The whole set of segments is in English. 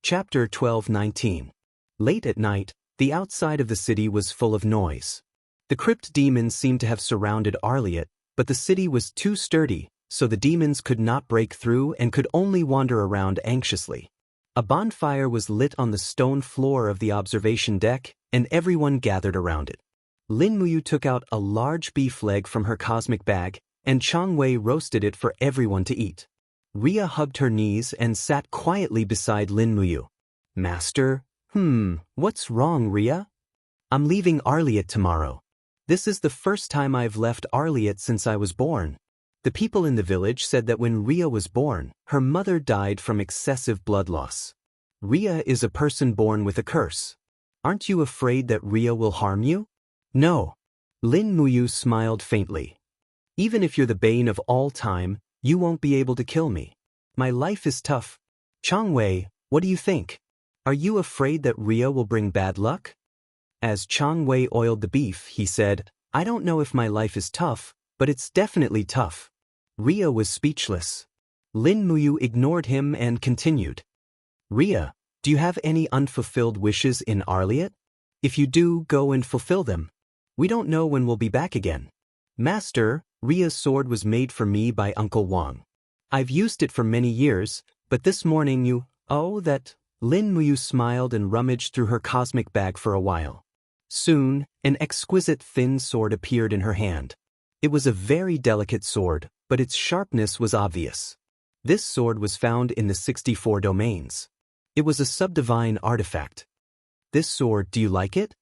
Chapter 12:19. Late at night, the outside of the city was full of noise. The crypt demons seemed to have surrounded Arliet, but the city was too sturdy, so the demons could not break through and could only wander around anxiously. A bonfire was lit on the stone floor of the observation deck, and everyone gathered around it. Lin Muyu took out a large beef leg from her cosmic bag, and Chang Wei roasted it for everyone to eat. Ria hugged her knees and sat quietly beside Lin Muyu. Master, what's wrong, Ria? I'm leaving Arliet tomorrow. This is the first time I've left Arliet since I was born. The people in the village said that when Ria was born, her mother died from excessive blood loss. Ria is a person born with a curse. Aren't you afraid that Ria will harm you? No. Lin Muyu smiled faintly. Even if you're the bane of all time, you won't be able to kill me. My life is tough. Chang Wei, what do you think? Are you afraid that Ria will bring bad luck? As Chang Wei oiled the beef, he said, I don't know if my life is tough, but it's definitely tough. Ria was speechless. Lin Muyu ignored him and continued. Ria, do you have any unfulfilled wishes in Arliet? If you do, go and fulfill them. We don't know when we'll be back again. Master, Ria's sword was made for me by Uncle Wang. I've used it for many years, but this morning that. Lin Muyu smiled and rummaged through her cosmic bag for a while. Soon, an exquisite thin sword appeared in her hand. It was a very delicate sword, but its sharpness was obvious. This sword was found in the 64 domains. It was a subdivine artifact. This sword, do you like it?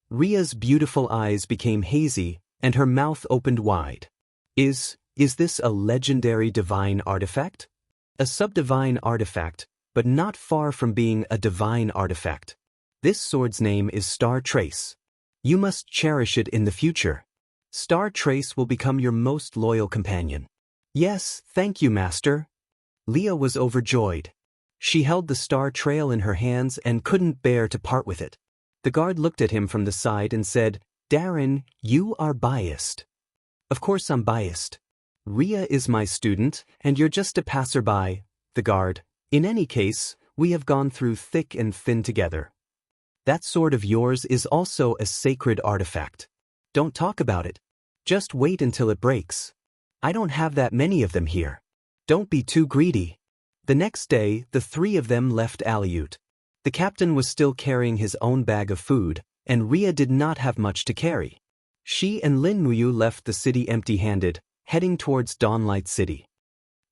Ria's beautiful eyes became hazy, and her mouth opened wide. Is this a legendary divine artifact? A subdivine artifact, but not far from being a divine artifact. This sword's name is Star Trace. You must cherish it in the future. Star Trace will become your most loyal companion. Yes, thank you, Master. Leah was overjoyed. She held the star trail in her hands and couldn't bear to part with it. The guard looked at him from the side and said, Darren, you are biased. Of course I'm biased. Ria is my student, and you're just a passerby. The guard. In any case, we have gone through thick and thin together. That sword of yours is also a sacred artifact. Don't talk about it. Just wait until it breaks. I don't have that many of them here. Don't be too greedy. The next day, the three of them left Aleut. The captain was still carrying his own bag of food, and Ria did not have much to carry. She and Lin Muyu left the city empty-handed, heading towards Dawnlight City.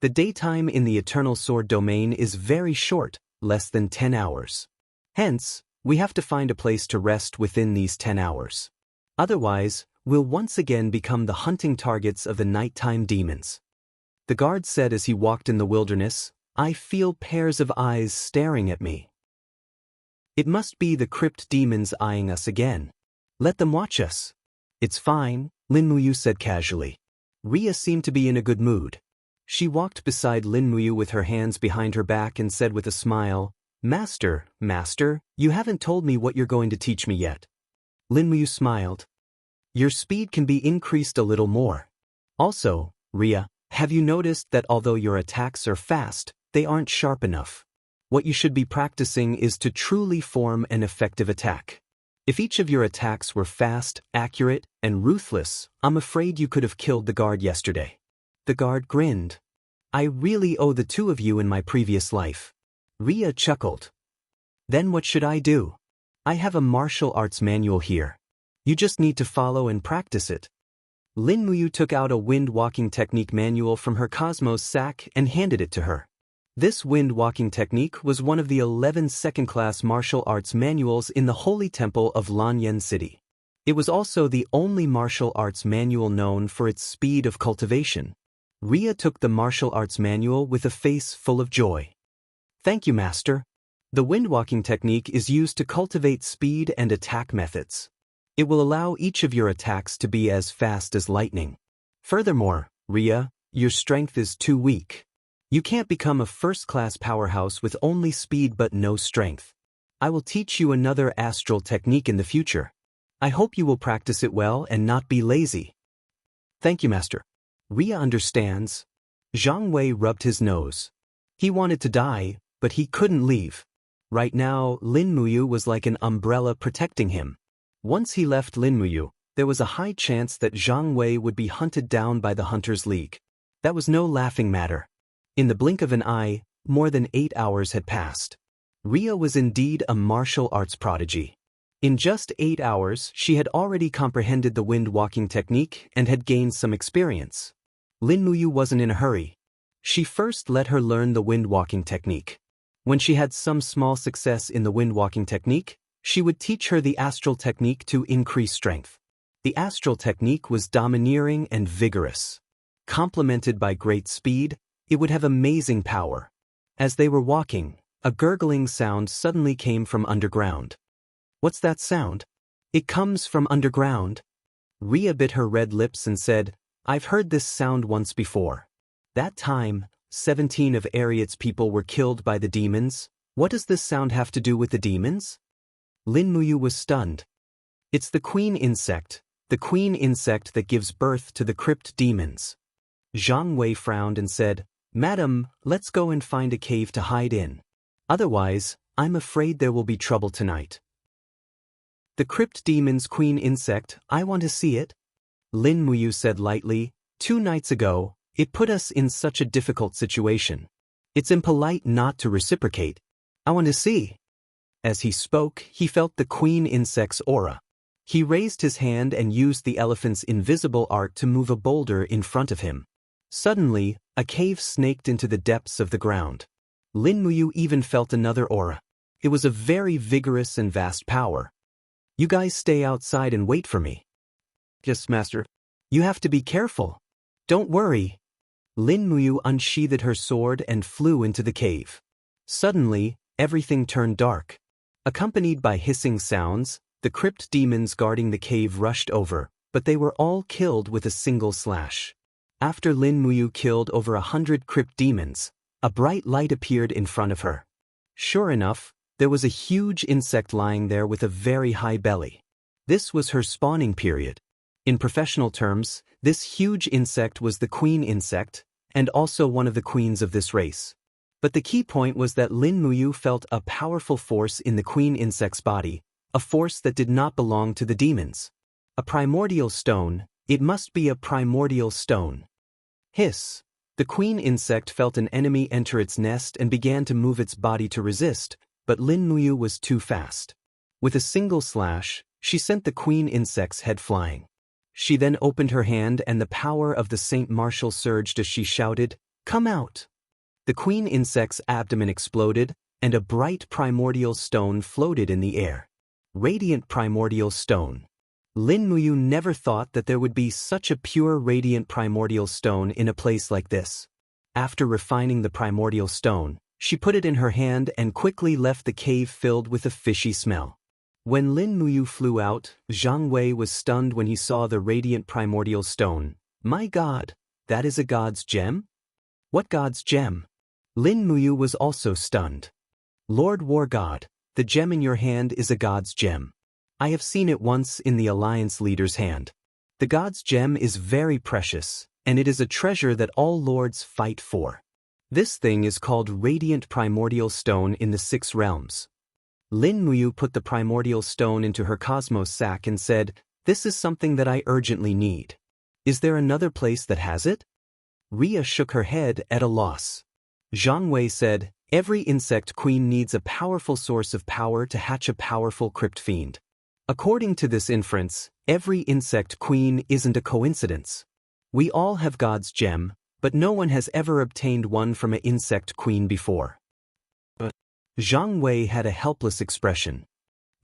The daytime in the Eternal Sword domain is very short, less than 10 hours. Hence, we have to find a place to rest within these 10 hours. Otherwise, we'll once again become the hunting targets of the nighttime demons. The guard said as he walked in the wilderness, I feel pairs of eyes staring at me. It must be the crypt demons eyeing us again. Let them watch us. It's fine, Lin Muyu said casually. Ria seemed to be in a good mood. She walked beside Lin Muyu with her hands behind her back and said with a smile, Master, you haven't told me what you're going to teach me yet. Lin Muyu smiled. Your speed can be increased a little more. Also, Ria, have you noticed that although your attacks are fast, they aren't sharp enough? What you should be practicing is to truly form an effective attack. If each of your attacks were fast, accurate, and ruthless, I'm afraid you could have killed the guard yesterday. The guard grinned. I really owe the two of you in my previous life. Ria chuckled. Then what should I do? I have a martial arts manual here. You just need to follow and practice it. Lin Muyu took out a wind-walking technique manual from her Cosmos sack and handed it to her. This wind-walking technique was one of the 11 second-class martial arts manuals in the Holy Temple of Lanyan City. It was also the only martial arts manual known for its speed of cultivation. Ria took the martial arts manual with a face full of joy. Thank you, Master. The wind-walking technique is used to cultivate speed and attack methods. It will allow each of your attacks to be as fast as lightning. Furthermore, Ria, your strength is too weak. You can't become a first-class powerhouse with only speed but no strength. I will teach you another astral technique in the future. I hope you will practice it well and not be lazy. Thank you, Master. Ria understands. Zhang Wei rubbed his nose. He wanted to die, but he couldn't leave. Right now, Lin Muyu was like an umbrella protecting him. Once he left Lin Muyu, there was a high chance that Zhang Wei would be hunted down by the Hunters League. That was no laughing matter. In the blink of an eye, more than 8 hours had passed. Ria was indeed a martial arts prodigy. In just 8 hours, she had already comprehended the wind-walking technique and had gained some experience. Lin Muyu wasn't in a hurry. She first let her learn the wind-walking technique. When she had some small success in the wind-walking technique, she would teach her the astral technique to increase strength. The astral technique was domineering and vigorous. Complemented by great speed, it would have amazing power. As they were walking, a gurgling sound suddenly came from underground. What's that sound? It comes from underground. Ria bit her red lips and said, I've heard this sound once before. That time, 17 of Ariat's people were killed by the demons. What does this sound have to do with the demons? Lin Muyu was stunned. It's the queen insect that gives birth to the crypt demons. Zhang Wei frowned and said, Madam, let's go and find a cave to hide in. Otherwise, I'm afraid there will be trouble tonight. The crypt demon's queen insect, I want to see it. Lin Muyu said lightly, 2 nights ago, it put us in such a difficult situation. It's impolite not to reciprocate. I want to see. As he spoke, he felt the queen insect's aura. He raised his hand and used the elephant's invisible art to move a boulder in front of him. Suddenly, a cave snaked into the depths of the ground. Lin Muyu even felt another aura. It was a very vigorous and vast power. You guys stay outside and wait for me. Yes, master. You have to be careful. Don't worry. Lin Muyu unsheathed her sword and flew into the cave. Suddenly, everything turned dark. Accompanied by hissing sounds, the crypt demons guarding the cave rushed over, but they were all killed with a single slash. After Lin Muyu killed over 100 crypt demons, a bright light appeared in front of her. Sure enough, there was a huge insect lying there with a very high belly. This was her spawning period. In professional terms, this huge insect was the queen insect, and also one of the queens of this race. But the key point was that Lin Muyu felt a powerful force in the queen insect's body, a force that did not belong to the demons. A primordial stone, it must be a primordial stone. Hiss. The queen insect felt an enemy enter its nest and began to move its body to resist, but Lin Muyu was too fast. With a single slash, she sent the queen insect's head flying. She then opened her hand and the power of the Saint Martial surged as she shouted, Come out! The queen insect's abdomen exploded, and a bright primordial stone floated in the air. Radiant primordial stone. Lin Muyu never thought that there would be such a pure radiant primordial stone in a place like this. After refining the primordial stone, she put it in her hand and quickly left the cave filled with a fishy smell. When Lin Muyu flew out, Zhang Wei was stunned when he saw the radiant primordial stone. My god, that is a god's gem? What god's gem? Lin Muyu was also stunned. Lord War God, the gem in your hand is a god's gem. I have seen it once in the alliance leader's hand. The god's gem is very precious, and it is a treasure that all lords fight for. This thing is called radiant primordial stone in the 6 realms. Lin Muyu put the primordial stone into her cosmos sack and said, This is something that I urgently need. Is there another place that has it? Ria shook her head at a loss. Zhang Wei said, Every insect queen needs a powerful source of power to hatch a powerful crypt fiend. According to this inference, every insect queen isn't a coincidence. We all have God's gem, but no one has ever obtained one from an insect queen before. Zhang Wei had a helpless expression.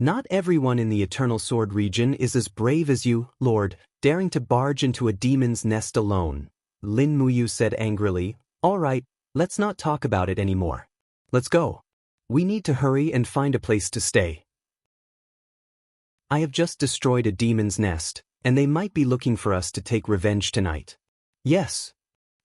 Not everyone in the Eternal Sword region is as brave as you, Lord, daring to barge into a demon's nest alone. Lin Muyu said angrily, All right, let's not talk about it anymore. Let's go. We need to hurry and find a place to stay. I have just destroyed a demon's nest, and they might be looking for us to take revenge tonight. Yes.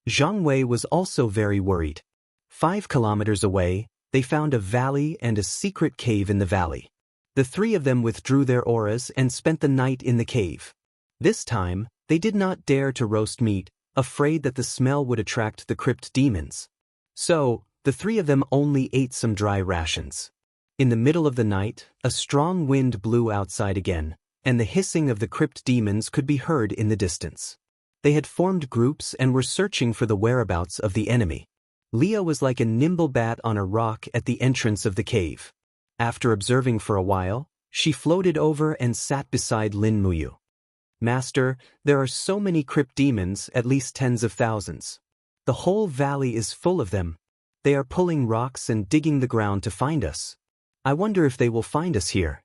Zhang Wei was also very worried. 5 kilometers away, they found a valley and a secret cave in the valley. The 3 of them withdrew their auras and spent the night in the cave. This time, they did not dare to roast meat, afraid that the smell would attract the crypt demons. So, The three of them only ate some dry rations. In the middle of the night, a strong wind blew outside again, and the hissing of the crypt demons could be heard in the distance. They had formed groups and were searching for the whereabouts of the enemy. Leah was like a nimble bat on a rock at the entrance of the cave. After observing for a while, she floated over and sat beside Lin Muyu. "Master, there are so many crypt demons, at least tens of thousands. The whole valley is full of them. They are pulling rocks and digging the ground to find us. I wonder if they will find us here."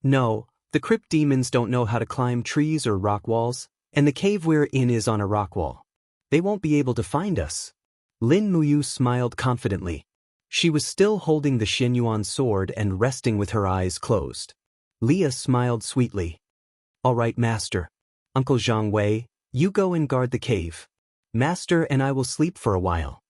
"No, the crypt demons don't know how to climb trees or rock walls, and the cave we're in is on a rock wall. They won't be able to find us." Lin Muyu smiled confidently. She was still holding the Xianyuan sword and resting with her eyes closed. Leah smiled sweetly. "All right, Master. Uncle Zhang Wei, you go and guard the cave. Master and I will sleep for a while."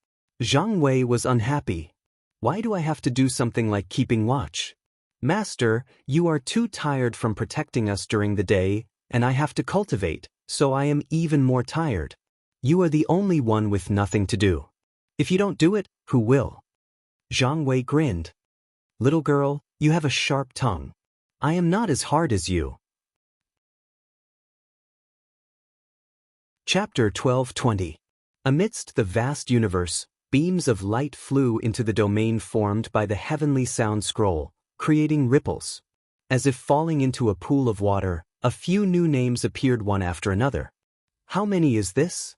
Zhang Wei was unhappy. "Why do I have to do something like keeping watch? Master, you are too tired from protecting us during the day, and I have to cultivate, so I am even more tired. You are the only one with nothing to do. If you don't do it, who will?" Zhang Wei grinned. "Little girl, you have a sharp tongue. I am not as hard as you." Chapter 12:20. Amidst the vast universe, beams of light flew into the domain formed by the heavenly sound scroll, creating ripples. As if falling into a pool of water, a few new names appeared one after another. "How many is this?"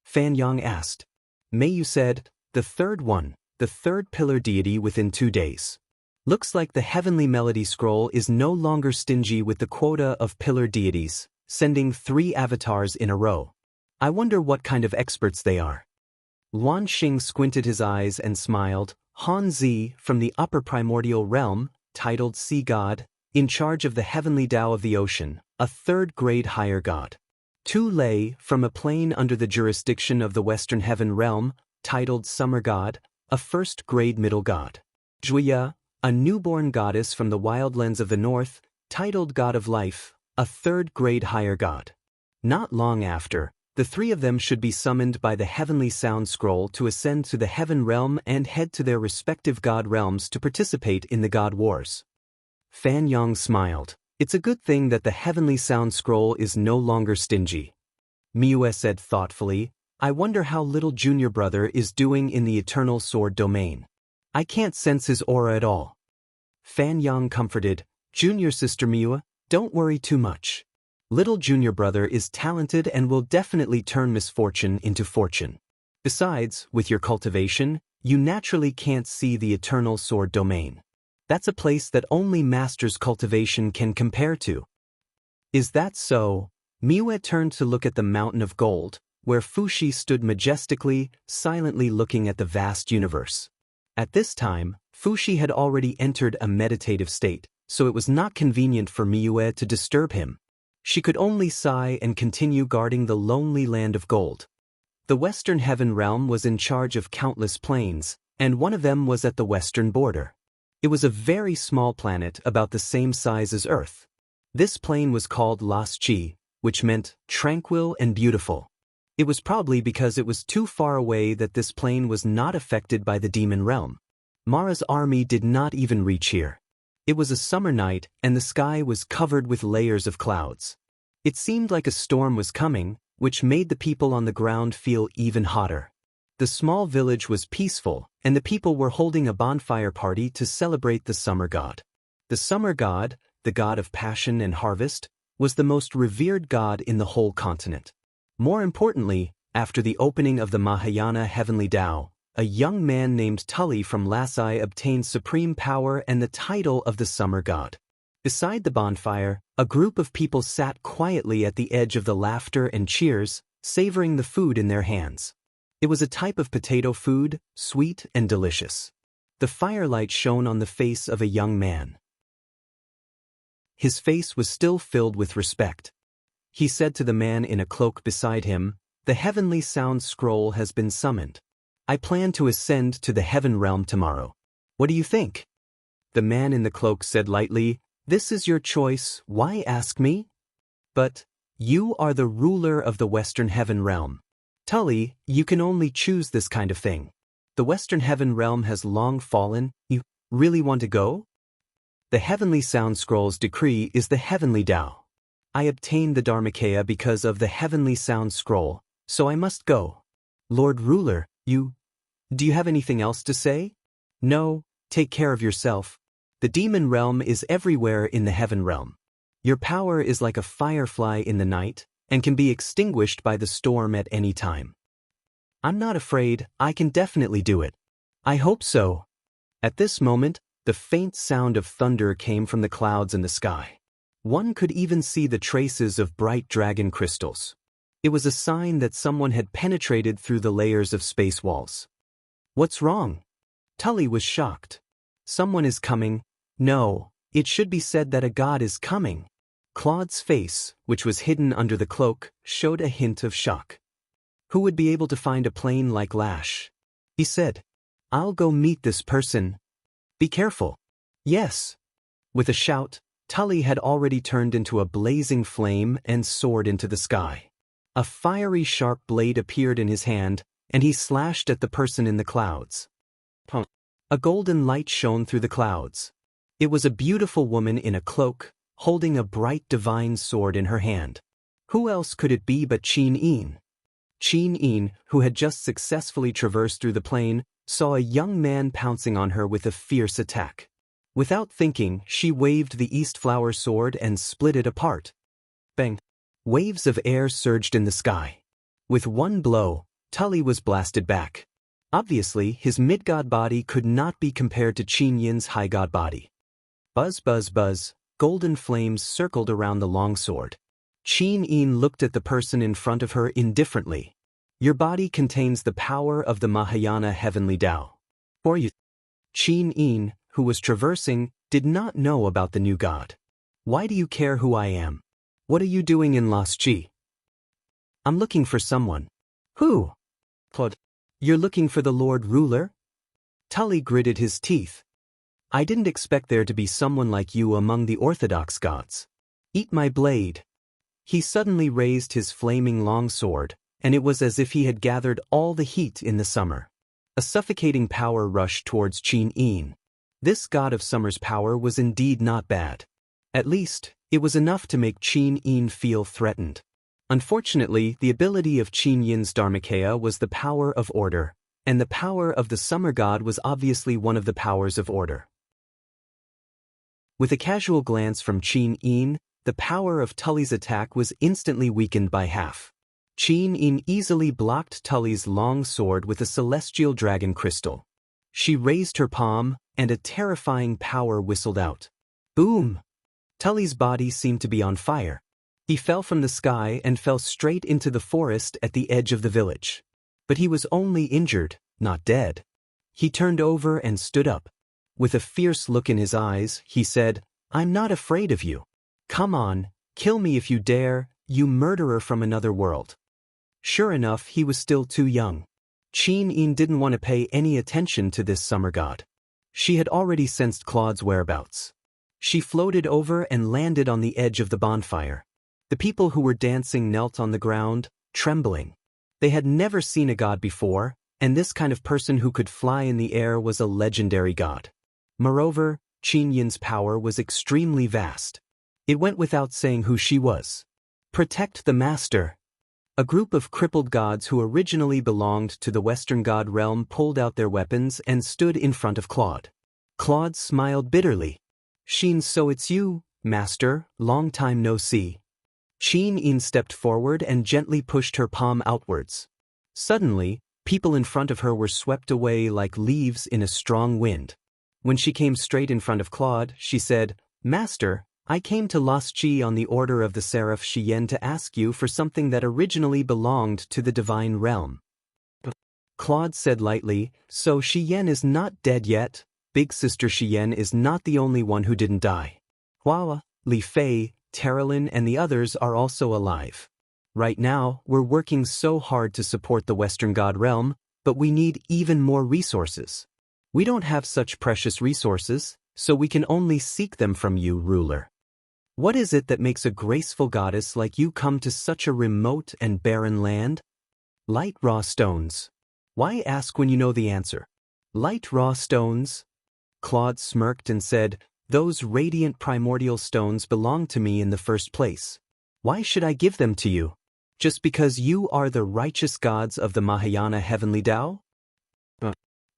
Fan Yang asked. Meiyu said, "The third one, the third pillar deity within 2 days. Looks like the heavenly melody scroll is no longer stingy with the quota of pillar deities, sending 3 avatars in a row. I wonder what kind of experts they are." Luan Xing squinted his eyes and smiled. Han Zi, from the upper primordial realm, titled Sea God, in charge of the heavenly Tao of the ocean, a 3rd grade higher god. Tu Lei, from a plane under the jurisdiction of the Western Heaven realm, titled Summer God, a 1st grade middle god. Juya, a newborn goddess from the wildlands of the north, titled God of Life, a 3rd grade higher god. Not long after, the 3 of them should be summoned by the heavenly sound scroll to ascend to the heaven realm and head to their respective god realms to participate in the god wars. Fan Yang smiled. "It's a good thing that the heavenly sound scroll is no longer stingy." Miue said thoughtfully, "I wonder how little junior brother is doing in the eternal sword domain. I can't sense his aura at all." Fan Yang comforted, "Junior sister Miue, don't worry too much. Little junior brother is talented and will definitely turn misfortune into fortune. Besides, with your cultivation, you naturally can't see the eternal sword domain. That's a place that only master's cultivation can compare to." "Is that so?" Miue turned to look at the mountain of gold, where Fuxi stood majestically, silently looking at the vast universe. At this time, Fuxi had already entered a meditative state, so it was not convenient for Miue to disturb him. She could only sigh and continue guarding the lonely land of gold. The Western Heaven realm was in charge of countless planes, and one of them was at the western border. It was a very small planet about the same size as Earth. This plane was called Las Chi, which meant tranquil and beautiful. It was probably because it was too far away that this plane was not affected by the demon realm. Mara's army did not even reach here. It was a summer night, and the sky was covered with layers of clouds. It seemed like a storm was coming, which made the people on the ground feel even hotter. The small village was peaceful, and the people were holding a bonfire party to celebrate the summer god. The summer god, the god of passion and harvest, was the most revered god in the whole continent. More importantly, after the opening of the Mahayana heavenly Tao, a young man named Tully from Lasai obtained supreme power and the title of the summer god. Beside the bonfire, a group of people sat quietly at the edge of the laughter and cheers, savoring the food in their hands. It was a type of potato food, sweet and delicious. The firelight shone on the face of a young man. His face was still filled with respect. He said to the man in a cloak beside him, "The heavenly sound scroll has been summoned. I plan to ascend to the heaven realm tomorrow. What do you think?" The man in the cloak said lightly, "This is your choice, why ask me? But you are the ruler of the Western Heaven realm. Tully, you can only choose this kind of thing. the Western Heaven Realm has long fallen. You really want to go? The Heavenly Sound Scroll's decree is the Heavenly Tao. I obtained the Dharmakaya because of the Heavenly Sound Scroll, so I must go. Lord Ruler, do you have anything else to say? No, take care of yourself. The demon realm is everywhere in the heaven realm. Your power is like a firefly in the night, and can be extinguished by the storm at any time. I'm not afraid, I can definitely do it. I hope so. At this moment, the faint sound of thunder came from the clouds in the sky. One could even see the traces of bright dragon crystals. It was a sign that someone had penetrated through the layers of space walls. What's wrong? Tully was shocked. Someone is coming. No, it should be said that a god is coming. Claude's face, which was hidden under the cloak, showed a hint of shock. Who would be able to find a plane like Lash? He said, I'll go meet this person. Be careful. Yes. With a shout, Tully had already turned into a blazing flame and soared into the sky. A fiery sharp blade appeared in his hand, and he slashed at the person in the clouds. A golden light shone through the clouds. It was a beautiful woman in a cloak, holding a bright divine sword in her hand. Who else could it be but Qin Yin? Qin Yin, who had just successfully traversed through the plain, saw a young man pouncing on her with a fierce attack. Without thinking, she waved the East Flower sword and split it apart. Bang! Waves of air surged in the sky. With one blow, Tully was blasted back. Obviously, his mid-god body could not be compared to Qin Yin's high-god body. Buzz buzz buzz, golden flames circled around the longsword. Qin Yin looked at the person in front of her indifferently. Your body contains the power of the Mahayana Heavenly Tao. For you. Qin Yin, who was traversing, did not know about the new god. Why do you care who I am? What are you doing in Lost Chi? I'm looking for someone. Who? Claude. You're looking for the Lord Ruler? Tully gritted his teeth. I didn't expect there to be someone like you among the orthodox gods. Eat my blade. He suddenly raised his flaming longsword, and it was as if he had gathered all the heat in the summer. A suffocating power rushed towards Qin Yin. This god of summer's power was indeed not bad. At least, it was enough to make Qin Yin feel threatened. Unfortunately, the ability of Qin Yin's Dharmakaya was the power of order, and the power of the summer god was obviously one of the powers of order. With a casual glance from Qin Yin, the power of Tully's attack was instantly weakened by half. Qin Yin easily blocked Tully's long sword with a celestial dragon crystal. She raised her palm, and a terrifying power whistled out. Boom! Tully's body seemed to be on fire. He fell from the sky and fell straight into the forest at the edge of the village. But he was only injured, not dead. He turned over and stood up. With a fierce look in his eyes, he said, I'm not afraid of you. Come on, kill me if you dare, you murderer from another world. Sure enough, he was still too young. Qin Yin didn't want to pay any attention to this summer god. She had already sensed Claude's whereabouts. She floated over and landed on the edge of the bonfire. The people who were dancing knelt on the ground, trembling. They had never seen a god before, and this kind of person who could fly in the air was a legendary god. Moreover, Qin Yin's power was extremely vast. It went without saying who she was. Protect the Master. A group of crippled gods who originally belonged to the Western god realm pulled out their weapons and stood in front of Claude. Claude smiled bitterly. Qin, so it's you, Master, long time no see. Qin Yin stepped forward and gently pushed her palm outwards. Suddenly, people in front of her were swept away like leaves in a strong wind. When she came straight in front of Claude, she said, Master, I came to Lost Chi on the order of the Seraph Xian to ask you for something that originally belonged to the divine realm. Claude said lightly, so Xian is not dead yet. Big Sister Xian is not the only one who didn't die. Hua, Li Fei, Terralyn and the others are also alive. Right now, we're working so hard to support the Western God realm, but we need even more resources. We don't have such precious resources, so we can only seek them from you, ruler. What is it that makes a graceful goddess like you come to such a remote and barren land? Light raw stones. Why ask when you know the answer? Light raw stones? Claude smirked and said, those radiant primordial stones belong to me in the first place. Why should I give them to you? Just because you are the righteous gods of the Mahayana heavenly Tao?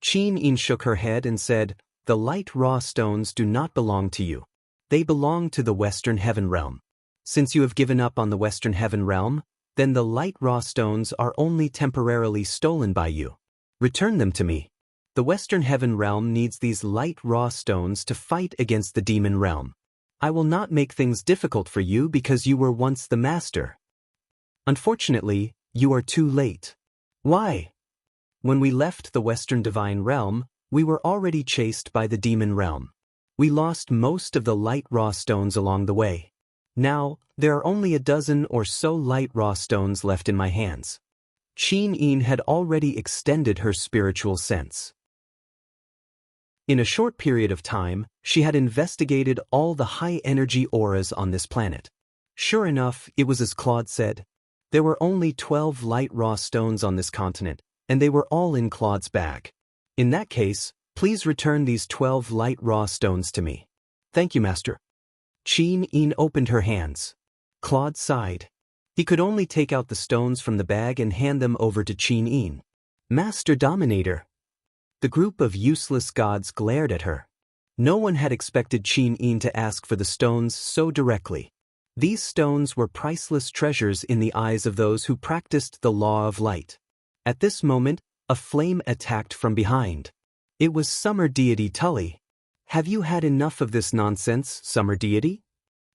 Qin Yin shook her head and said, the light raw stones do not belong to you. They belong to the Western Heaven Realm. Since you have given up on the Western Heaven Realm, then the light raw stones are only temporarily stolen by you. Return them to me. The Western Heaven Realm needs these light raw stones to fight against the demon realm. I will not make things difficult for you because you were once the master. Unfortunately, you are too late. Why? When we left the Western Divine Realm, we were already chased by the demon realm. We lost most of the light raw stones along the way. Now, there are only a dozen or so light raw stones left in my hands. Qin Yin had already extended her spiritual sense. In a short period of time, she had investigated all the high-energy auras on this planet. Sure enough, it was as Claude said. There were only 12 light raw stones on this continent, and they were all in Claude's bag. In that case, please return these 12 light raw stones to me. Thank you, Master. Qin Yin opened her hands. Claude sighed. He could only take out the stones from the bag and hand them over to Qin Yin. Master Dominator. The group of useless gods glared at her. No one had expected Qin Yin to ask for the stones so directly. These stones were priceless treasures in the eyes of those who practiced the law of light. At this moment, a flame attacked from behind. It was Summer Deity Tully. Have you had enough of this nonsense, Summer Deity?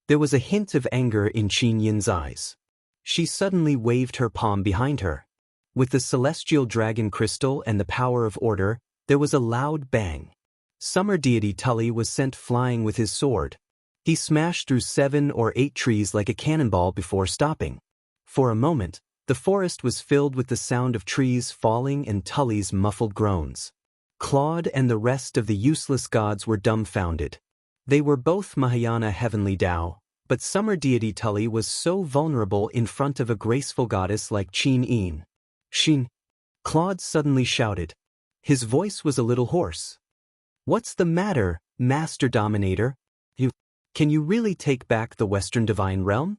There was a hint of anger in Qin Yin's eyes. She suddenly waved her palm behind her. With the celestial dragon crystal and the power of order, there was a loud bang. Summer Deity Tully was sent flying with his sword. He smashed through 7 or 8 trees like a cannonball before stopping. For a moment, the forest was filled with the sound of trees falling and Tully's muffled groans. Claude and the rest of the useless gods were dumbfounded. They were both Mahayana heavenly Tao, but Summer Deity Tully was so vulnerable in front of a graceful goddess like Qin Yin. Shin! Claude suddenly shouted. His voice was a little hoarse. What's the matter, Master Dominator? Can you really take back the Western Divine Realm?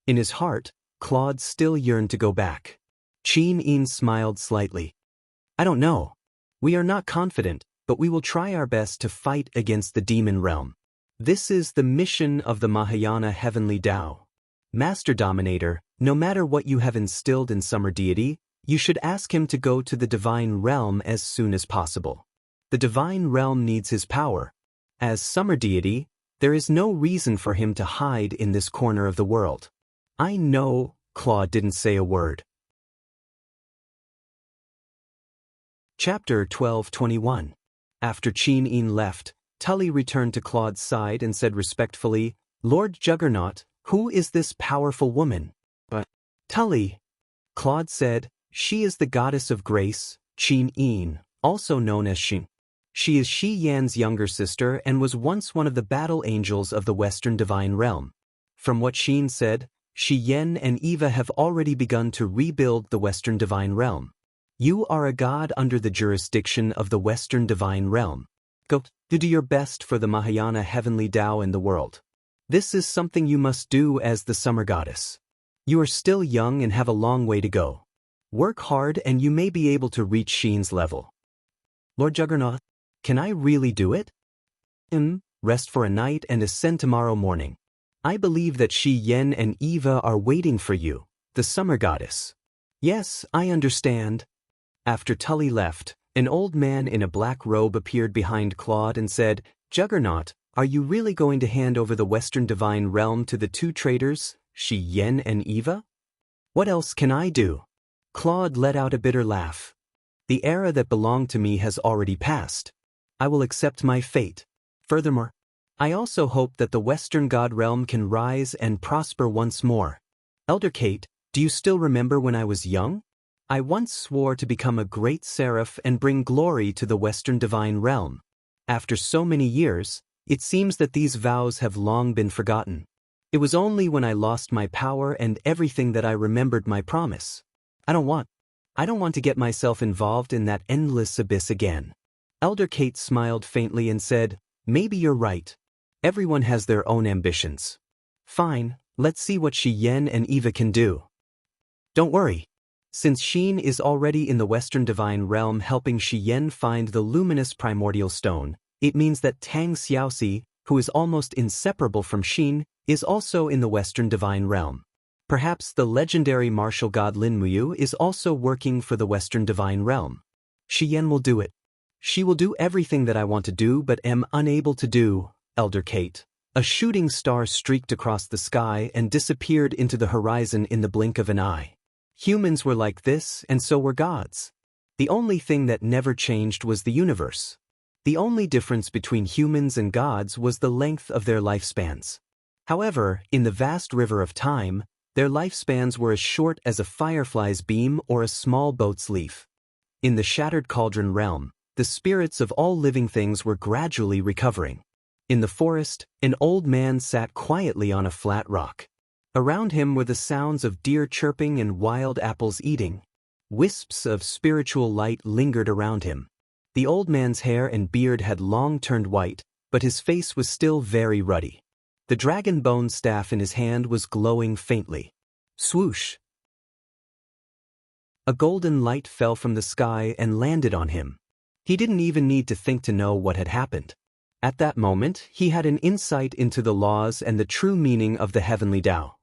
In his heart, Claude still yearned to go back. Qin Yin smiled slightly. I don't know. We are not confident, but we will try our best to fight against the demon realm. This is the mission of the Mahayana heavenly Tao. Master Dominator, no matter what you have instilled in Summer Deity, you should ask him to go to the Divine Realm as soon as possible. The Divine Realm needs his power. As Summer Deity, there is no reason for him to hide in this corner of the world. I know, Claude didn't say a word. Chapter 12:21. After Qin Yin left, Tully returned to Claude's side and said respectfully, Lord Juggernaut, who is this powerful woman? Tully, Claude said, she is the goddess of grace, Qin Yin, also known as Xin. She is Shi Yan's younger sister and was once one of the battle angels of the Western Divine Realm. From what Xin said, Shi Yan and Eva have already begun to rebuild the Western Divine Realm. You are a god under the jurisdiction of the Western Divine Realm. Go to do your best for the Mahayana heavenly Tao in the world. This is something you must do as the summer goddess. You are still young and have a long way to go. Work hard and you may be able to reach Xin's level. Lord Juggernaut, can I really do it? Rest for a night and ascend tomorrow morning. I believe that Shi Yan and Eva are waiting for you, the summer goddess. Yes, I understand. After Tully left, an old man in a black robe appeared behind Claude and said, Juggernaut, are you really going to hand over the Western Divine Realm to the 2 traitors, Shi Yan and Eva? What else can I do? Claude let out a bitter laugh. The era that belonged to me has already passed. I will accept my fate. Furthermore, I also hope that the Western God Realm can rise and prosper once more. Elder Kate, do you still remember when I was young? I once swore to become a great seraph and bring glory to the Western Divine Realm. After so many years, it seems that these vows have long been forgotten. It was only when I lost my power and everything that I remembered my promise. I don't want I don't want to get myself involved in that endless abyss again. Elder Kate smiled faintly and said, maybe you're right. Everyone has their own ambitions. Fine, let's see what Xian and Eva can do. Don't worry. Since Xin is already in the Western Divine Realm helping Xian find the luminous primordial stone, it means that Tang Xiaoxi, who is almost inseparable from Xin, is also in the Western Divine Realm. Perhaps the legendary martial god Lin Muyu is also working for the Western Divine Realm. Xian will do it. She will do everything that I want to do but am unable to do, Elder Kate. A shooting star streaked across the sky and disappeared into the horizon in the blink of an eye. Humans were like this, and so were gods. The only thing that never changed was the universe. The only difference between humans and gods was the length of their lifespans. However, in the vast river of time, their lifespans were as short as a firefly's beam or a small boat's leaf. In the shattered cauldron realm, the spirits of all living things were gradually recovering. In the forest, an old man sat quietly on a flat rock. Around him were the sounds of deer chirping and wild apples eating. Wisps of spiritual light lingered around him. The old man's hair and beard had long turned white, but his face was still very ruddy. The dragon bone staff in his hand was glowing faintly. Swoosh! A golden light fell from the sky and landed on him. He didn't even need to think to know what had happened. At that moment, he had an insight into the laws and the true meaning of the heavenly Tao.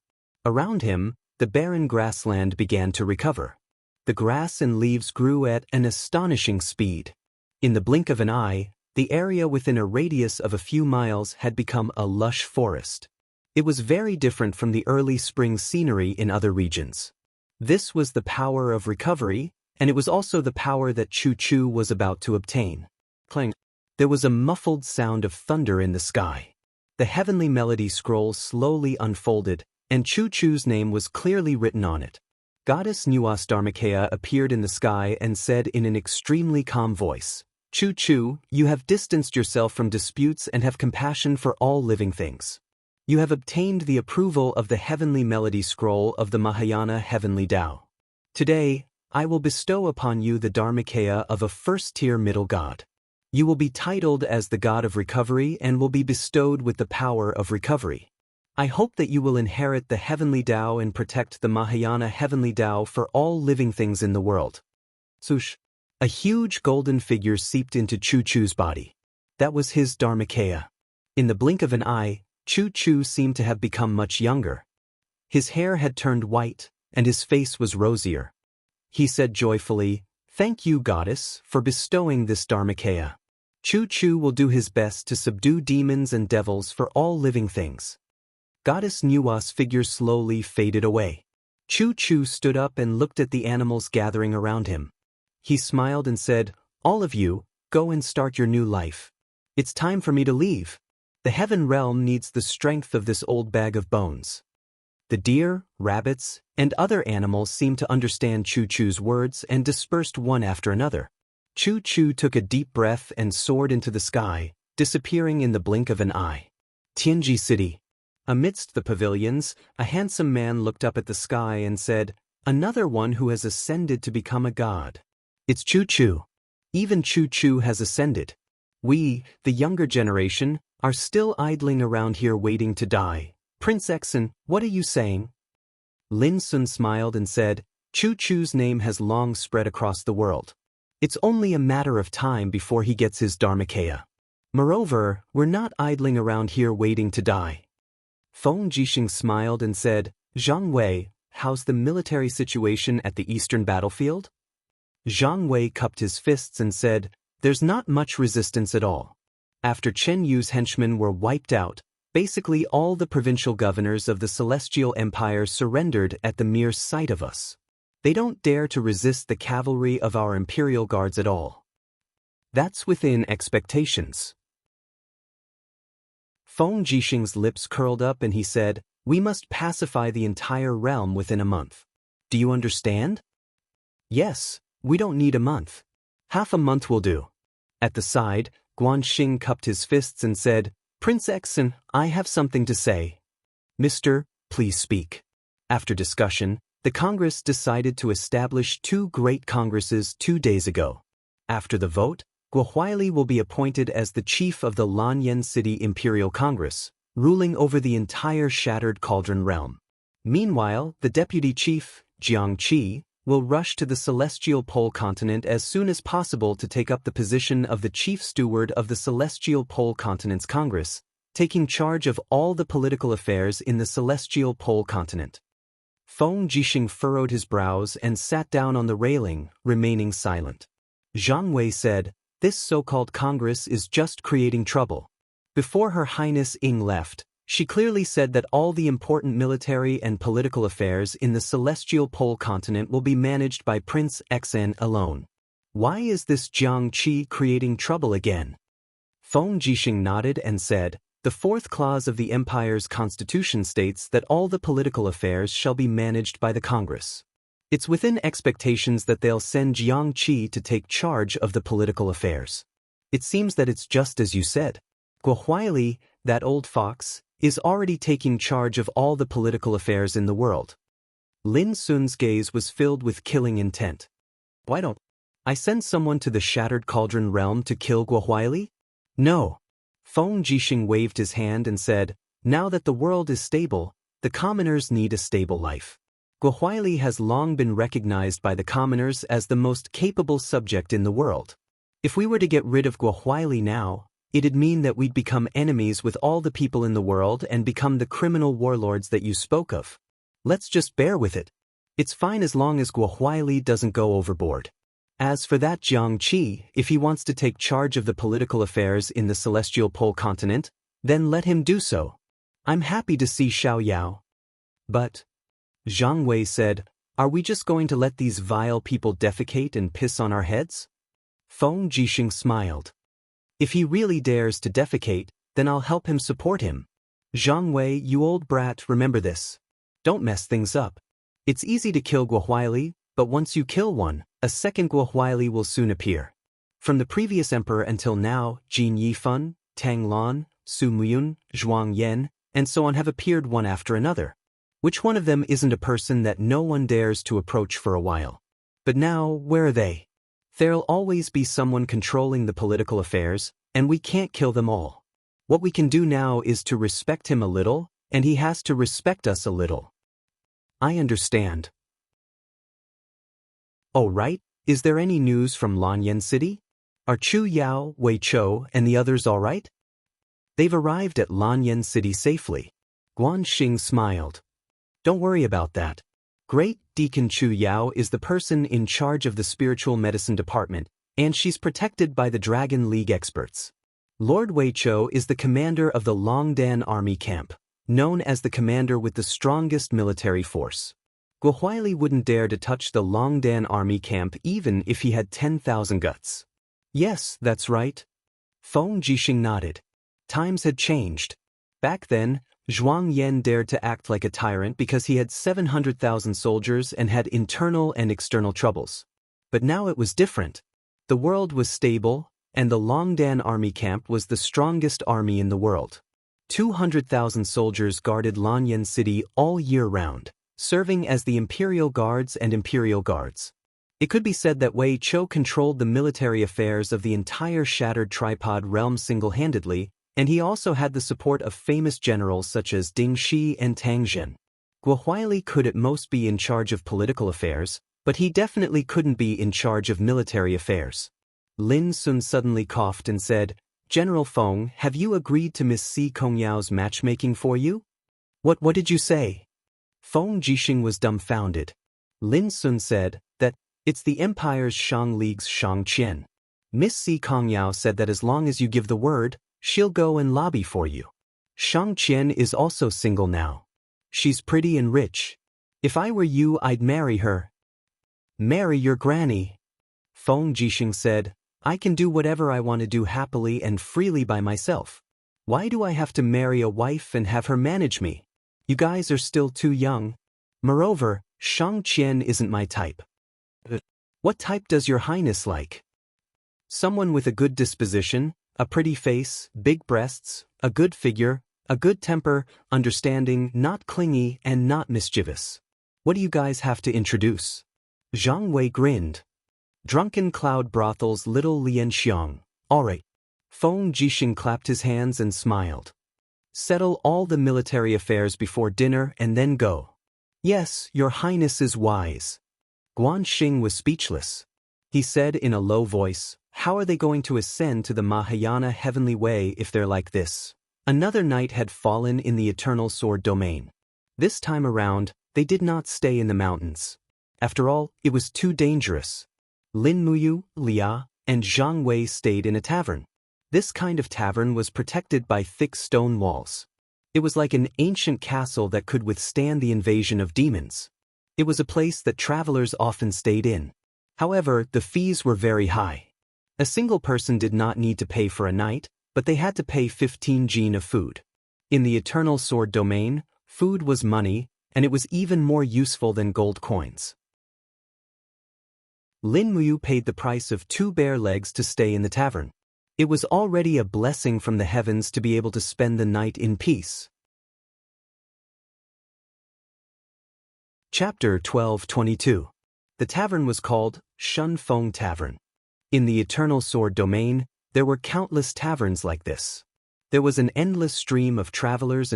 Around him, the barren grassland began to recover. The grass and leaves grew at an astonishing speed. In the blink of an eye, the area within a radius of a few miles had become a lush forest. It was very different from the early spring scenery in other regions. This was the power of recovery, and it was also the power that Chu Chu was about to obtain. Clang! There was a muffled sound of thunder in the sky. The heavenly melody scroll slowly unfolded, and Chu Chu's name was clearly written on it. Goddess Nuas Dharmakaya appeared in the sky and said in an extremely calm voice, Chu Chu, you have distanced yourself from disputes and have compassion for all living things. You have obtained the approval of the heavenly melody scroll of the Mahayana heavenly Tao. Today, I will bestow upon you the Dharmakaya of a first-tier middle god. You will be titled as the god of recovery and will be bestowed with the power of recovery. I hope that you will inherit the heavenly Tao and protect the Mahayana heavenly Tao for all living things in the world. Swoosh! A huge golden figure seeped into Chu Chu's body. That was his Dharmakaya. In the blink of an eye, Chu Chu seemed to have become much younger. His hair had turned white, and his face was rosier. He said joyfully, Thank you, goddess, for bestowing this Dharmakaya. Chu Chu will do his best to subdue demons and devils for all living things. Goddess Nuwa's figure slowly faded away. Chu Chu stood up and looked at the animals gathering around him. He smiled and said, All of you, go and start your new life. It's time for me to leave. The heaven realm needs the strength of this old bag of bones. The deer, rabbits, and other animals seemed to understand Chu Chu's words and dispersed one after another. Chu Chu took a deep breath and soared into the sky, disappearing in the blink of an eye. Tianji City. Amidst the pavilions, a handsome man looked up at the sky and said, Another one who has ascended to become a god. It's Chu Chu. Even Chu Chu has ascended. We, the younger generation, are still idling around here waiting to die. Prince Exon, what are you saying? Lin Sun smiled and said, Chu Chu's name has long spread across the world. It's only a matter of time before he gets his Dharmakaya. Moreover, we're not idling around here waiting to die. Feng Jixing smiled and said, Zhang Wei, how's the military situation at the eastern battlefield? Zhang Wei cupped his fists and said, There's not much resistance at all. After Chen Yu's henchmen were wiped out, basically all the provincial governors of the Celestial Empire surrendered at the mere sight of us. They don't dare to resist the cavalry of our imperial guards at all. That's within expectations. Feng Jixing's lips curled up and he said, We must pacify the entire realm within a month. Do you understand? Yes, we don't need a month. Half a month will do. At the side, Guanxing cupped his fists and said, Prince Exon, I have something to say. Mister, please speak. After discussion, The Congress decided to establish 2 great congresses 2 days ago. After the vote, Guohuaili will be appointed as the chief of the Lanyan City Imperial Congress, ruling over the entire Shattered Cauldron realm. Meanwhile, the deputy chief, Jiangqi, will rush to the Celestial Pole continent as soon as possible to take up the position of the chief steward of the Celestial Pole Continent's Congress, taking charge of all the political affairs in the Celestial Pole continent. Feng Jixing furrowed his brows and sat down on the railing, remaining silent. Zhang Wei said, "This so-called Congress is just creating trouble." Before Her Highness Ying left, she clearly said that all the important military and political affairs in the Celestial Pole continent will be managed by Prince Xan alone. Why is this Jiang Qi creating trouble again? Feng Jixing nodded and said, "The 4th clause of the Empire's constitution states that all the political affairs shall be managed by the Congress. It's within expectations that they'll send Jiang Qi to take charge of the political affairs. It seems that it's just as you said. Guohuaili, that old fox, is already taking charge of all the political affairs in the world." Lin Sun's gaze was filled with killing intent. "Why don't I send someone to the Shattered Cauldron realm to kill Guohuaili?" "No." Feng Jixing waved his hand and said, "Now that the world is stable, the commoners need a stable life. Guohuaili has long been recognized by the commoners as the most capable subject in the world. If we were to get rid of Guohuaili now, it'd mean that we'd become enemies with all the people in the world and become the criminal warlords that you spoke of. Let's just bear with it. It's fine as long as Guohuaili doesn't go overboard. As for that Jiang Qi, if he wants to take charge of the political affairs in the Celestial Pole continent, then let him do so. I'm happy to see Xiao Yao." "But," Zhang Wei said, "are we just going to let these vile people defecate and piss on our heads?" Feng Jixing smiled. "If he really dares to defecate, then I'll help him support him. Zhang Wei, you old brat, remember this. Don't mess things up. It's easy to kill Guohuaili, but once you kill one, a second Guohuaili will soon appear. From the previous emperor until now, Jin Yifan, Tang Lan, Su Muyun, Zhuang Yan, and so on have appeared one after another. Which one of them isn't a person that no one dares to approach for a while? But now, where are they? There'll always be someone controlling the political affairs, and we can't kill them all. What we can do now is to respect him a little, and he has to respect us a little." "I understand." "Oh right, is there any news from Lanyan City? Are Chu Yao, Wei Chou, and the others all right?" "They've arrived at Lanyan City safely." Guan Xing smiled. "Don't worry about that. Great Deacon Chu Yao is the person in charge of the spiritual medicine department, and she's protected by the Dragon League experts. Lord Wei Chou is the commander of the Longdan army camp, known as the commander with the strongest military force. Guohuaili wouldn't dare to touch the Longdan army camp even if he had 10,000 guts." "Yes, that's right." Feng Jixing nodded. Times had changed. Back then, Zhuang Yan dared to act like a tyrant because he had 700,000 soldiers and had internal and external troubles. But now it was different. The world was stable, and the Longdan army camp was the strongest army in the world. 200,000 soldiers guarded Lanyan City all year round, serving as the Imperial Guards and Imperial Guards. It could be said that Wei Chou controlled the military affairs of the entire Shattered Tripod realm single-handedly, and he also had the support of famous generals such as Ding Shi and Tang Zhen. Guohuaili could at most be in charge of political affairs, but he definitely couldn't be in charge of military affairs. Lin Sun suddenly coughed and said, "General Feng, have you agreed to Miss Si Kongyao's matchmaking for you?" What did you say?" Feng Jixing was dumbfounded. Lin Sun said that it's the Empire's Shang League's Shang Qian. Miss Si Kongyao said that as long as you give the word, she'll go and lobby for you. Shang Qian is also single now. She's pretty and rich. If I were you, I'd marry her." "Marry your granny?" Feng Jixing said, "I can do whatever I want to do happily and freely by myself. Why do I have to marry a wife and have her manage me? You guys are still too young. Moreover, Shang Qian isn't my type." "What type does your highness like?" "Someone with a good disposition, a pretty face, big breasts, a good figure, a good temper, understanding, not clingy, and not mischievous." What do you guys have to introduce? Zhang Wei grinned. Drunken Cloud Brothel's little Lian Xiang. Alright. Feng Jixing clapped his hands and smiled. Settle all the military affairs before dinner and then go. Yes, your highness is wise. Guan Xing was speechless. He said in a low voice, how are they going to ascend to the Mahayana heavenly way if they're like this? Another night had fallen in the eternal sword domain. This time around, they did not stay in the mountains. After all, it was too dangerous. Lin Muyu, Lia, and Zhang Wei stayed in a tavern. This kind of tavern was protected by thick stone walls. It was like an ancient castle that could withstand the invasion of demons. It was a place that travelers often stayed in. However, the fees were very high. A single person did not need to pay for a night, but they had to pay 15 jin of food. In the eternal sword domain, food was money, and it was even more useful than gold coins. Lin Muyu paid the price of 2 bare legs to stay in the tavern. It was already a blessing from the heavens to be able to spend the night in peace. Chapter 12:22. The tavern was called Shun Feng Tavern. In the eternal sword domain, there were countless taverns like this. There was an endless stream of travelers,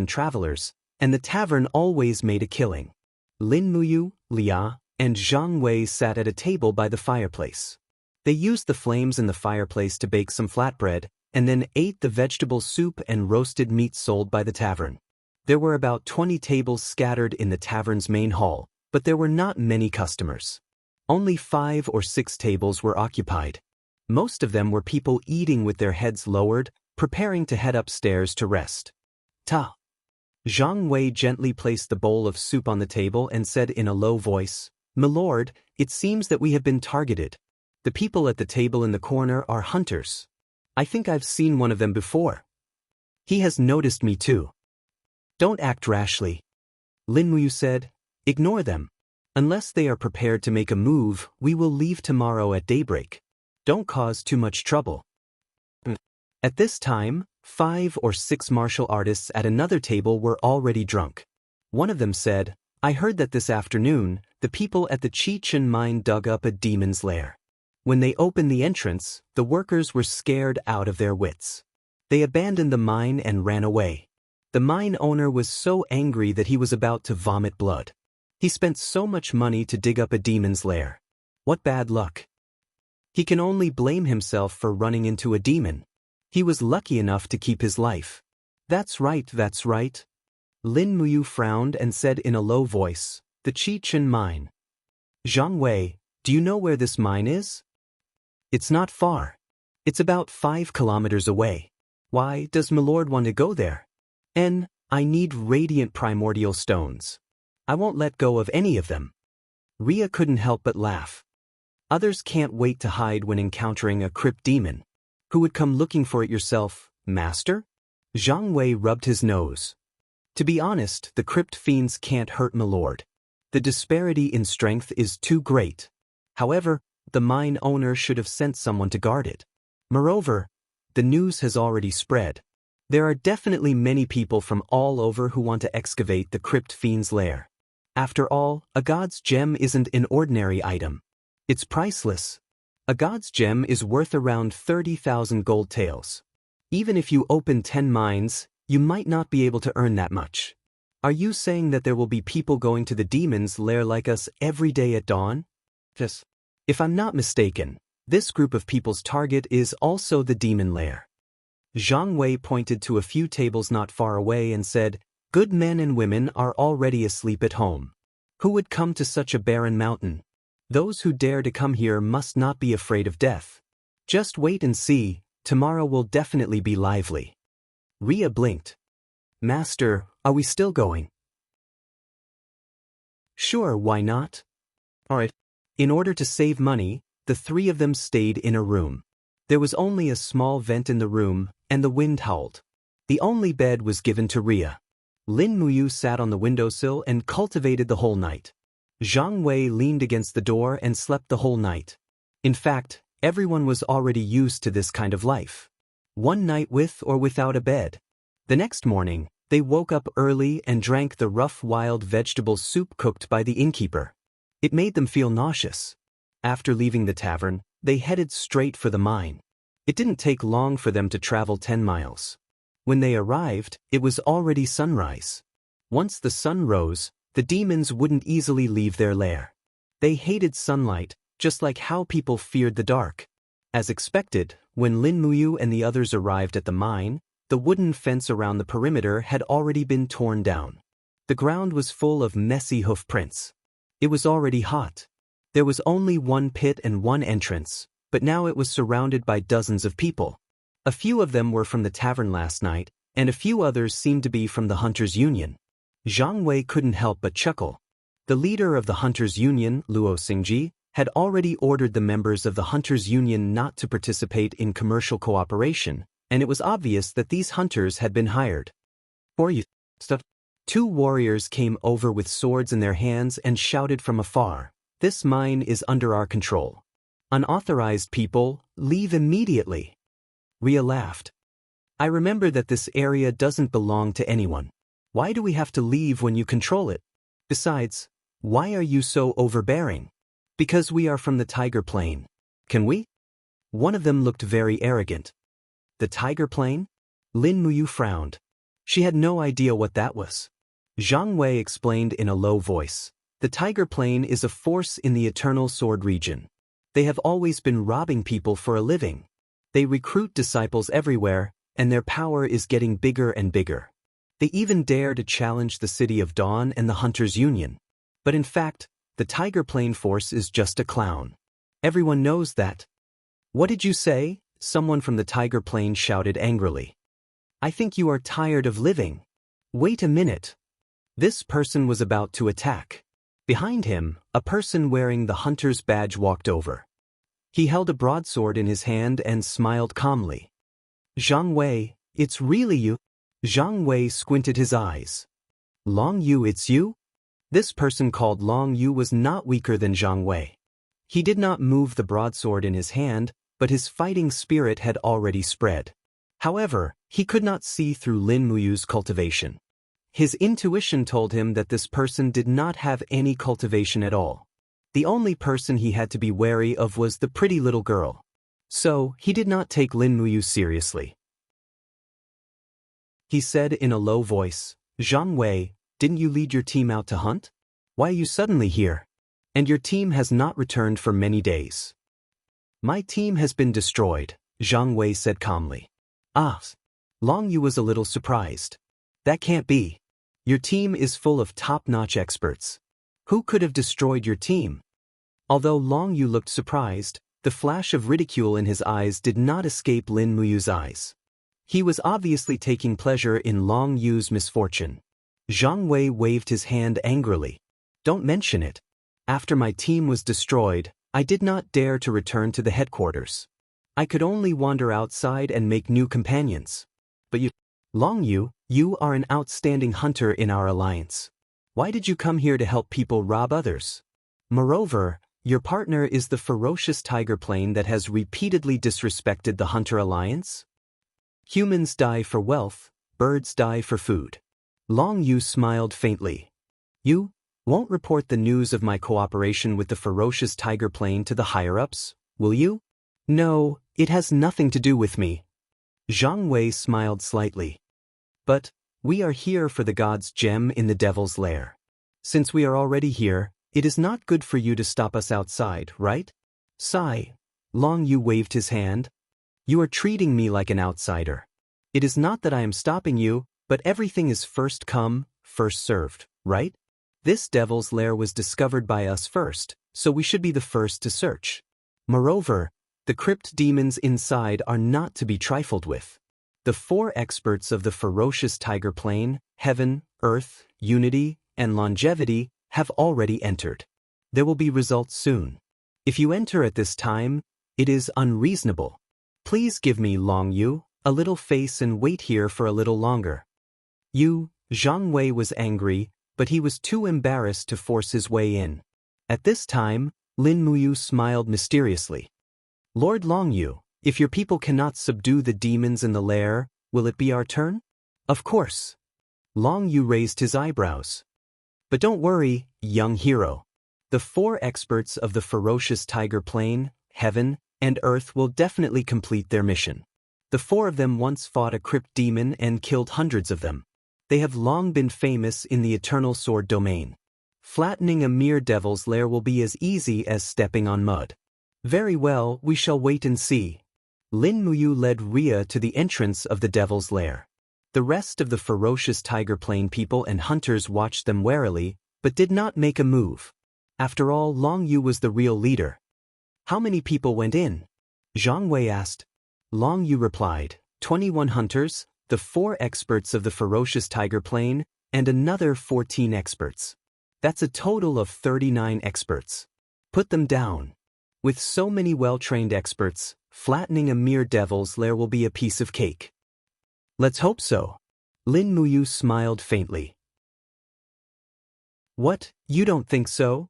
and the tavern always made a killing. Lin Muyu, Lia, and Zhang Wei sat at a table by the fireplace. They used the flames in the fireplace to bake some flatbread, and then ate the vegetable soup and roasted meat sold by the tavern. There were about 20 tables scattered in the tavern's main hall, but there were not many customers. Only 5 or 6 tables were occupied. Most of them were people eating with their heads lowered, preparing to head upstairs to rest. Ta! Zhang Wei gently placed the bowl of soup on the table and said in a low voice, "Milord, it seems that we have been targeted. The people at the table in the corner are hunters. I think I've seen one of them before. He has noticed me too." "Don't act rashly," Lin Muyu said. "Ignore them. Unless they are prepared to make a move, we will leave tomorrow at daybreak. Don't cause too much trouble." At this time, 5 or 6 martial artists at another table were already drunk. One of them said, "I heard that this afternoon, the people at the Chichen mine dug up a demon's lair. When they opened the entrance, the workers were scared out of their wits. They abandoned the mine and ran away. The mine owner was so angry that he was about to vomit blood. He spent so much money to dig up a demon's lair. What bad luck. He can only blame himself for running into a demon. He was lucky enough to keep his life." That's right. Lin Muyu frowned and said in a low voice, "The Chichen mine. Zhang Wei, do you know where this mine is?" "It's not far. It's about 5 kilometers away. Why does Milord want to go there?" I need radiant primordial stones. I won't let go of any of them." Ria couldn't help but laugh. Others can't wait to hide when encountering a crypt demon. Who would come looking for it yourself, master? Zhang Wei rubbed his nose. To be honest, the crypt fiends can't hurt Milord. The disparity in strength is too great. However, the mine owner should have sent someone to guard it. Moreover, the news has already spread. There are definitely many people from all over who want to excavate the crypt fiend's lair. After all, a god's gem isn't an ordinary item. It's priceless. A god's gem is worth around 30,000 gold taels. Even if you open 10 mines, you might not be able to earn that much. Are you saying that there will be people going to the demon's lair like us every day at dawn? Yes. If I'm not mistaken, this group of people's target is also the demon lair. Zhang Wei pointed to a few tables not far away and said, "Good men and women are already asleep at home. Who would come to such a barren mountain? Those who dare to come here must not be afraid of death. Just wait and see, tomorrow will definitely be lively." Ria blinked. "Master, are we still going?" "Sure, why not?" "Alright." In order to save money, the 3 of them stayed in a room. There was only a small vent in the room, and the wind howled. The only bed was given to Ria. Lin Muyu sat on the windowsill and cultivated the whole night. Zhang Wei leaned against the door and slept the whole night. In fact, everyone was already used to this kind of life. One night with or without a bed. The next morning, They woke up early and drank the rough wild vegetable soup cooked by the innkeeper. It made them feel nauseous. After leaving the tavern, they headed straight for the mine. It didn't take long for them to travel 10 miles. When they arrived, it was already sunrise. Once the sun rose, the demons wouldn't easily leave their lair. They hated sunlight, just like how people feared the dark. As expected, when Lin Muyu and the others arrived at the mine, the wooden fence around the perimeter had already been torn down. The ground was full of messy hoof prints. It was already hot. There was only one pit and one entrance, but now it was surrounded by dozens of people. A few of them were from the tavern last night, and a few others seemed to be from the Hunters' Union. Zhang Wei couldn't help but chuckle. The leader of the Hunters' Union, Luo Xingji, had already ordered the members of the Hunters' Union not to participate in commercial cooperation, and it was obvious that these hunters had been hired. For you, stuff. Two warriors came over with swords in their hands and shouted from afar, "This mine is under our control. Unauthorized people, leave immediately." Ria laughed. "I remember that this area doesn't belong to anyone. Why do we have to leave when you control it? Besides, why are you so overbearing?" "Because we are from the Tiger Plain. Can we?" One of them looked very arrogant. "The Tiger Plain?" Lin Muyu frowned. She had no idea what that was. Zhang Wei explained in a low voice, "The Tiger Plain is a force in the Eternal Sword region. They have always been robbing people for a living. They recruit disciples everywhere, and their power is getting bigger and bigger. They even dare to challenge the City of Dawn and the Hunters' Union. But in fact, the Tiger Plain force is just a clown. Everyone knows that." "What did you say?" someone from the Tiger Plain shouted angrily. "I think you are tired of living." "Wait a minute." This person was about to attack. Behind him, a person wearing the hunter's badge walked over. He held a broadsword in his hand and smiled calmly. "Zhang Wei, it's really you?" Zhang Wei squinted his eyes. "Long Yu, it's you?" This person called Long Yu was not weaker than Zhang Wei. He did not move the broadsword in his hand, but his fighting spirit had already spread. However, he could not see through Lin Muyu's cultivation. His intuition told him that this person did not have any cultivation at all. The only person he had to be wary of was the pretty little girl. So, he did not take Lin Muyu seriously. He said in a low voice, "Zhang Wei, didn't you lead your team out to hunt? Why are you suddenly here? And your team has not returned for many days." "My team has been destroyed," Zhang Wei said calmly. "Ah." Long Yu was a little surprised. "That can't be. Your team is full of top-notch experts. Who could have destroyed your team?" Although Long Yu looked surprised, the flash of ridicule in his eyes did not escape Lin Muyu's eyes. He was obviously taking pleasure in Long Yu's misfortune. Zhang Wei waved his hand angrily. "Don't mention it. After my team was destroyed, I did not dare to return to the headquarters. I could only wander outside and make new companions. But you, Long Yu, you are an outstanding hunter in our alliance. Why did you come here to help people rob others? Moreover, your partner is the ferocious Tiger Plain that has repeatedly disrespected the Hunter Alliance? Humans die for wealth, birds die for food." Long Yu smiled faintly. "You won't report the news of my cooperation with the ferocious Tiger Plain to the higher-ups, will you?" "No, it has nothing to do with me." Zhang Wei smiled slightly. "But, we are here for the god's gem in the devil's lair. Since we are already here, it is not good for you to stop us outside, right?" "Sigh." Long Yu waved his hand. "You are treating me like an outsider. It is not that I am stopping you, but everything is first come, first served, right? This devil's lair was discovered by us first, so we should be the first to search. Moreover, the crypt demons inside are not to be trifled with. The 4 experts of the ferocious Tiger Plain, Heaven, Earth, Unity, and Longevity, have already entered. There will be results soon. If you enter at this time, it is unreasonable. Please give me, Long Yu, a little face and wait here for a little longer." Zhang Wei was angry, but he was too embarrassed to force his way in. At this time, Lin Muyu smiled mysteriously. "Lord Long Yu, if your people cannot subdue the demons in the lair, will it be our turn?" "Of course." Long Yu raised his eyebrows. But don't worry, young hero. The 4 experts of the ferocious tiger plane, heaven, and earth will definitely complete their mission. The 4 of them once fought a crypt demon and killed hundreds of them. They have long been famous in the eternal sword domain. Flattening a mere devil's lair will be as easy as stepping on mud. Very well, we shall wait and see. Lin Muyu led Ria to the entrance of the devil's lair. The rest of the ferocious tiger plane people and hunters watched them warily, but did not make a move. After all, Long Yu was the real leader. How many people went in? Zhang Wei asked. Long Yu replied, 21 hunters, the 4 experts of the ferocious tiger plane, and another 14 experts. That's a total of 39 experts. Put them down. With so many well-trained experts, flattening a mere devil's lair will be a piece of cake. Let's hope so. Lin Muyu smiled faintly. What, you don't think so?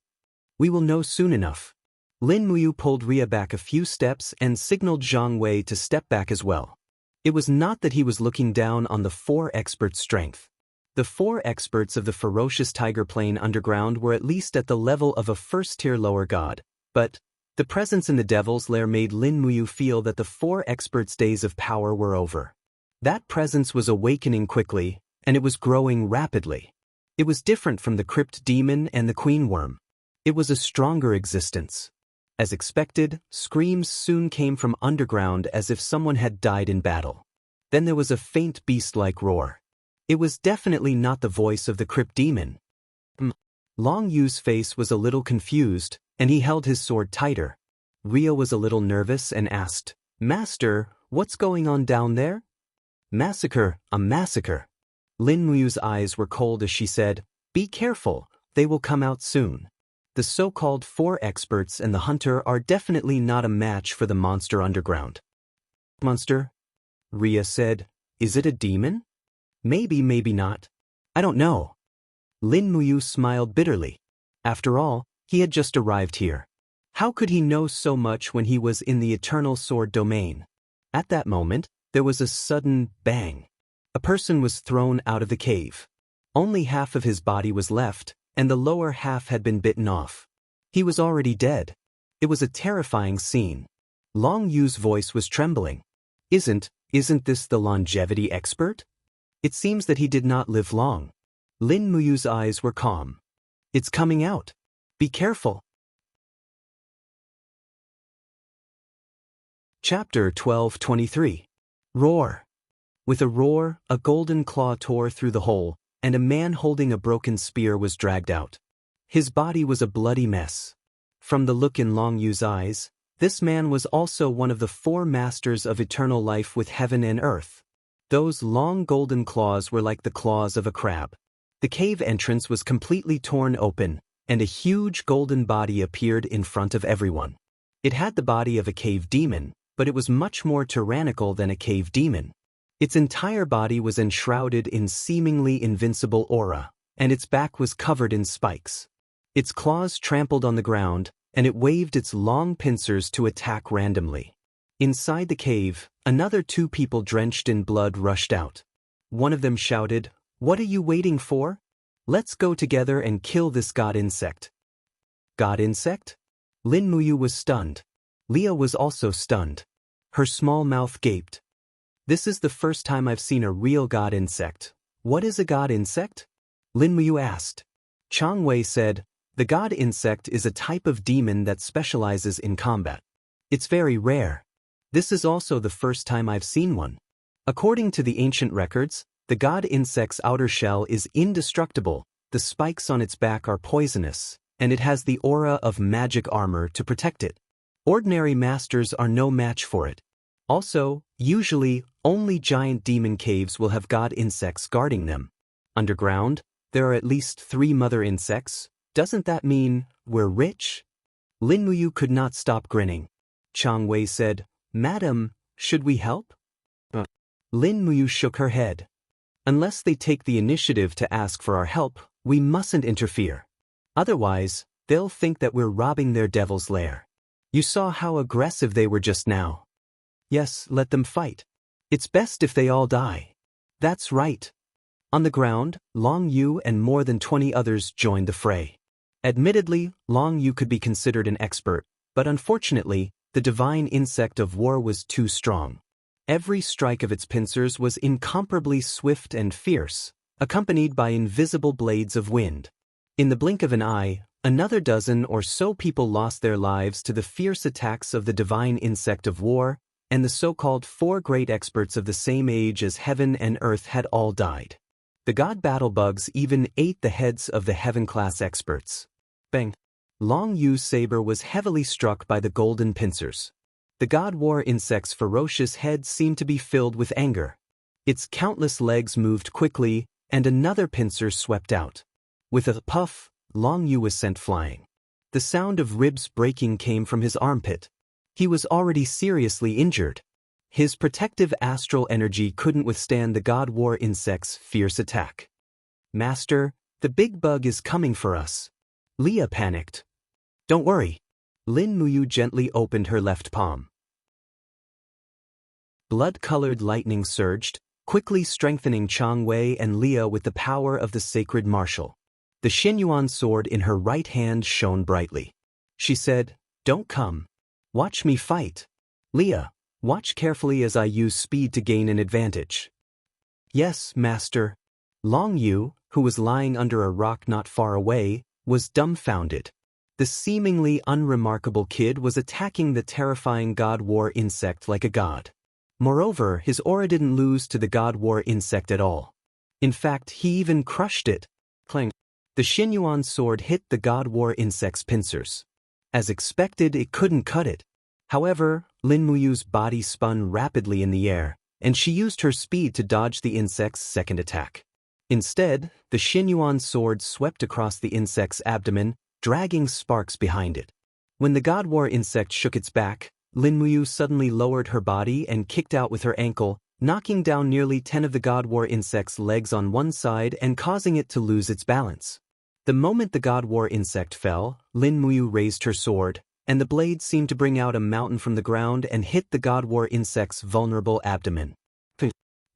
We will know soon enough. Lin Muyu pulled Ria back a few steps and signaled Zhang Wei to step back as well. It was not that he was looking down on the 4 experts' strength. The 4 experts of the ferocious tiger plane underground were at least at the level of a first-tier lower god, but the presence in the devil's lair made Lin Muyu feel that the 4 experts' days of power were over. That presence was awakening quickly, and it was growing rapidly. It was different from the crypt demon and the queen worm. It was a stronger existence. As expected, screams soon came from underground as if someone had died in battle. Then there was a faint beast-like roar. It was definitely not the voice of the crypt demon. Long Yu's face was a little confused, and he held his sword tighter. Ria was a little nervous and asked, Master, what's going on down there? Massacre, a massacre. Lin Muyu's eyes were cold as she said, Be careful, they will come out soon. The so-called 4 experts and the hunter are definitely not a match for the monster underground. Monster? Ria said, Is it a demon? Maybe, maybe not. I don't know. Lin Muyu smiled bitterly. After all, he had just arrived here. How could he know so much when he was in the eternal sword domain? At that moment, there was a sudden bang. A person was thrown out of the cave. Only half of his body was left, and the lower half had been bitten off. He was already dead. It was a terrifying scene. Long Yu's voice was trembling. Isn't this the longevity expert? It seems that he did not live long. Lin Muyu's eyes were calm. It's coming out. Be careful. Chapter 12:23. Roar. With a roar, a golden claw tore through the hole, and a man holding a broken spear was dragged out. His body was a bloody mess. From the look in Long Yu's eyes, this man was also one of the 4 masters of eternal life with heaven and earth. Those long golden claws were like the claws of a crab. The cave entrance was completely torn open, and a huge golden body appeared in front of everyone. It had the body of a cave demon, but it was much more tyrannical than a cave demon. Its entire body was enshrouded in seemingly invincible aura, and its back was covered in spikes. Its claws trampled on the ground, and it waved its long pincers to attack randomly. Inside the cave, another 2 people drenched in blood rushed out. One of them shouted, What are you waiting for? Let's go together and kill this god insect. God insect? Lin Muyu was stunned. Leah was also stunned. Her small mouth gaped. This is the first time I've seen a real god insect. What is a god insect? Lin Muyu asked. Chang Wei said, The god insect is a type of demon that specializes in combat. It's very rare. This is also the first time I've seen one. According to the ancient records, the god insect's outer shell is indestructible, the spikes on its back are poisonous, and it has the aura of magic armor to protect it. Ordinary masters are no match for it. Also, usually, only giant demon caves will have god insects guarding them. Underground, there are at least 3 mother insects. Doesn't that mean we're rich? Lin Muyu could not stop grinning. Chang Wei said, Madam, should we help? Lin Muyu shook her head. Unless they take the initiative to ask for our help, we mustn't interfere. Otherwise, they'll think that we're robbing their devil's lair. You saw how aggressive they were just now. Yes, let them fight. It's best if they all die. That's right. On the ground, Long Yu and more than 20 others joined the fray. Admittedly, Long Yu could be considered an expert, but unfortunately, the divine insect of war was too strong. Every strike of its pincers was incomparably swift and fierce, accompanied by invisible blades of wind. In the blink of an eye, another dozen or so people lost their lives to the fierce attacks of the divine insect of war, and the so-called 4 great experts of the same age as heaven and earth had all died. The god battle bugs even ate the heads of the heaven-class experts. Bang! Long Yu's saber was heavily struck by the golden pincers. The god war insect's ferocious head seemed to be filled with anger. Its countless legs moved quickly, and another pincer swept out. With a puff, Long Yu was sent flying. The sound of ribs breaking came from his armpit. He was already seriously injured. His protective astral energy couldn't withstand the god war insect's fierce attack. "Master, the big bug is coming for us." Leah panicked. "Don't worry." Lin Muyu gently opened her left palm. Blood-colored lightning surged, quickly strengthening Chang Wei and Leah with the power of the sacred martial. The Xinyuan sword in her right hand shone brightly. She said, "Don't come. Watch me fight. Leah, watch carefully as I use speed to gain an advantage." "Yes, master." Long Yu, who was lying under a rock not far away, was dumbfounded. The seemingly unremarkable kid was attacking the terrifying god war insect like a god. Moreover, his aura didn't lose to the god war insect at all. In fact, he even crushed it. Clang! The Xinyuan sword hit the god war insect's pincers. As expected, it couldn't cut it. However, Lin Muyu's body spun rapidly in the air, and she used her speed to dodge the insect's second attack. Instead, the Xinyuan sword swept across the insect's abdomen, dragging sparks behind it. When the god war insect shook its back, Lin Muyu suddenly lowered her body and kicked out with her ankle, knocking down nearly 10 of the god war insect's legs on one side and causing it to lose its balance. The moment the god war insect fell, Lin Muyu raised her sword, and the blade seemed to bring out a mountain from the ground and hit the god war insect's vulnerable abdomen.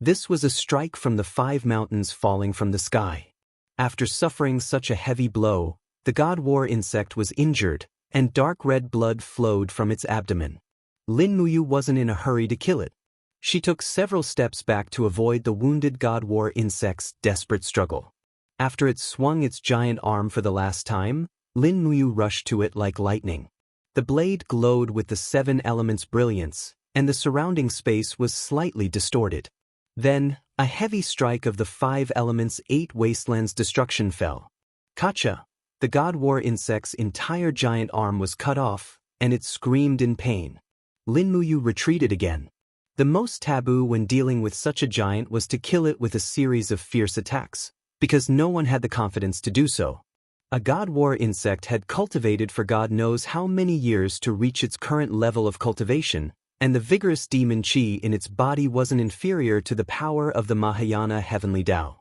This was a strike from the 5 mountains falling from the sky. After suffering such a heavy blow, the god war insect was injured, and dark red blood flowed from its abdomen. Lin Muyu wasn't in a hurry to kill it. She took several steps back to avoid the wounded god war insect's desperate struggle. After it swung its giant arm for the last time, Lin Muyu rushed to it like lightning. The blade glowed with the 7 elements' brilliance, and the surrounding space was slightly distorted. Then, a heavy strike of the 5 elements' 8 wastelands' destruction fell. Kacha! The god war insect's entire giant arm was cut off, and it screamed in pain. Lin Muyu retreated again. The most taboo when dealing with such a giant was to kill it with a series of fierce attacks, because no one had the confidence to do so. A god war insect had cultivated for God knows how many years to reach its current level of cultivation, and the vigorous demon qi in its body wasn't inferior to the power of the Mahayana heavenly Tao.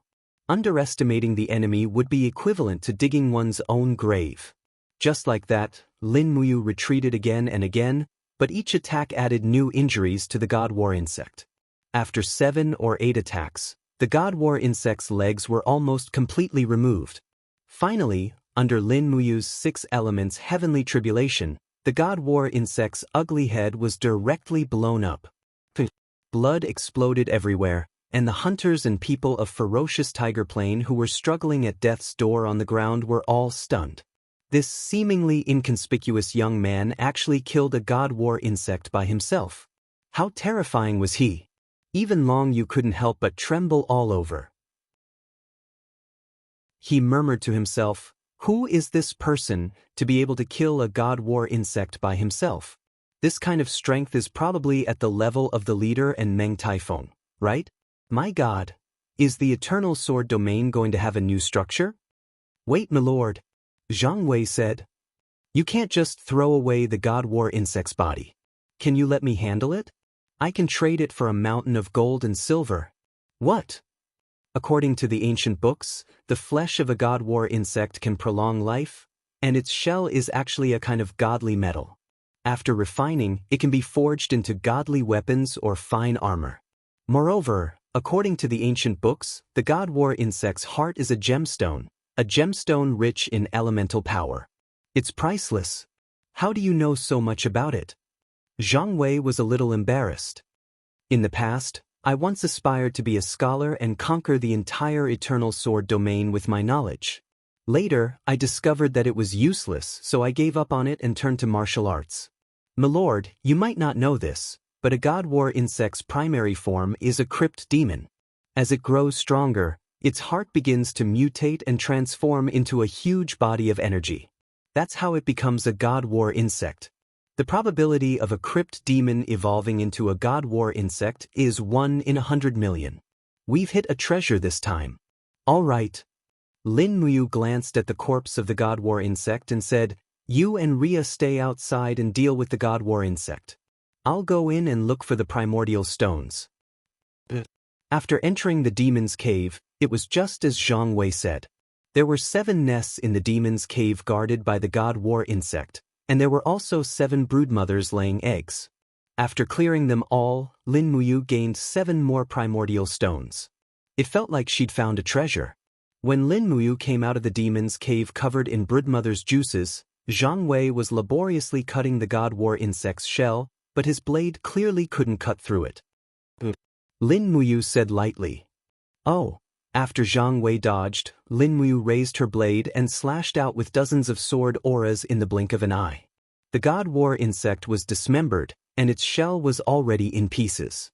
Underestimating the enemy would be equivalent to digging one's own grave. Just like that, Lin Muyu retreated again and again, but each attack added new injuries to the god war insect. After 7 or 8 attacks, the god war insect's legs were almost completely removed. Finally, under Lin Muyu's 6 elements heavenly tribulation, the god war insect's ugly head was directly blown up. Blood exploded everywhere, and the hunters and people of ferocious Tiger Plain who were struggling at death's door on the ground were all stunned. This seemingly inconspicuous young man actually killed a god war insect by himself. How terrifying was he? Even Long Yu couldn't help but tremble all over. He murmured to himself, "Who is this person to be able to kill a god war insect by himself? This kind of strength is probably at the level of the leader and Meng Taifeng, right? My god, is the eternal sword domain going to have a new structure?" "Wait, my lord," Zhang Wei said. "You can't just throw away the god war insect's body. Can you let me handle it? I can trade it for a mountain of gold and silver." "What?" According to the ancient books, the flesh of a god war insect can prolong life, and its shell is actually a kind of godly metal. After refining, it can be forged into godly weapons or fine armor. Moreover, According to the ancient books, the god war insect's heart is a gemstone rich in elemental power. It's priceless. How do you know so much about it? Zhang Wei was a little embarrassed. In the past, I once aspired to be a scholar and conquer the entire eternal sword domain with my knowledge. Later, I discovered that it was useless, so I gave up on it and turned to martial arts. Milord, you might not know this, but a god war insect's primary form is a crypt demon. As it grows stronger, its heart begins to mutate and transform into a huge body of energy. That's how it becomes a god war insect. The probability of a crypt demon evolving into a god war insect is 1 in 100 million. We've hit a treasure this time. All right. Lin Muyu glanced at the corpse of the god war insect and said, "You and Ria stay outside and deal with the god war insect. I'll go in and look for the primordial stones." After entering the demon's cave, it was just as Zhang Wei said. There were 7 nests in the demon's cave guarded by the god war insect, and there were also 7 broodmothers laying eggs. After clearing them all, Lin Muyu gained 7 more primordial stones. It felt like she'd found a treasure. When Lin Muyu came out of the demon's cave covered in broodmother's juices, Zhang Wei was laboriously cutting the god war insect's shell, but his blade clearly couldn't cut through it. Lin Muyu said lightly. "Oh." After Zhang Wei dodged, Lin Muyu raised her blade and slashed out with dozens of sword auras in the blink of an eye. The god war insect was dismembered, and its shell was already in pieces.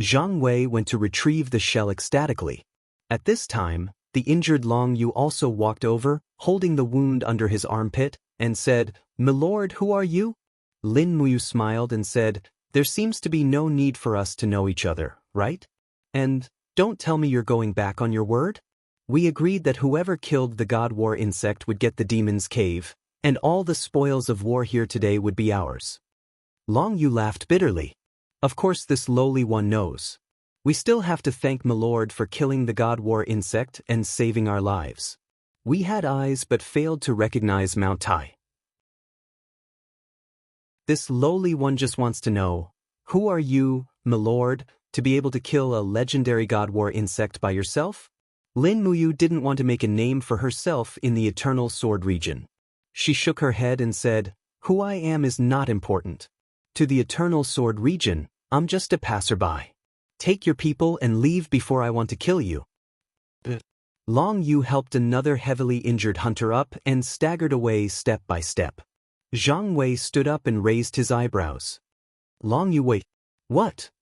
Zhang Wei went to retrieve the shell ecstatically. At this time, the injured Long Yu also walked over, holding the wound under his armpit, and said, "Milord, who are you?" Lin Muyu smiled and said, "There seems to be no need for us to know each other, right? And don't tell me you're going back on your word? We agreed that whoever killed the god war insect would get the demon's cave, and all the spoils of war here today would be ours." Long Yu laughed bitterly. "Of course this lowly one knows. We still have to thank Milord for killing the god war insect and saving our lives. We had eyes but failed to recognize Mount Tai. This lowly one just wants to know, who are you, Milord, to be able to kill a legendary god war insect by yourself?" Lin Muyu didn't want to make a name for herself in the Eternal Sword region. She shook her head and said, "Who I am is not important. To the Eternal Sword region, I'm just a passerby. Take your people and leave before I want to kill you." Long Yu helped another heavily injured hunter up and staggered away step by step. Zhang Wei stood up and raised his eyebrows. "Long Yu, wait. What?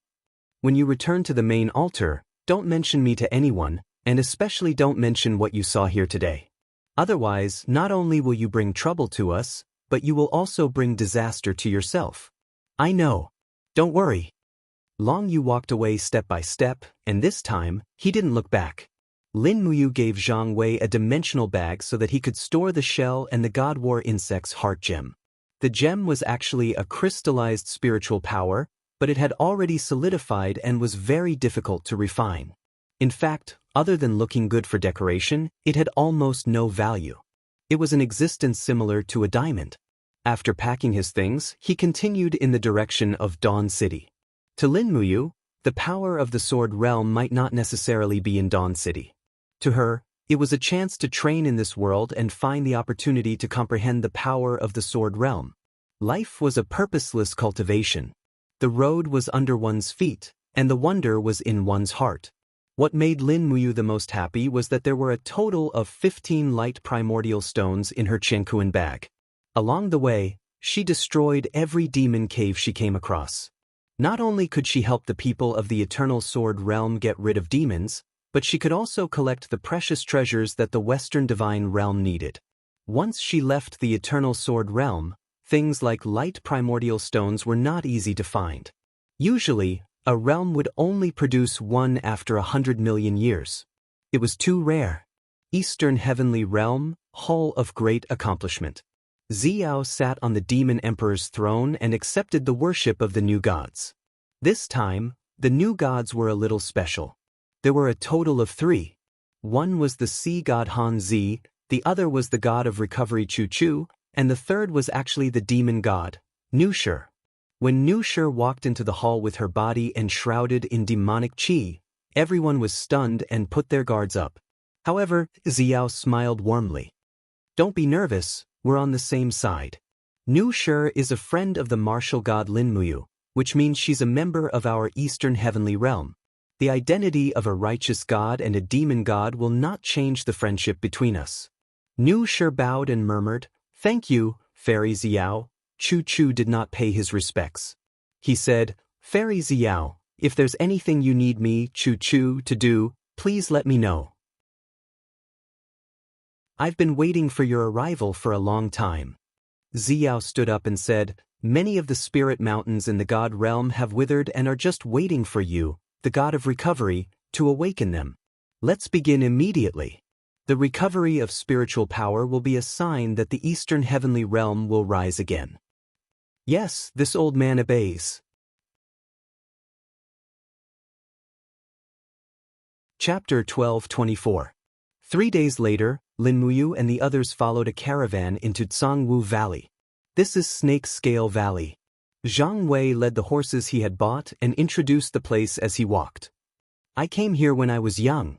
When you return to the main altar, don't mention me to anyone, and especially don't mention what you saw here today. Otherwise, not only will you bring trouble to us, but you will also bring disaster to yourself." "I know. Don't worry." Long Yu walked away step by step, and this time, he didn't look back. Lin Muyu gave Zhang Wei a dimensional bag so that he could store the shell and the god war insect's heart gem. The gem was actually a crystallized spiritual power, but it had already solidified and was very difficult to refine. In fact, other than looking good for decoration, it had almost no value. It was an existence similar to a diamond. After packing his things, he continued in the direction of Dawn City. To Lin Muyu, the power of the Sword Realm might not necessarily be in Dawn City. To her, it was a chance to train in this world and find the opportunity to comprehend the power of the Sword Realm. Life was a purposeless cultivation. The road was under one's feet, and the wonder was in one's heart. What made Lin Muyu the most happy was that there were a total of 15 light primordial stones in her Qianquan bag. Along the way, she destroyed every demon cave she came across. Not only could she help the people of the Eternal Sword Realm get rid of demons, but she could also collect the precious treasures that the Western Divine Realm needed. Once she left the Eternal Sword Realm, things like light primordial stones were not easy to find. Usually, a realm would only produce one after 100 million years. It was too rare. Eastern Heavenly Realm, Hall of Great Accomplishment. Xiao sat on the Demon Emperor's throne and accepted the worship of the new gods. This time, the new gods were a little special. There were a total of 3. One was the sea god Han Zi, the other was the god of recovery Chu Chu, and the third was actually the demon god, Nushir. When Nushir walked into the hall with her body enshrouded in demonic qi, Everyone was stunned and put their guards up. However, Xiao smiled warmly. Don't be nervous, we're on the same side. Nu Shi is a friend of the martial god Lin Muyu, which means she's a member of our Eastern Heavenly Realm. The identity of a righteous god and a demon god will not change the friendship between us. Nu Shi bowed and murmured, Thank you, Fairy Xiao. Chu Chu did not pay his respects. He said, Fairy Xiao, if there's anything you need me, Chu Chu, to do, please let me know. I've been waiting for your arrival for a long time. Xiao stood up and said, Many of the spirit mountains in the god realm have withered and are just waiting for you, the god of recovery, to awaken them. Let's begin immediately. The recovery of spiritual power will be a sign that the Eastern Heavenly Realm will rise again. Yes, this old man obeys. Chapter 12:24. 3 days later, Lin Muyu and the others followed a caravan into Tsangwu Valley. This is Snake Scale Valley. Zhang Wei led the horses he had bought and introduced the place as he walked. I came here when I was young.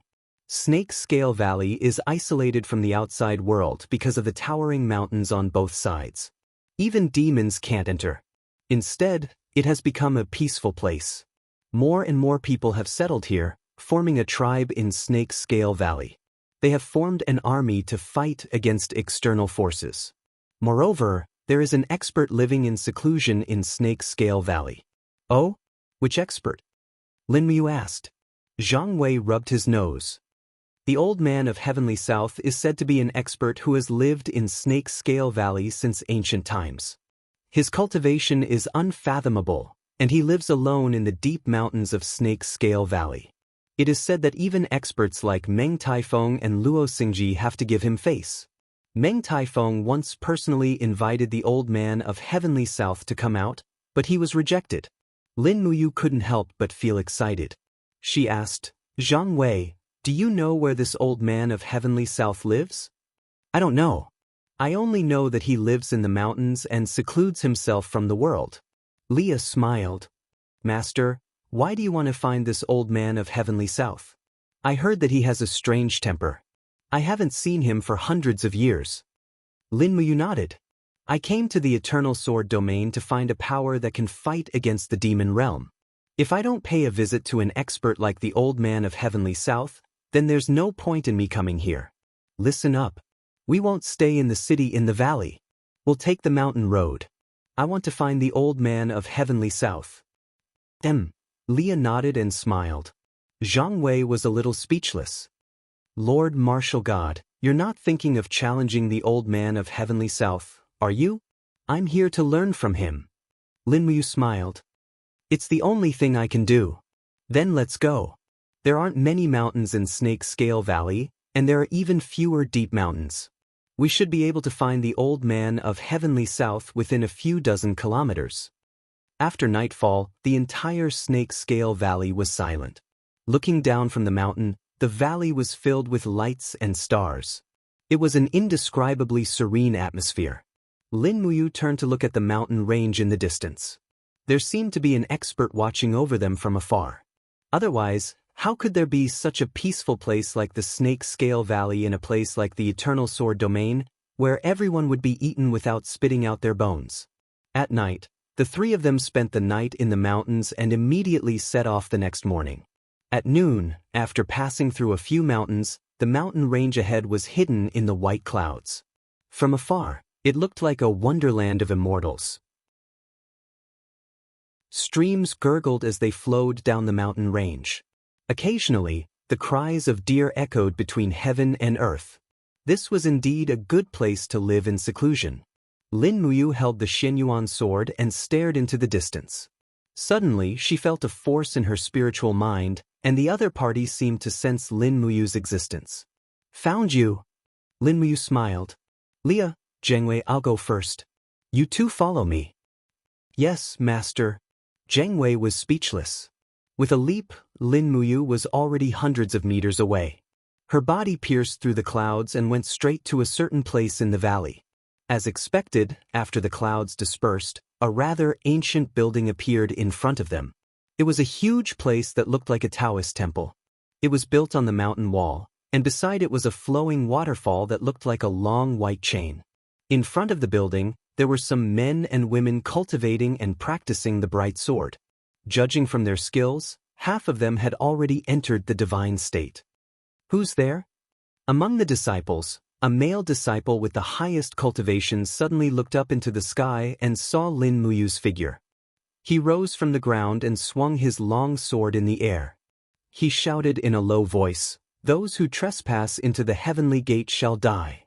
Snake Scale Valley is isolated from the outside world because of the towering mountains on both sides. Even demons can't enter. Instead, it has become a peaceful place. More and more people have settled here, forming a tribe in Snake Scale Valley. They have formed an army to fight against external forces. Moreover, there is an expert living in seclusion in Snake Scale Valley. Oh? Which expert? Lin Muyu asked. Zhang Wei rubbed his nose. The old man of Heavenly South is said to be an expert who has lived in Snake Scale Valley since ancient times. His cultivation is unfathomable, and he lives alone in the deep mountains of Snake Scale Valley. It is said that even experts like Meng Taifeng and Luo Xingji have to give him face. Meng Taifeng once personally invited the old man of Heavenly South to come out, but he was rejected. Lin Muyu couldn't help but feel excited. She asked, Zhang Wei, do you know where this old man of Heavenly South lives? I don't know. I only know that he lives in the mountains and secludes himself from the world. Leah smiled. Master, why do you want to find this old man of Heavenly South? I heard that he has a strange temper. I haven't seen him for hundreds of years. Lin Muyu nodded. I came to the Eternal Sword domain to find a power that can fight against the demon realm. If I don't pay a visit to an expert like the old man of Heavenly South, then there's no point in me coming here. Listen up. We won't stay in the city in the valley. We'll take the mountain road. I want to find the old man of Heavenly South. Leah nodded and smiled. Zhang Wei was a little speechless. Lord Martial God, you're not thinking of challenging the old man of Heavenly South, are you? I'm here to learn from him. Lin Muyu smiled. It's the only thing I can do. Then let's go. There aren't many mountains in Snake Scale Valley, and there are even fewer deep mountains. We should be able to find the old man of Heavenly South within a few dozen kilometers. After nightfall, the entire Snake Scale Valley was silent. Looking down from the mountain, the valley was filled with lights and stars. It was an indescribably serene atmosphere. Lin Muyu turned to look at the mountain range in the distance. There seemed to be an expert watching over them from afar. Otherwise, how could there be such a peaceful place like the Snake Scale Valley in a place like the Eternal Sword domain, where everyone would be eaten without spitting out their bones? At night, the three of them spent the night in the mountains and immediately set off the next morning. At noon, after passing through a few mountains, the mountain range ahead was hidden in the white clouds. From afar, it looked like a wonderland of immortals. Streams gurgled as they flowed down the mountain range. Occasionally, the cries of deer echoed between heaven and earth. This was indeed a good place to live in seclusion. Lin Muyu held the Xianyuan sword and stared into the distance. Suddenly, she felt a force in her spiritual mind, and the other party seemed to sense Lin Muyu's existence. Found you! Lin Muyu smiled. Leah, Zhengwei, I'll go first. You two follow me. Yes, master. Zhengwei was speechless. With a leap, Lin Muyu was already hundreds of meters away. Her body pierced through the clouds and went straight to a certain place in the valley. As expected, after the clouds dispersed, a rather ancient building appeared in front of them. It was a huge place that looked like a Daoist temple. It was built on the mountain wall, and beside it was a flowing waterfall that looked like a long white chain. In front of the building, there were some men and women cultivating and practicing the bright sword. Judging from their skills, half of them had already entered the divine state. Who's there? Among the disciples, a male disciple with the highest cultivation suddenly looked up into the sky and saw Lin Muyu's figure. He rose from the ground and swung his long sword in the air. He shouted in a low voice, "Those who trespass into the heavenly gate shall die."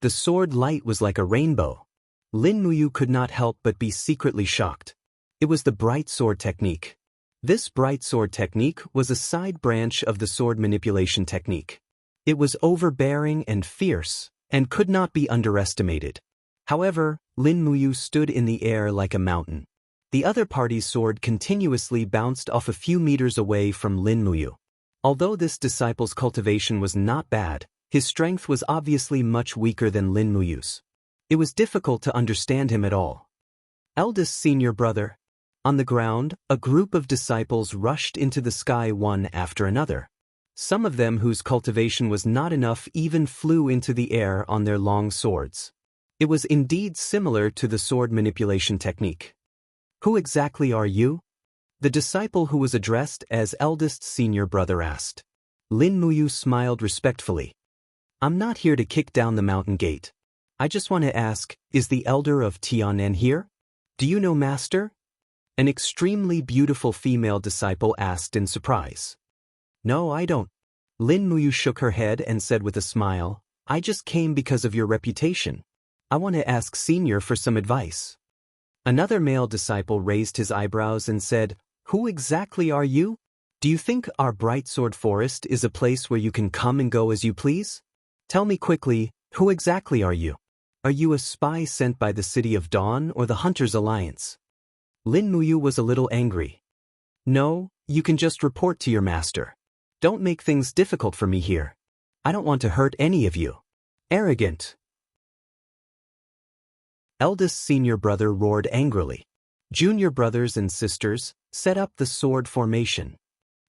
The sword light was like a rainbow. Lin Muyu could not help but be secretly shocked. It was the bright sword technique. This bright sword technique was a side branch of the sword manipulation technique. It was overbearing and fierce, and could not be underestimated. However, Lin Muyu stood in the air like a mountain. The other party's sword continuously bounced off a few meters away from Lin Muyu. Although this disciple's cultivation was not bad, his strength was obviously much weaker than Lin Muyu's. It was difficult to understand him at all. Eldest senior brother. On the ground, a group of disciples rushed into the sky one after another. Some of them whose cultivation was not enough even flew into the air on their long swords. It was indeed similar to the sword manipulation technique. Who exactly are you? The disciple who was addressed as eldest senior brother asked. Lin Muyu smiled respectfully. I'm not here to kick down the mountain gate. I just want to ask, is the elder of Tianan here? Do you know Master? An extremely beautiful female disciple asked in surprise. No, I don't. Lin Muyu shook her head and said with a smile, I just came because of your reputation. I want to ask Senior for some advice. Another male disciple raised his eyebrows and said, Who exactly are you? Do you think our Bright Sword Forest is a place where you can come and go as you please? Tell me quickly, who exactly are you? Are you a spy sent by the City of Dawn or the Hunters Alliance? Lin Muyu was a little angry. No, you can just report to your master. Don't make things difficult for me here. I don't want to hurt any of you. Arrogant. Eldest senior brother roared angrily. Junior brothers and sisters, set up the sword formation.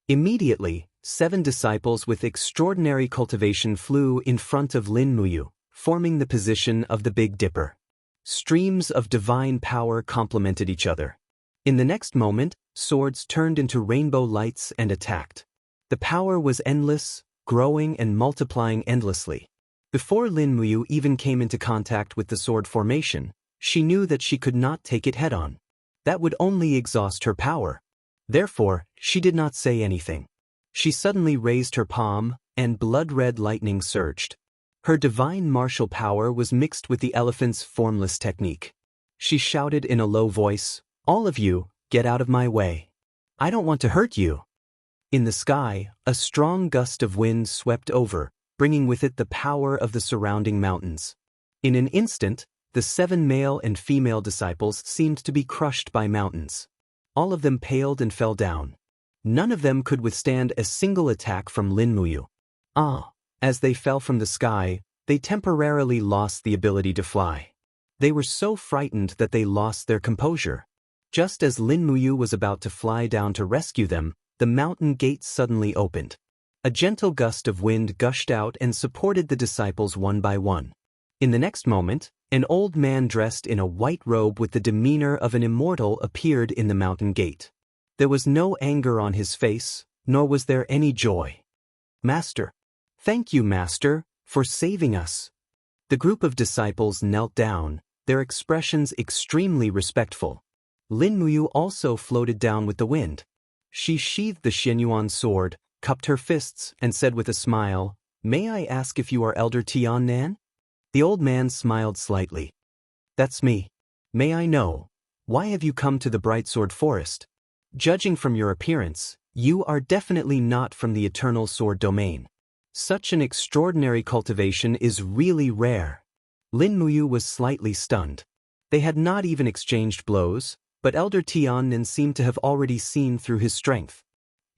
Immediately, 7 disciples with extraordinary cultivation flew in front of Lin Muyu, forming the position of the Big Dipper. Streams of divine power complemented each other. In the next moment, swords turned into rainbow lights and attacked. The power was endless, growing and multiplying endlessly. Before Lin Muyu even came into contact with the sword formation, she knew that she could not take it head-on. That would only exhaust her power. Therefore, she did not say anything. She suddenly raised her palm, and blood-red lightning surged. Her divine martial power was mixed with the elephant's formless technique. She shouted in a low voice, All of you, get out of my way. I don't want to hurt you. In the sky, a strong gust of wind swept over, bringing with it the power of the surrounding mountains. In an instant, the 7 male and female disciples seemed to be crushed by mountains. All of them paled and fell down. None of them could withstand a single attack from Lin Muyu. As they fell from the sky, they temporarily lost the ability to fly. They were so frightened that they lost their composure. Just as Lin Muyu was about to fly down to rescue them, the mountain gates suddenly opened. A gentle gust of wind gushed out and supported the disciples one by one. In the next moment, an old man dressed in a white robe with the demeanor of an immortal appeared in the mountain gate. There was no anger on his face, nor was there any joy. Master. Thank you, Master, for saving us. The group of disciples knelt down, their expressions extremely respectful. Lin Muyu also floated down with the wind. She sheathed the Xianyuan sword, cupped her fists, and said with a smile, May I ask if you are Elder Tiannan? The old man smiled slightly. That's me. May I know, why have you come to the Bright Sword Forest? Judging from your appearance, you are definitely not from the Eternal Sword domain. Such an extraordinary cultivation is really rare. Lin Muyu was slightly stunned. They had not even exchanged blows, but Elder Tiannan seemed to have already seen through his strength.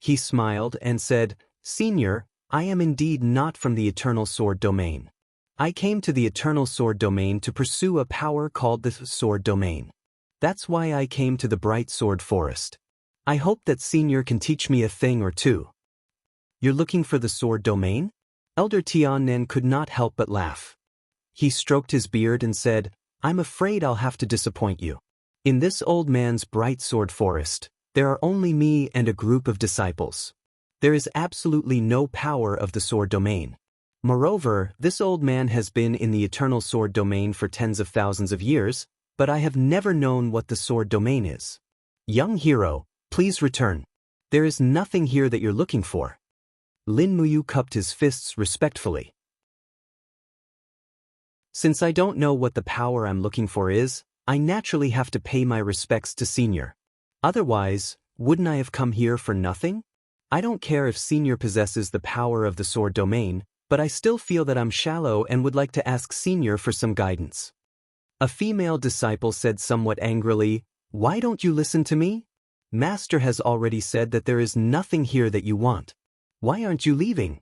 He smiled and said, Senior, I am indeed not from the Eternal Sword domain. I came to the Eternal Sword domain to pursue a power called the Sword domain. That's why I came to the Bright Sword Forest. I hope that Senior can teach me a thing or two. You're looking for the sword domain? Elder Tiannan could not help but laugh. He stroked his beard and said, I'm afraid I'll have to disappoint you. In this old man's bright sword forest, there are only me and a group of disciples. There is absolutely no power of the sword domain. Moreover, this old man has been in the eternal sword domain for tens of thousands of years, but I have never known what the sword domain is. Young hero, please return. There is nothing here that you're looking for. Lin Muyu cupped his fists respectfully. Since I don't know what the power I'm looking for is, I naturally have to pay my respects to Senior. Otherwise, wouldn't I have come here for nothing? I don't care if Senior possesses the power of the sword domain, but I still feel that I'm shallow and would like to ask Senior for some guidance. A female disciple said somewhat angrily, Why don't you listen to me? Master has already said that there is nothing here that you want. Why aren't you leaving?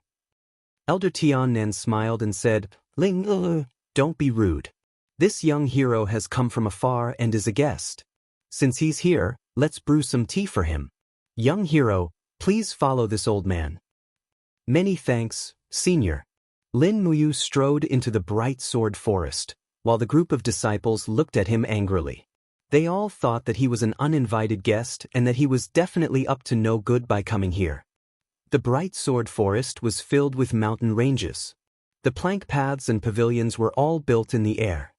Elder Tiannan smiled and said, Ling, don't be rude. This young hero has come from afar and is a guest. Since he's here, let's brew some tea for him. Young hero, please follow this old man. Many thanks, Senior. Lin Muyu strode into the bright sword forest, while the group of disciples looked at him angrily. They all thought that he was an uninvited guest and that he was definitely up to no good by coming here. The bright sword forest was filled with mountain ranges. The plank paths and pavilions were all built in the air.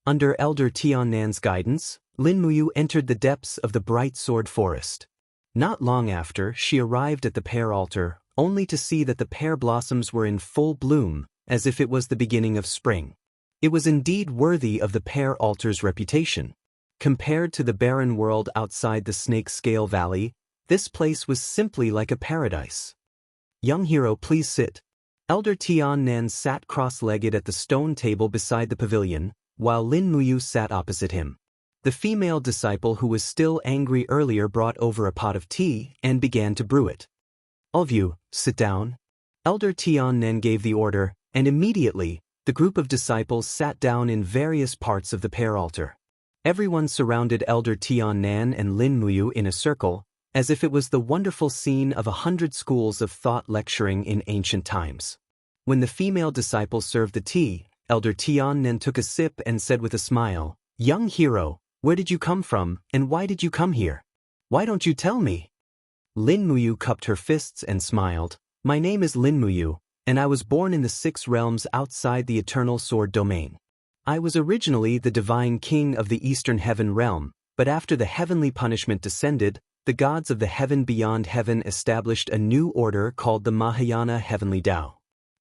Under Elder Tiannan's guidance, Lin Muyu entered the depths of the bright sword forest. Not long after, she arrived at the pear altar, only to see that the pear blossoms were in full bloom, as if it was the beginning of spring. It was indeed worthy of the pear altar's reputation. Compared to the barren world outside the Snake Scale Valley, this place was simply like a paradise. Young hero, please sit. Elder Tiannan sat cross-legged at the stone table beside the pavilion, while Lin Muyu sat opposite him. The female disciple who was still angry earlier brought over a pot of tea and began to brew it. All of you, sit down. Elder Tiannan gave the order, and immediately, the group of disciples sat down in various parts of the pear altar. Everyone surrounded Elder Tiannan and Lin Muyu in a circle, as if it was the wonderful scene of 100 schools of thought lecturing in ancient times. When the female disciple served the tea, Elder Tiannan took a sip and said with a smile, Young hero, where did you come from, and why did you come here? Why don't you tell me? Lin Muyu cupped her fists and smiled, My name is Lin Muyu, and I was born in the 6 realms outside the eternal sword domain. I was originally the divine king of the eastern heaven realm, but after the heavenly punishment descended, the gods of the heaven beyond heaven established a new order called the Mahayana Heavenly Tao.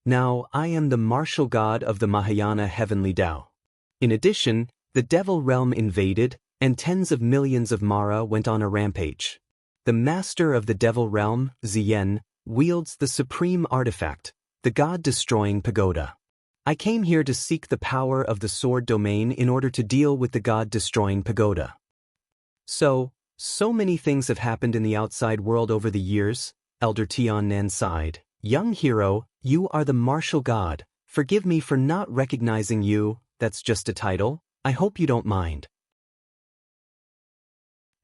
Now, I am the martial god of the Mahayana Heavenly Tao. In addition, the devil realm invaded, and tens of millions of Mara went on a rampage. The master of the devil realm, Zien, wields the supreme artifact, the god-destroying pagoda. I came here to seek the power of the sword domain in order to deal with the god-destroying pagoda. So many things have happened in the outside world over the years, Elder Tiannan sighed. Young hero, you are the martial god. Forgive me for not recognizing you, that's just a title. I hope you don't mind.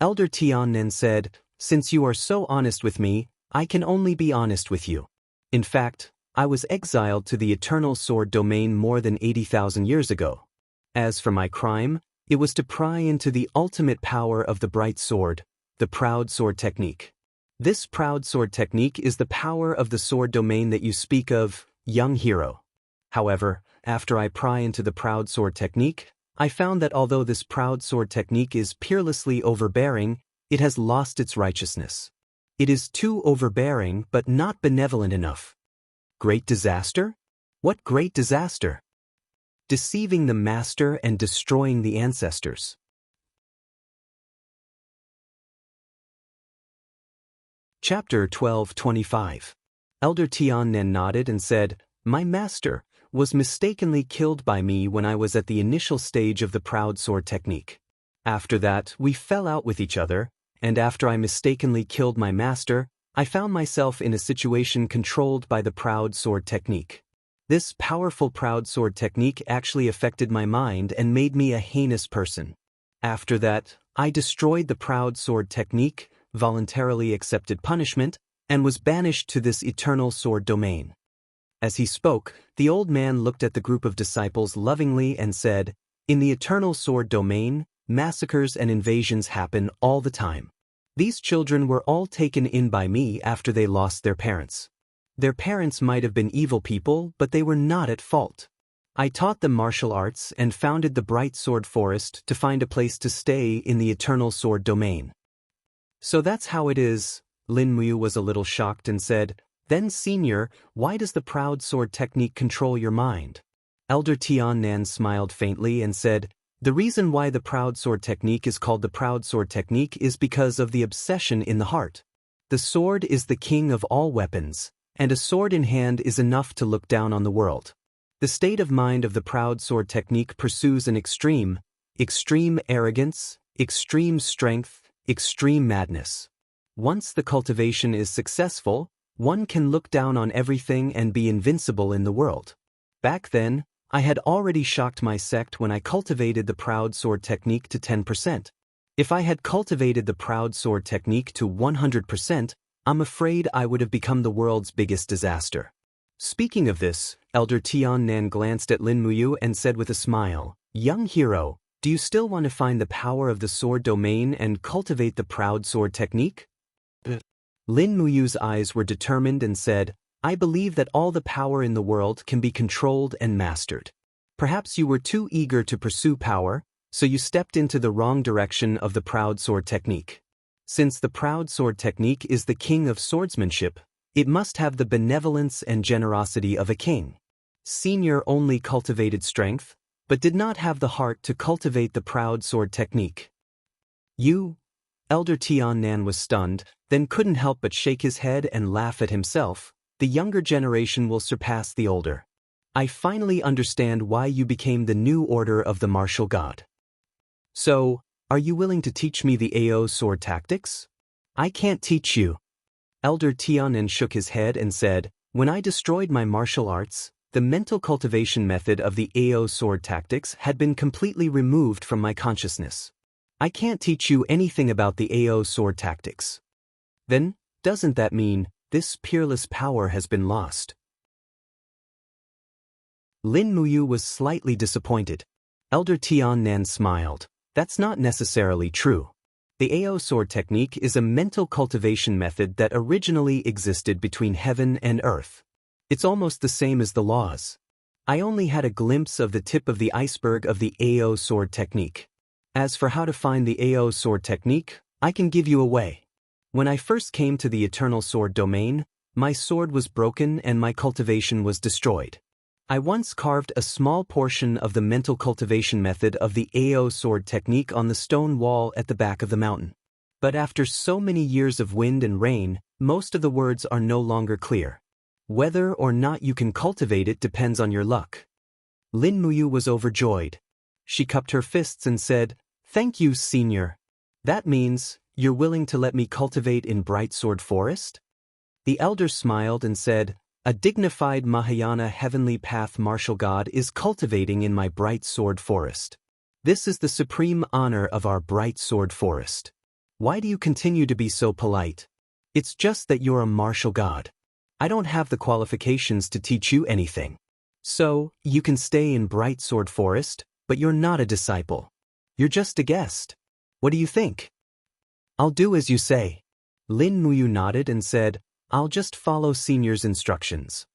Elder Tiannan said, Since you are so honest with me, I can only be honest with you. In fact, I was exiled to the eternal sword domain more than 80,000 years ago. As for my crime, it was to pry into the ultimate power of the bright sword, the proud sword technique. This proud sword technique is the power of the sword domain that you speak of, young hero. However, after I pry into the proud sword technique, I found that although this proud sword technique is peerlessly overbearing, it has lost its righteousness. It is too overbearing but not benevolent enough. Great disaster? What great disaster? Deceiving the master and destroying the ancestors. Chapter 12:25. Elder Tiannan nodded and said, My master was mistakenly killed by me when I was at the initial stage of the proud sword technique. After that, we fell out with each other, and after I mistakenly killed my master, I found myself in a situation controlled by the proud sword technique. This powerful proud sword technique actually affected my mind and made me a heinous person. After that, I destroyed the proud sword technique, voluntarily accepted punishment, and was banished to this eternal sword domain. As he spoke, the old man looked at the group of disciples lovingly and said, "In the eternal sword domain, massacres and invasions happen all the time. These children were all taken in by me after they lost their parents. Their parents might have been evil people, but they were not at fault. I taught them martial arts and founded the Bright Sword Forest to find a place to stay in the eternal sword domain." "So that's how it is." Lin Muyu was a little shocked and said, "Then, Senior, why does the proud sword technique control your mind?" Elder Tiannan smiled faintly and said, "The reason why the proud sword technique is called the proud sword technique is because of the obsession in the heart. The sword is the king of all weapons, and a sword in hand is enough to look down on the world. The state of mind of the proud sword technique pursues an extreme arrogance, extreme strength, extreme madness. Once the cultivation is successful, one can look down on everything and be invincible in the world. Back then, I had already shocked my sect when I cultivated the proud sword technique to 10%. If I had cultivated the proud sword technique to 100%, I'm afraid I would have become the world's biggest disaster." Speaking of this, Elder Tiannan glanced at Lin Muyu and said with a smile, "Young hero, do you still want to find the power of the sword domain and cultivate the proud sword technique?" Lin Muyu's eyes were determined and said, "I believe that all the power in the world can be controlled and mastered. Perhaps you were too eager to pursue power, so you stepped into the wrong direction of the proud sword technique. Since the proud sword technique is the king of swordsmanship, it must have the benevolence and generosity of a king. Senior only cultivated strength, but did not have the heart to cultivate the proud sword technique." "You?" Elder Tiannan was stunned, then couldn't help but shake his head and laugh at himself. "The younger generation will surpass the older. I finally understand why you became the new order of the martial god. So, are you willing to teach me the AO sword tactics?" "I can't teach you." Elder Tiannan shook his head and said, "When I destroyed my martial arts, the mental cultivation method of the AO sword tactics had been completely removed from my consciousness. I can't teach you anything about the AO sword tactics." "Then, doesn't that mean this peerless power has been lost?" Lin Muyu was slightly disappointed. Elder Tiannan smiled. "That's not necessarily true. The AO sword technique is a mental cultivation method that originally existed between heaven and earth. It's almost the same as the laws. I only had a glimpse of the tip of the iceberg of the AO sword technique. As for how to find the AO sword technique, I can give you a way. When I first came to the eternal sword domain, my sword was broken and my cultivation was destroyed. I once carved a small portion of the mental cultivation method of the AO sword technique on the stone wall at the back of the mountain. But after so many years of wind and rain, most of the words are no longer clear. Whether or not you can cultivate it depends on your luck." Lin Muyu was overjoyed. She cupped her fists and said, "Thank you, Senior. That means you're willing to let me cultivate in Bright Sword Forest?" The elder smiled and said, "A dignified Mahayana heavenly path martial god is cultivating in my Bright Sword Forest. This is the supreme honor of our Bright Sword Forest. Why do you continue to be so polite? It's just that you're a martial god. I don't have the qualifications to teach you anything. So, you can stay in Bright Sword Forest, but you're not a disciple. You're just a guest. What do you think?" "I'll do as you say." Lin Muyu nodded and said, "I'll just follow Senior's instructions."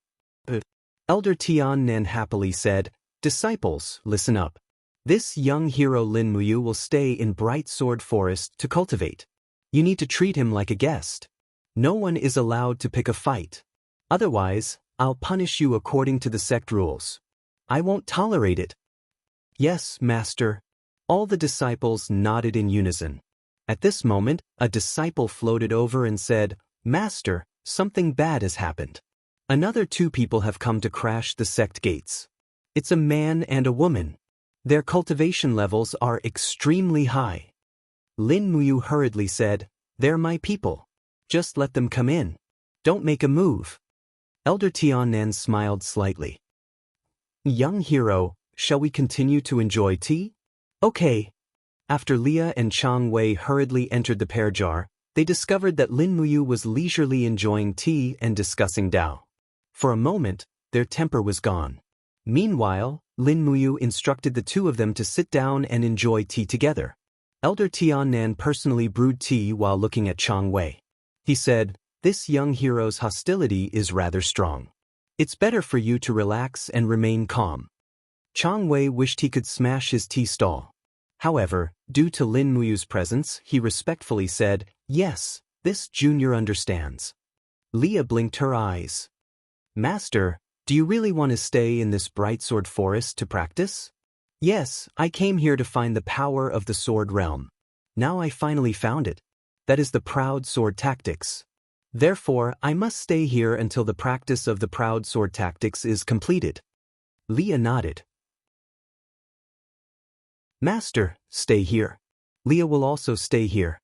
Elder Tiannan happily said, "Disciples, listen up. This young hero Lin Muyu will stay in Bright Sword Forest to cultivate. You need to treat him like a guest. No one is allowed to pick a fight. Otherwise, I'll punish you according to the sect rules. I won't tolerate it." "Yes, Master." All the disciples nodded in unison. At this moment, a disciple floated over and said, "Master, something bad has happened. Another 2 people have come to crash the sect gates. It's a man and a woman. Their cultivation levels are extremely high." Lin Muyu hurriedly said, "They're my people. Just let them come in. Don't make a move." Elder Tiannan smiled slightly. "Young hero, shall we continue to enjoy tea?" "Okay." After Leah and Chang Wei hurriedly entered the pear jar, they discovered that Lin Muyu was leisurely enjoying tea and discussing Dao. For a moment, their temper was gone. Meanwhile, Lin Muyu instructed the two of them to sit down and enjoy tea together. Elder Tiannan personally brewed tea while looking at Chang Wei. He said, "This young hero's hostility is rather strong. It's better for you to relax and remain calm." Chang Wei wished he could smash his tea stall. However, due to Lin Muyu's presence, he respectfully said, "Yes, this junior understands." Leah blinked her eyes. "Master, do you really want to stay in this bright sword forest to practice?" "Yes, I came here to find the power of the sword realm. Now I finally found it. That is the proud sword tactics. Therefore, I must stay here until the practice of the proud sword tactics is completed." Leah nodded. "Master, stay here. Leah will also stay here."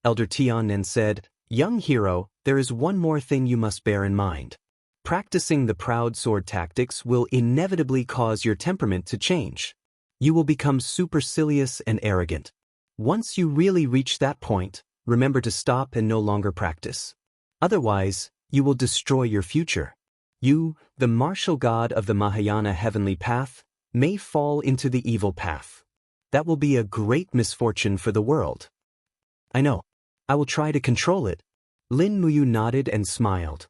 Elder Tiannan said, "Young hero, there is one more thing you must bear in mind. Practicing the proud sword tactics will inevitably cause your temperament to change. You will become supercilious and arrogant. Once you really reach that point, remember to stop and no longer practice. Otherwise, you will destroy your future. You, the martial god of the Mahayana heavenly path, may fall into the evil path. That will be a great misfortune for the world." "I know. I will try to control it." Lin Muyu nodded and smiled.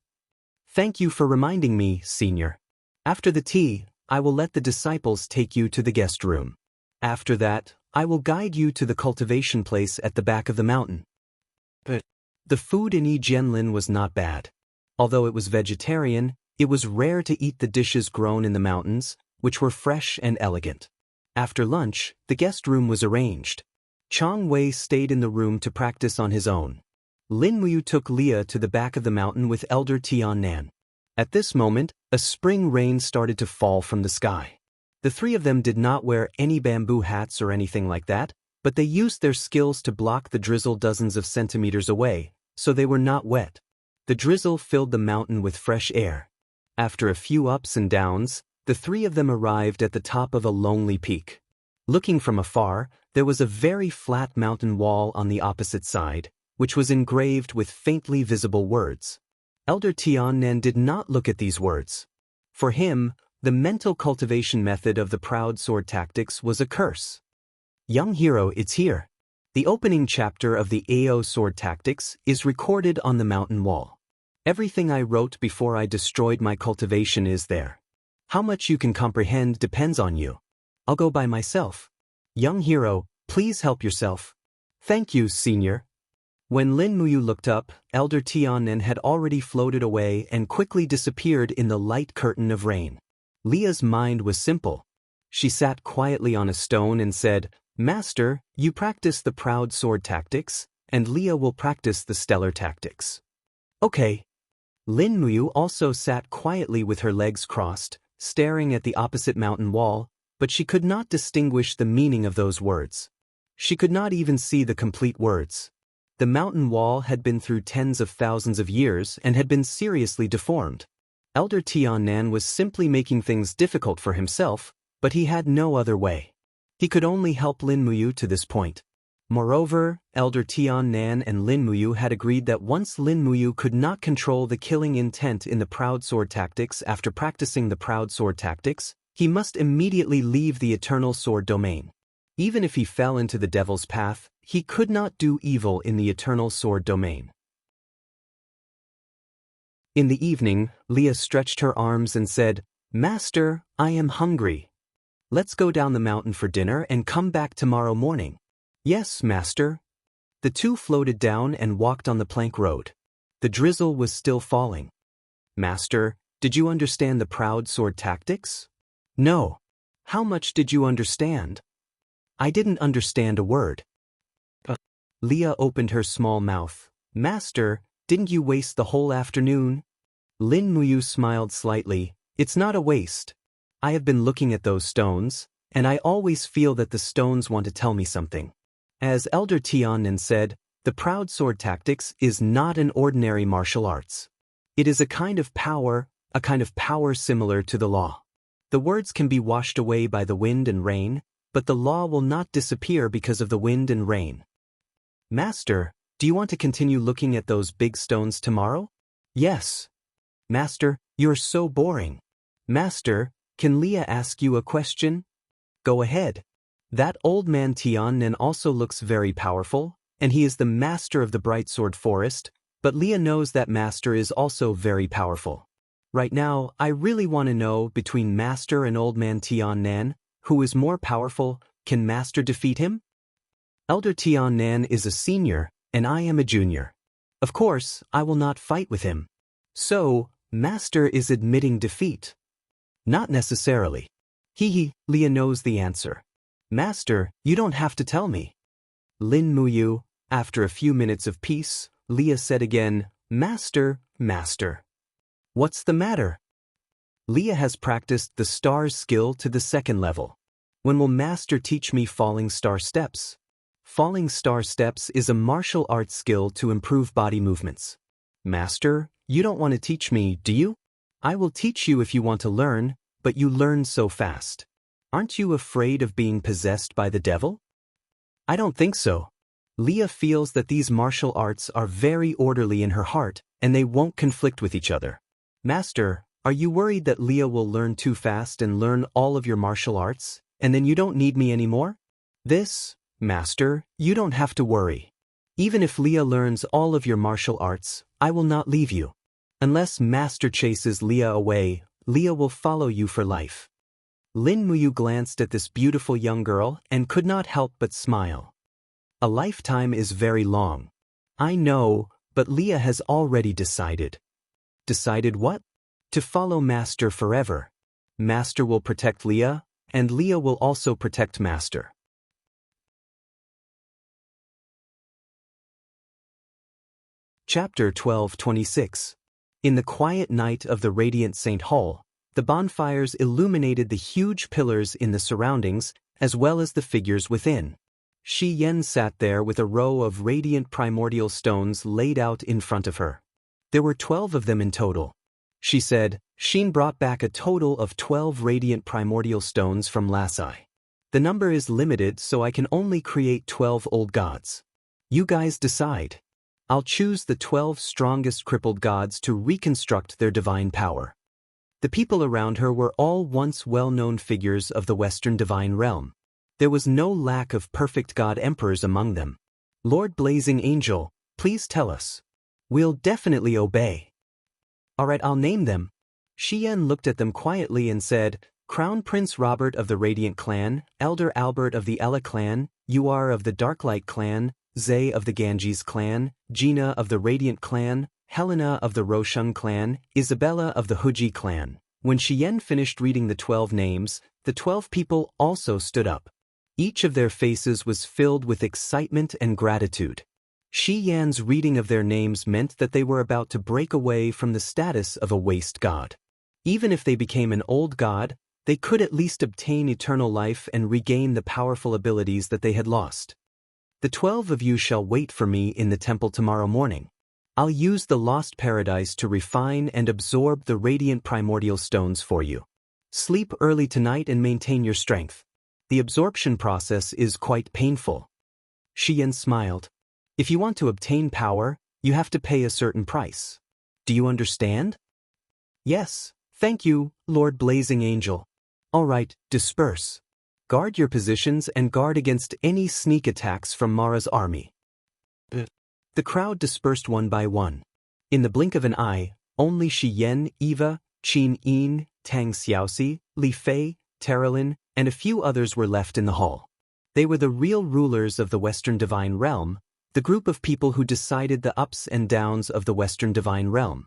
"Thank you for reminding me, senior. After the tea, I will let the disciples take you to the guest room. After that, I will guide you to the cultivation place at the back of the mountain." But the food in Jianlin was not bad. Although it was vegetarian, it was rare to eat the dishes grown in the mountains, which were fresh and elegant. After lunch, the guest room was arranged. Chang Wei stayed in the room to practice on his own. Lin Muyu took Leah to the back of the mountain with Elder Tiannan. At this moment, a spring rain started to fall from the sky. The three of them did not wear any bamboo hats or anything like that, but they used their skills to block the drizzle dozens of centimeters away, so they were not wet. The drizzle filled the mountain with fresh air. After a few ups and downs, the three of them arrived at the top of a lonely peak. Looking from afar, there was a very flat mountain wall on the opposite side, which was engraved with faintly visible words. Elder Tiannan did not look at these words. For him, the mental cultivation method of the proud sword tactics was a curse. "Young hero, it's here. The opening chapter of the AO sword tactics is recorded on the mountain wall. Everything I wrote before I destroyed my cultivation is there. How much you can comprehend depends on you. I'll go by myself. Young hero, please help yourself." "Thank you, senior." When Lin Muyu looked up, Elder Tiannan had already floated away and quickly disappeared in the light curtain of rain. Leah's mind was simple. She sat quietly on a stone and said, "Master, you practice the proud sword tactics, and Leah will practice the stellar tactics." "Okay." Lin Muyu also sat quietly with her legs crossed, staring at the opposite mountain wall, but she could not distinguish the meaning of those words. She could not even see the complete words. The mountain wall had been through tens of thousands of years and had been seriously deformed. Elder Tiannan was simply making things difficult for himself, but he had no other way. He could only help Lin Muyu to this point. Moreover, Elder Tiannan and Lin Muyu had agreed that once Lin Muyu could not control the killing intent in the proud sword tactics after practicing the proud sword tactics, he must immediately leave the eternal sword domain. Even if he fell into the devil's path, he could not do evil in the eternal sword domain. In the evening, Leah stretched her arms and said, "Master, I am hungry. Let's go down the mountain for dinner and come back tomorrow morning." "Yes, master." The two floated down and walked on the plank road. The drizzle was still falling. "Master, did you understand the proud sword tactics?" "No." "How much did you understand?" "I didn't understand a word." Leah opened her small mouth. "Master, didn't you waste the whole afternoon?" Lin Muyu smiled slightly. "It's not a waste. I have been looking at those stones, and I always feel that the stones want to tell me something." As Elder Tiannan said, the proud sword tactics is not an ordinary martial arts. It is a kind of power similar to the law. The words can be washed away by the wind and rain, but the law will not disappear because of the wind and rain. "Master, Do you want to continue looking at those big stones tomorrow? Yes. Master, you're so boring. Master, can Leah ask you a question? Go ahead. That old man Tiannan also looks very powerful, and he is the master of the Bright Sword Forest, but Leah knows that master is also very powerful. Right now, I really want to know, between master and old man Tiannan, who is more powerful? Can master defeat him? Elder Tiannan is a senior, and I am a junior. Of course, I will not fight with him. So, master is admitting defeat. Not necessarily. Leah knows the answer. Master, you don't have to tell me. Lin Muyu, after a few minutes of peace, Leah said again, Master, Master. What's the matter? Leah has practiced the star skill to the second level. When will Master teach me falling star steps? Falling star steps is a martial arts skill to improve body movements. Master, you don't want to teach me, do you? I will teach you if you want to learn, but you learn so fast. Aren't you afraid of being possessed by the devil? I don't think so. Leah feels that these martial arts are very orderly in her heart, and they won't conflict with each other. Master, are you worried that Leah will learn too fast and learn all of your martial arts, and then you don't need me anymore? Master, you don't have to worry. Even if Leah learns all of your martial arts, I will not leave you. Unless Master chases Leah away, Leah will follow you for life. Lin Muyu glanced at this beautiful young girl and could not help but smile. A lifetime is very long. I know, but Leah has already decided. Decided what? To follow Master forever. Master will protect Leah, and Leah will also protect Master. Chapter 12:26. In the quiet night of the radiant St. Hall, the bonfires illuminated the huge pillars in the surroundings as well as the figures within. Shi Yan sat there with a row of radiant primordial stones laid out in front of her. There were 12 of them in total. She said, Xin brought back a total of 12 radiant primordial stones from Lasai. The number is limited, so I can only create 12 old gods. You guys decide. I'll choose the 12 strongest crippled gods to reconstruct their divine power. The people around her were all once well-known figures of the Western divine realm. There was no lack of perfect god emperors among them. Lord Blazing Angel, please tell us. We'll definitely obey. All right, I'll name them. Xian looked at them quietly and said, Crown Prince Robert of the Radiant Clan, Elder Albert of the Ella Clan, Yuar of the Darklight Clan, Zay of the Ganges Clan, Gina of the Radiant Clan, Helena of the Roshun Clan, Isabella of the Huji Clan. When Xian finished reading the 12 names, the 12 people also stood up. Each of their faces was filled with excitement and gratitude. Xian's reading of their names meant that they were about to break away from the status of a waste god. Even if they became an old god, they could at least obtain eternal life and regain the powerful abilities that they had lost. The 12 of you shall wait for me in the temple tomorrow morning. I'll use the lost paradise to refine and absorb the radiant primordial stones for you. Sleep early tonight and maintain your strength. The absorption process is quite painful. Xian smiled. If you want to obtain power, you have to pay a certain price. Do you understand? Yes, thank you, Lord Blazing Angel. All right, disperse. Guard your positions and guard against any sneak attacks from Mara's army. The crowd dispersed one by one. In the blink of an eye, only Xian, Eva, Qin Yin, Tang Xiaoxi, Li Fei, Terralin, and a few others were left in the hall. They were the real rulers of the Western Divine Realm, the group of people who decided the ups and downs of the Western Divine Realm.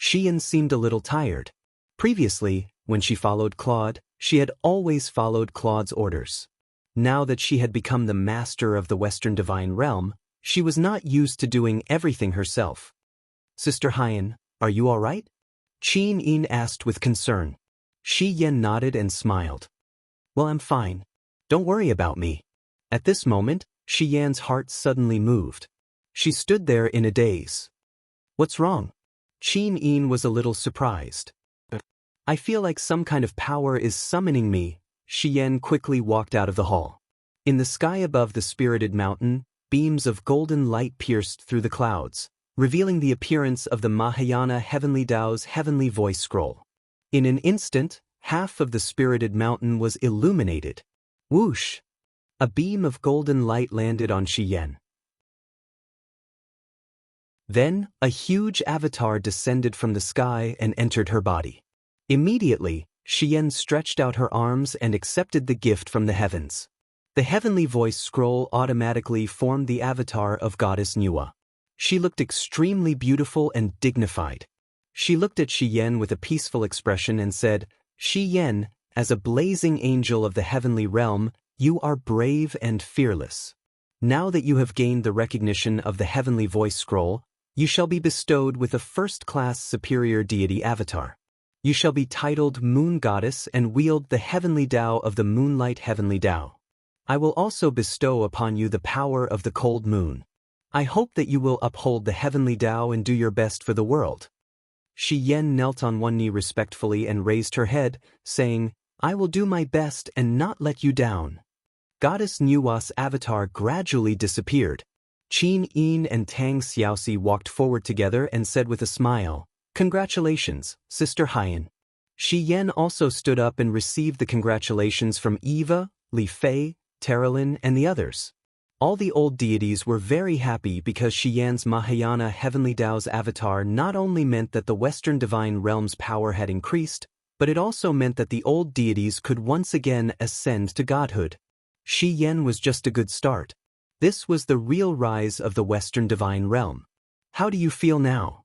Xian seemed a little tired. Previously, when she followed Claude, she had always followed Claude's orders. Now that she had become the master of the Western Divine Realm, she was not used to doing everything herself. Sister Haiyan, are you all right? Qin Yin asked with concern. Shi Yan nodded and smiled. Well, I'm fine. Don't worry about me. At this moment, Shi Yan's heart suddenly moved. She stood there in a daze. What's wrong? Qin Yin was a little surprised. I feel like some kind of power is summoning me. Shi Yan quickly walked out of the hall. In the sky above the spirited mountain, beams of golden light pierced through the clouds, revealing the appearance of the Mahayana Heavenly Tao's heavenly voice scroll. In an instant, half of the spirited mountain was illuminated. Whoosh! A beam of golden light landed on Xian. Then, a huge avatar descended from the sky and entered her body. Immediately, Xian stretched out her arms and accepted the gift from the heavens. The heavenly voice scroll automatically formed the avatar of Goddess Nuwa. She looked extremely beautiful and dignified. She looked at Xian with a peaceful expression and said, "Xian, as a blazing angel of the heavenly realm, you are brave and fearless. Now that you have gained the recognition of the heavenly voice scroll, you shall be bestowed with a first-class superior deity avatar. You shall be titled Moon Goddess and wield the heavenly Tao of the Moonlight Heavenly Tao. I will also bestow upon you the power of the cold moon. I hope that you will uphold the heavenly Tao and do your best for the world." Xian knelt on one knee respectfully and raised her head, saying, "I will do my best and not let you down." Goddess Nuwa's avatar gradually disappeared. Qin Yin and Tang Xiaoxi walked forward together and said with a smile, "Congratulations, Sister Haiyan." Xian also stood up and received the congratulations from Eva, Li Fei, Terralin, and the others. All the old deities were very happy because Xian's Mahayana Heavenly Tao's avatar not only meant that the Western Divine Realm's power had increased, but it also meant that the old deities could once again ascend to godhood. Xian was just a good start. This was the real rise of the Western Divine Realm. "How do you feel now?"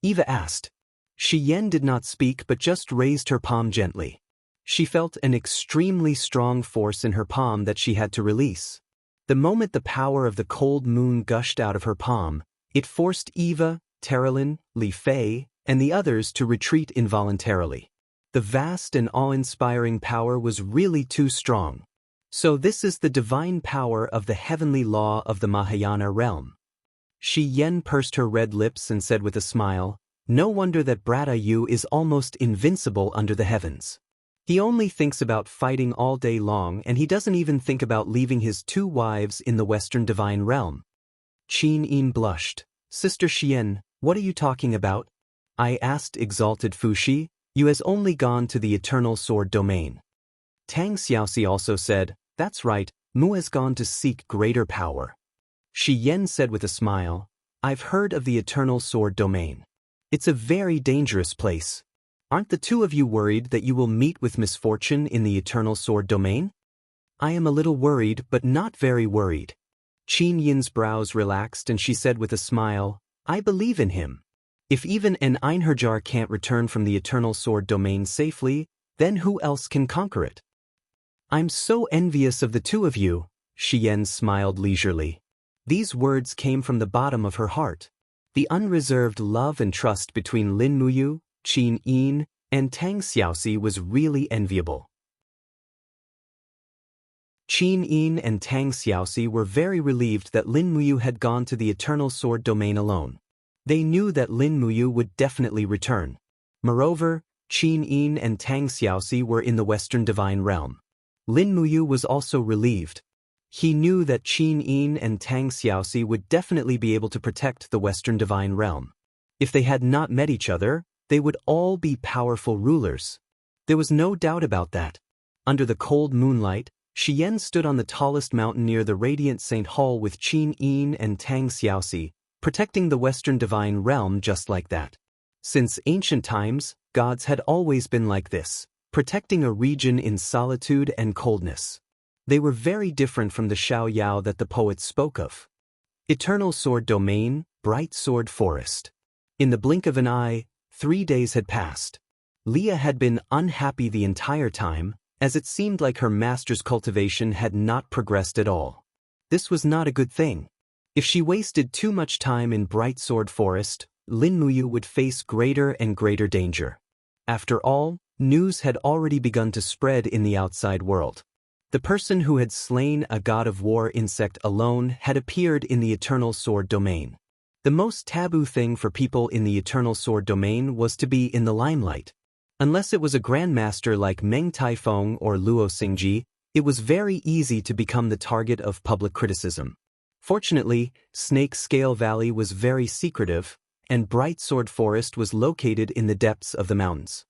Eva asked. Xian did not speak but just raised her palm gently. She felt an extremely strong force in her palm that she had to release. The moment the power of the cold moon gushed out of her palm, it forced Eva, Terralin, Li Fei, and the others to retreat involuntarily. The vast and awe-inspiring power was really too strong. So this is the divine power of the heavenly law of the Mahayana realm. Xian pursed her red lips and said with a smile, "No wonder that Brata Yu is almost invincible under the heavens. He only thinks about fighting all day long and he doesn't even think about leaving his 2 wives in the Western Divine Realm." Qin Yin blushed. "Sister Xian, what are you talking about?" I asked exalted Fuxi. "You has only gone to the Eternal Sword domain." Tang Xiaoxi also said, "That's right, Mu has gone to seek greater power." Xian said with a smile, "I've heard of the Eternal Sword domain. It's a very dangerous place. Aren't the 2 of you worried that you will meet with misfortune in the Eternal Sword domain?" "I am a little worried but not very worried." Qin Yin's brows relaxed and she said with a smile, "I believe in him. If even an Einherjar can't return from the Eternal Sword domain safely, then who else can conquer it?" "I'm so envious of the 2 of you," Xian smiled leisurely. These words came from the bottom of her heart. The unreserved love and trust between Lin Muyu, Qin Yin, and Tang Xiaoxi was really enviable. Qin Yin and Tang Xiaoxi were very relieved that Lin Muyu had gone to the Eternal Sword domain alone. They knew that Lin Muyu would definitely return. Moreover, Qin Yin and Tang Xiaoxi were in the Western Divine Realm. Lin Muyu was also relieved. He knew that Qin Yin and Tang Xiaoxi would definitely be able to protect the Western Divine Realm. If they had not met each other, they would all be powerful rulers. There was no doubt about that. Under the cold moonlight, Xian stood on the tallest mountain near the radiant St. Hall with Qin Yin and Tang Xiaoxi, protecting the Western Divine Realm just like that. Since ancient times, gods had always been like this, protecting a region in solitude and coldness. They were very different from the Xiao Yao that the poet spoke of. Eternal Sword Domain, Bright Sword Forest. In the blink of an eye, 3 days had passed. Leah had been unhappy the entire time, as it seemed like her master's cultivation had not progressed at all. This was not a good thing. If she wasted too much time in Bright Sword Forest, Lin Muyu would face greater and greater danger. After all, news had already begun to spread in the outside world. The person who had slain a god of war insect alone had appeared in the Eternal Sword domain. The most taboo thing for people in the Eternal Sword domain was to be in the limelight. Unless it was a grandmaster like Meng Taifeng or Luo Xingji, it was very easy to become the target of public criticism. Fortunately, Snake Scale Valley was very secretive, and Bright Sword Forest was located in the depths of the mountains.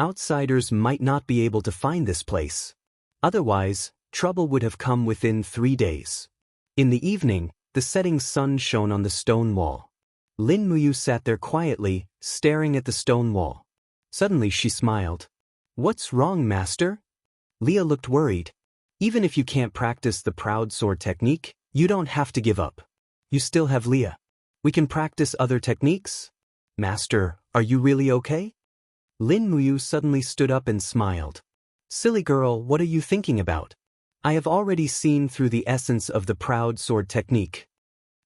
Outsiders might not be able to find this place. Otherwise, trouble would have come within 3 days. In the evening, the setting sun shone on the stone wall. Lin Muyu sat there quietly, staring at the stone wall. Suddenly she smiled. "What's wrong, master?" Leah looked worried. "Even if you can't practice the proud sword technique, you don't have to give up. You still have Leah. We can practice other techniques." "Master, are you really okay?" Lin Muyu suddenly stood up and smiled. "Silly girl, what are you thinking about? I have already seen through the essence of the proud sword technique."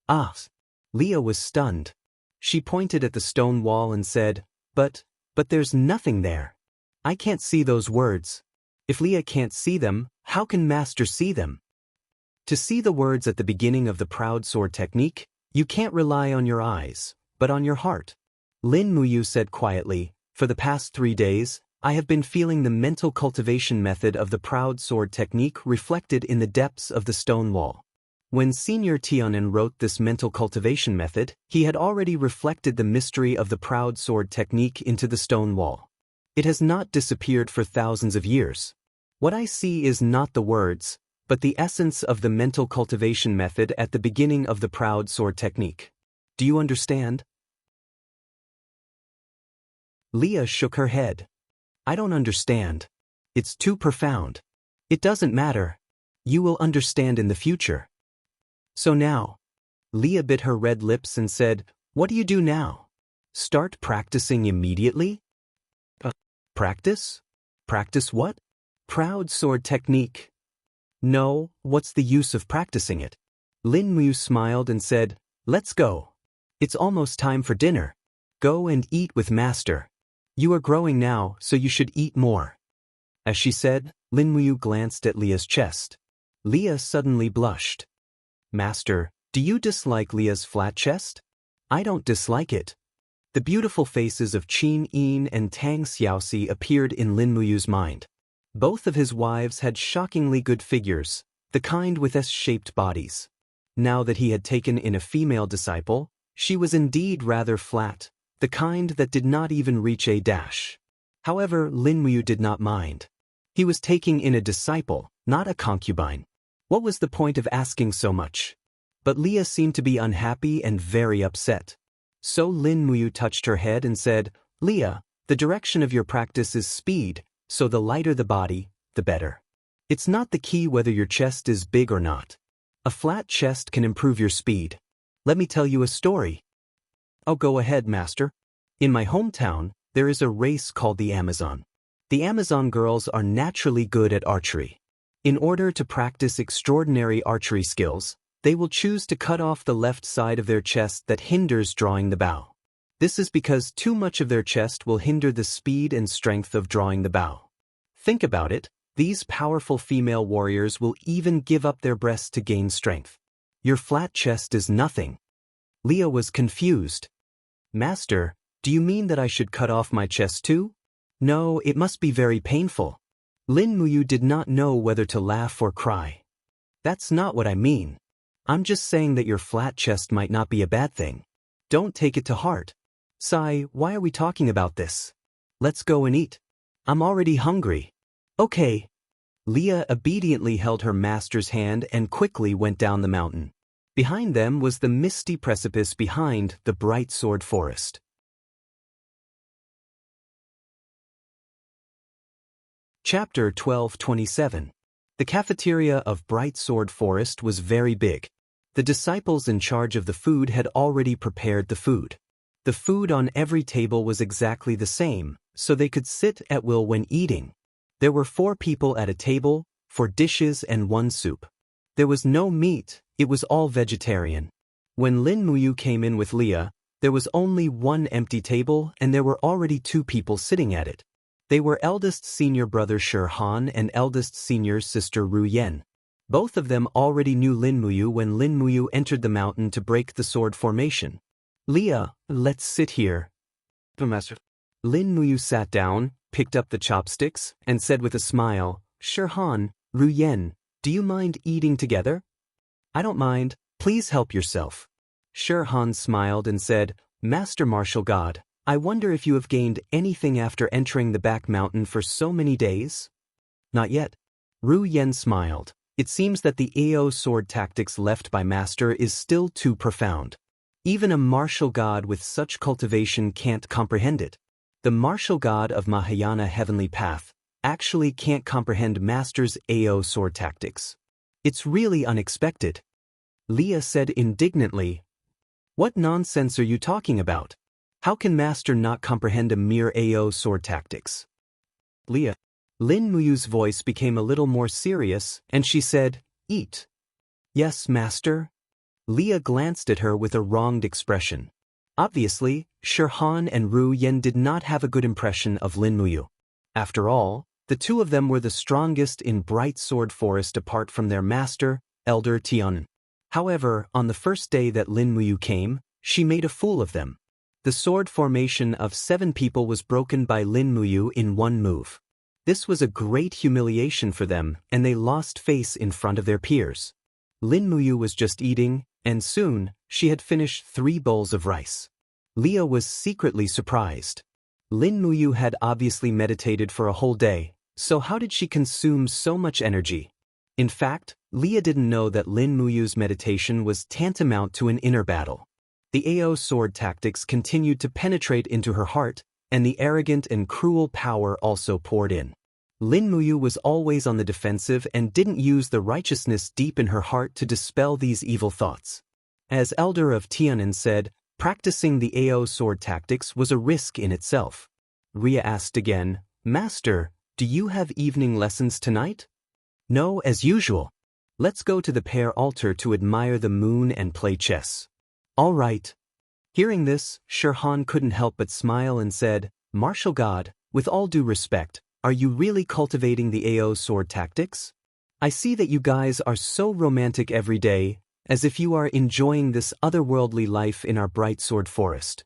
"Ah!" Leah was stunned. She pointed at the stone wall and said, But there's nothing there. I can't see those words. If Leah can't see them, how can Master see them?" To see the words at the beginning of the proud sword technique, you can't rely on your eyes, but on your heart. Lin Muyu said quietly, "For the past 3 days, I have been feeling the mental cultivation method of the proud sword technique reflected in the depths of the stone wall." When Senior Tianen wrote this mental cultivation method, he had already reflected the mystery of the proud sword technique into the stone wall. It has not disappeared for thousands of years. What I see is not the words, but the essence of the mental cultivation method at the beginning of the proud sword technique. Do you understand? Leah shook her head. "I don't understand. It's too profound. It doesn't matter. You will understand in the future." "So now," Leah bit her red lips and said, "What do you do now? Start practicing immediately?" Practice? Practice what?" "Proud sword technique." "No, what's the use of practicing it?" Lin Muyu smiled and said, "Let's go. It's almost time for dinner. Go and eat with Master. You are growing now, so you should eat more." As she said, Lin Muyu glanced at Leah's chest. Leah suddenly blushed. "Master, do you dislike Leah's flat chest?" "I don't dislike it." The beautiful faces of Qin Yin and Tang Xiaoxi appeared in Lin Muyu's mind. Both of his wives had shockingly good figures, the kind with S-shaped bodies. Now that he had taken in a female disciple, she was indeed rather flat, the kind that did not even reach a dash. However, Lin Muyu did not mind. He was taking in a disciple, not a concubine. What was the point of asking so much? But Leah seemed to be unhappy and very upset. So Lin Muyu touched her head and said, "Leah, the direction of your practice is speed, so the lighter the body, the better. It's not the key whether your chest is big or not. A flat chest can improve your speed. Let me tell you a story." "Oh, go ahead, Master." "In my hometown, there is a race called the Amazon. The Amazon girls are naturally good at archery. In order to practice extraordinary archery skills, they will choose to cut off the left side of their chest that hinders drawing the bow. This is because too much of their chest will hinder the speed and strength of drawing the bow. Think about it, these powerful female warriors will even give up their breasts to gain strength. Your flat chest is nothing." Leah was confused. "Master, do you mean that I should cut off my chest too?" "No, it must be very painful." Lin Muyu did not know whether to laugh or cry. "That's not what I mean. I'm just saying that your flat chest might not be a bad thing. Don't take it to heart." "Sai, why are we talking about this? Let's go and eat. I'm already hungry." "Okay." Leah obediently held her master's hand and quickly went down the mountain. Behind them was the misty precipice behind the bright sword forest. Chapter 12:27. The cafeteria of Bright Sword Forest was very big. The disciples in charge of the food had already prepared the food. The food on every table was exactly the same, so they could sit at will when eating. There were 4 people at a table, 4 dishes and 1 soup. There was no meat, it was all vegetarian. When Lin Muyu came in with Leah, there was only 1 empty table and there were already 2 people sitting at it. They were eldest senior brother Shi Han and eldest senior sister Ru Yan. Both of them already knew Lin Muyu when Lin Muyu entered the mountain to break the sword formation. "Leah, let's sit here." "Master." Lin Muyu sat down, picked up the chopsticks, and said with a smile, "Shi Han, Ru Yan, do you mind eating together?" "I don't mind. Please help yourself. Shirhan smiled and said, Master Martial God, I wonder if you have gained anything after entering the back mountain for so many days? Not yet. Ru Yen smiled. It seems that the AO sword tactics left by Master is still too profound. Even a martial god with such cultivation can't comprehend it. The martial god of Mahayana Heavenly Path actually can't comprehend Master's AO sword tactics. It's really unexpected. Leah said indignantly, What nonsense are you talking about? How can Master not comprehend a mere AO sword tactics? Leah. Lin Muyu's voice became a little more serious, and she said, Eat. Yes, Master. Leah glanced at her with a wronged expression. Obviously, Shirhan and Ru Yen did not have a good impression of Lin Muyu. After all, the two of them were the strongest in Bright Sword Forest apart from their master, Elder Tianan. However, on the first day that Lin Muyu came, she made a fool of them. The sword formation of 7 people was broken by Lin Muyu in one move. This was a great humiliation for them, and they lost face in front of their peers. Lin Muyu was just eating, and soon, she had finished 3 bowls of rice. Leah was secretly surprised. Lin Muyu had obviously meditated for a whole day, so how did she consume so much energy? In fact, Leah didn't know that Lin Muyu's meditation was tantamount to an inner battle. The AO sword tactics continued to penetrate into her heart, and the arrogant and cruel power also poured in. Lin Muyu was always on the defensive and didn't use the righteousness deep in her heart to dispel these evil thoughts. As Elder of Tianan said, practicing the AO sword tactics was a risk in itself. Ria asked again, Master, do you have evening lessons tonight? No, as usual. Let's go to the pair altar to admire the moon and play chess. All right. Hearing this, Shirhan couldn't help but smile and said, Martial God, with all due respect, are you really cultivating the AO sword tactics? I see that you guys are so romantic every day, as if you are enjoying this otherworldly life in our Bright Sword Forest.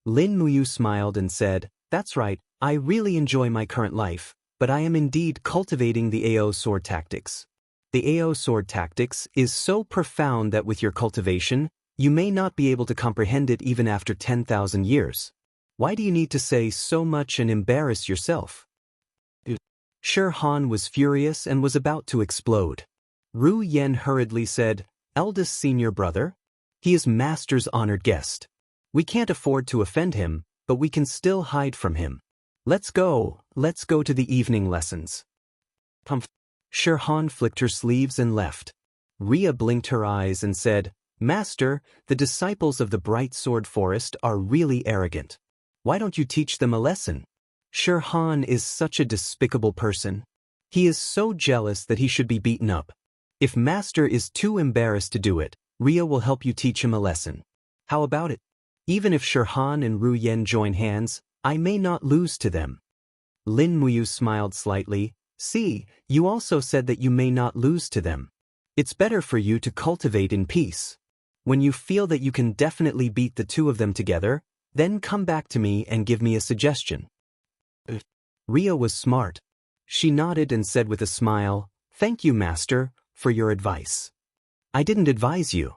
Lin Muyu smiled and said, That's right, I really enjoy my current life, but I am indeed cultivating the AO sword tactics. The AO sword tactics is so profound that with your cultivation, you may not be able to comprehend it even after 10,000 years. Why do you need to say so much and embarrass yourself? Shirhan was furious and was about to explode. Ru Yen hurriedly said, Eldest senior brother? He is Master's honored guest. We can't afford to offend him, but we can still hide from him. Let's go to the evening lessons. Shirhan flicked her sleeves and left. Ria blinked her eyes and said, Master, the disciples of the Bright Sword Forest are really arrogant. Why don't you teach them a lesson? Shirhan is such a despicable person. He is so jealous that he should be beaten up. If Master is too embarrassed to do it, Ria will help you teach him a lesson. How about it? Even if Shirhan and Ru Yen join hands, I may not lose to them. Lin Muyu smiled slightly. See, you also said that you may not lose to them. It's better for you to cultivate in peace. When you feel that you can definitely beat the two of them together, then come back to me and give me a suggestion. Ria was smart. She nodded and said with a smile, Thank you, Master, for your advice. I didn't advise you.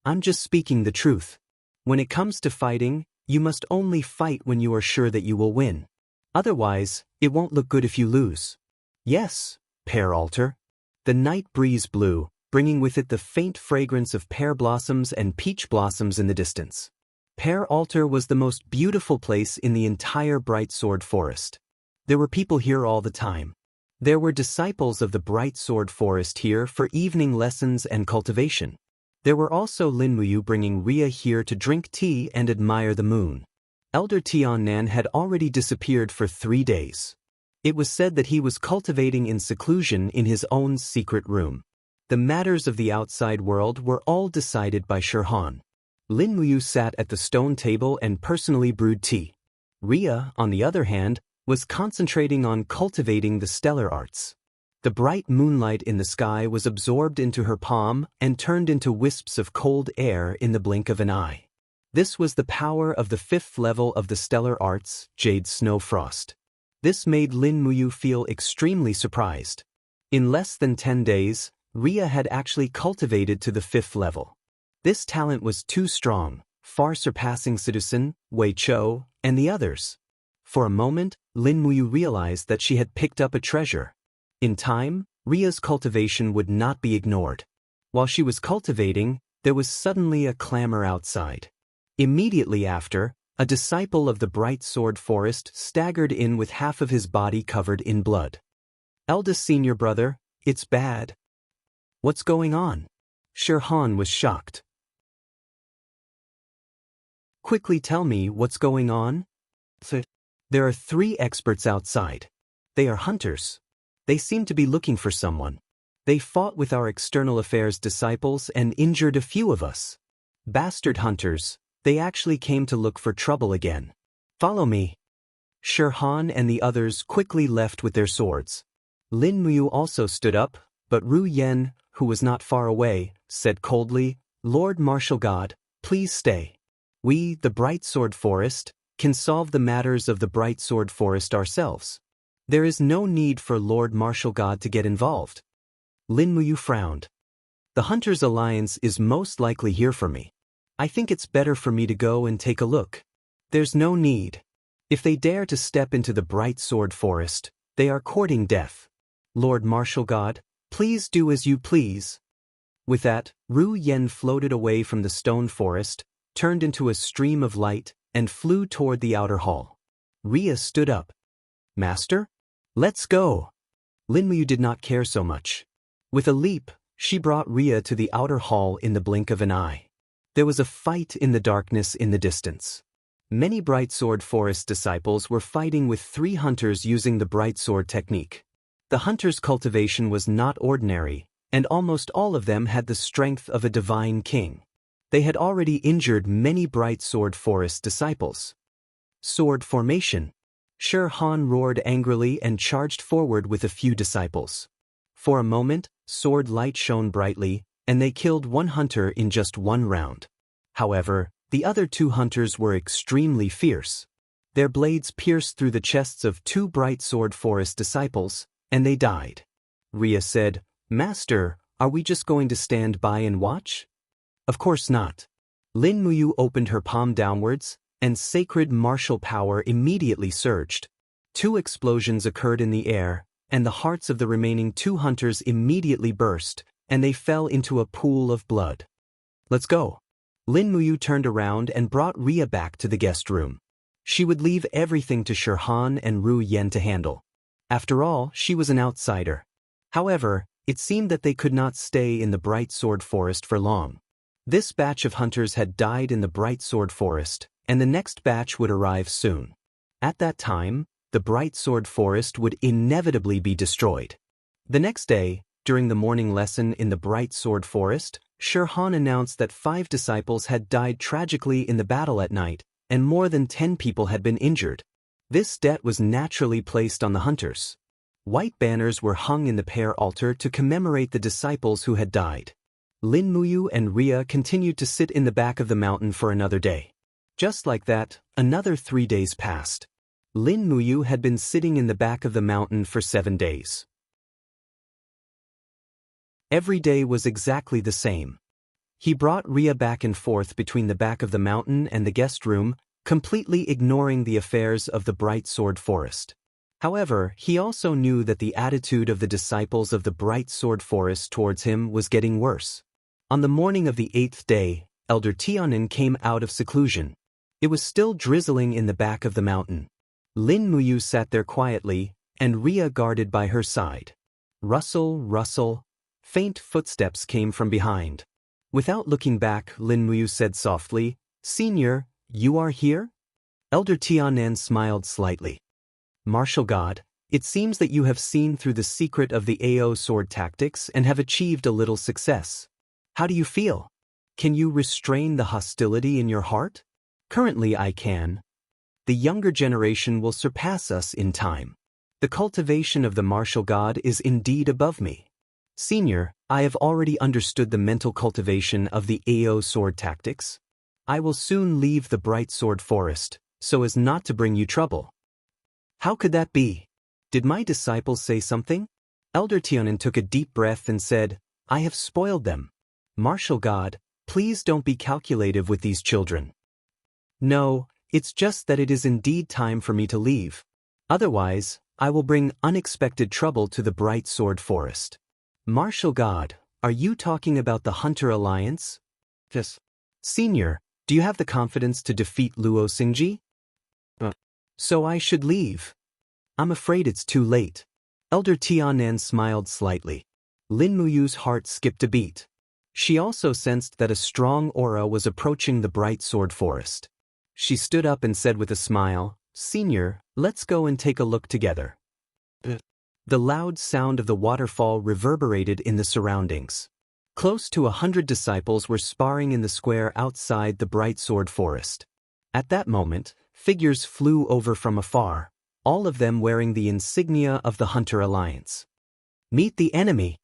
I'm just speaking the truth. When it comes to fighting, you must only fight when you are sure that you will win. Otherwise, it won't look good if you lose. Yes, pear altar. The night breeze blew, bringing with it the faint fragrance of pear blossoms and peach blossoms in the distance. Pear altar was the most beautiful place in the entire Bright Sword Forest. There were people here all the time. There were disciples of the Bright Sword Forest here for evening lessons and cultivation. There were also Lin Muyu bringing Ria here to drink tea and admire the moon. Elder Tianan had already disappeared for 3 days. It was said that he was cultivating in seclusion in his own secret room. The matters of the outside world were all decided by Shirhan. Lin Muyu sat at the stone table and personally brewed tea. Ria, on the other hand, was concentrating on cultivating the stellar arts. The bright moonlight in the sky was absorbed into her palm and turned into wisps of cold air in the blink of an eye. This was the power of the 5th level of the stellar arts, Jade Snow Frost. This made Lin Muyu feel extremely surprised. In less than 10 days, Ria had actually cultivated to the 5th level. This talent was too strong, far surpassing Citizen, Wei Chou, and the others. For a moment, Lin Muyu realized that she had picked up a treasure. In time, Ria's cultivation would not be ignored. While she was cultivating, there was suddenly a clamor outside. Immediately after, a disciple of the Bright Sword Forest staggered in with half of his body covered in blood. "Eldest senior brother, it's bad." "What's going on?" Shirhan was shocked. "Quickly tell me what's going on." "There are 3 experts outside. They are hunters. They seem to be looking for someone. They fought with our external affairs disciples and injured a few of us. Bastard hunters, they actually came to look for trouble again. Follow me." Shirhan and the others quickly left with their swords. Lin Muyu also stood up, but Ru Yen, who was not far away, said coldly, "Lord Martial God, please stay. We, the Bright Sword Forest, can solve the matters of the Bright Sword Forest ourselves. There is no need for Lord Martial God to get involved." Lin Muyu frowned. "The Hunters' Alliance is most likely here for me. I think it's better for me to go and take a look. There's no need. If they dare to step into the Bright Sword Forest, they are courting death. Lord Martial God, please do as you please." With that, Ru Yen floated away from the stone forest, turned into a stream of light, and flew toward the outer hall. Ria stood up. "Master? Let's go." Lin Muyu did not care so much. With a leap, she brought Ria to the outer hall in the blink of an eye. There was a fight in the darkness in the distance. Many Bright Sword Forest disciples were fighting with 3 hunters using the Bright Sword technique. The hunters' cultivation was not ordinary, and almost all of them had the strength of a divine king. They had already injured many Bright Sword Forest disciples. "Sword formation." Shirhan roared angrily and charged forward with a few disciples. For a moment, sword light shone brightly, and they killed 1 hunter in just 1 round. However, the other 2 hunters were extremely fierce. Their blades pierced through the chests of 2 Bright Sword Forest disciples, and they died. Ria said, "Master, are we just going to stand by and watch?" "Of course not." Lin Muyu opened her palm downwards, and sacred martial power immediately surged. 2 explosions occurred in the air, and the hearts of the remaining 2 hunters immediately burst, and they fell into a pool of blood. "Let's go." Lin Muyu turned around and brought Ria back to the guest room. She would leave everything to Shirhan and Ru Yen to handle. After all, she was an outsider. However, it seemed that they could not stay in the Bright Sword Forest for long. This batch of hunters had died in the Bright Sword Forest, and the next batch would arrive soon. At that time, the Bright Sword Forest would inevitably be destroyed. The next day, during the morning lesson in the Bright Sword Forest, Shirhan announced that 5 disciples had died tragically in the battle at night, and more than 10 people had been injured. This debt was naturally placed on the hunters. White banners were hung in the prayer altar to commemorate the disciples who had died. Lin Muyu and Ria continued to sit in the back of the mountain for another day. Just like that, another 3 days passed. Lin Muyu had been sitting in the back of the mountain for 7 days. Every day was exactly the same. He brought Ria back and forth between the back of the mountain and the guest room, completely ignoring the affairs of the Bright Sword Forest. However, he also knew that the attitude of the disciples of the Bright Sword Forest towards him was getting worse. On the morning of the 8th day, Elder Tianin came out of seclusion. It was still drizzling in the back of the mountain. Lin Muyu sat there quietly, and Ria guarded by her side. Rustle, rustle. Faint footsteps came from behind. Without looking back, Lin Muyu said softly, "Senior, you are here?" Elder Tianan smiled slightly. "Martial God, it seems that you have seen through the secret of the AO sword tactics and have achieved a little success. How do you feel? Can you restrain the hostility in your heart?" "Currently I can. The younger generation will surpass us in time. The cultivation of the martial God is indeed above me. Senior, I have already understood the mental cultivation of the AO sword tactics. I will soon leave the Bright Sword Forest, so as not to bring you trouble." "How could that be? Did my disciples say something?" Elder Tianan took a deep breath and said, I have spoiled them. Martial God, please don't be calculative with these children. No, it's just that it is indeed time for me to leave. Otherwise, I will bring unexpected trouble to the Bright Sword Forest. Martial God, are you talking about the Hunter Alliance? Yes. Senior, do you have the confidence to defeat Luo Xingji? So I should leave. I'm afraid it's too late. Elder Tianan smiled slightly. Lin Muyu's heart skipped a beat. She also sensed that a strong aura was approaching the Bright Sword Forest. She stood up and said with a smile, Senior, let's go and take a look together. The loud sound of the waterfall reverberated in the surroundings. Close to 100 disciples were sparring in the square outside the Bright Sword Forest. At that moment, figures flew over from afar, all of them wearing the insignia of the Hunter Alliance. Meet the enemy!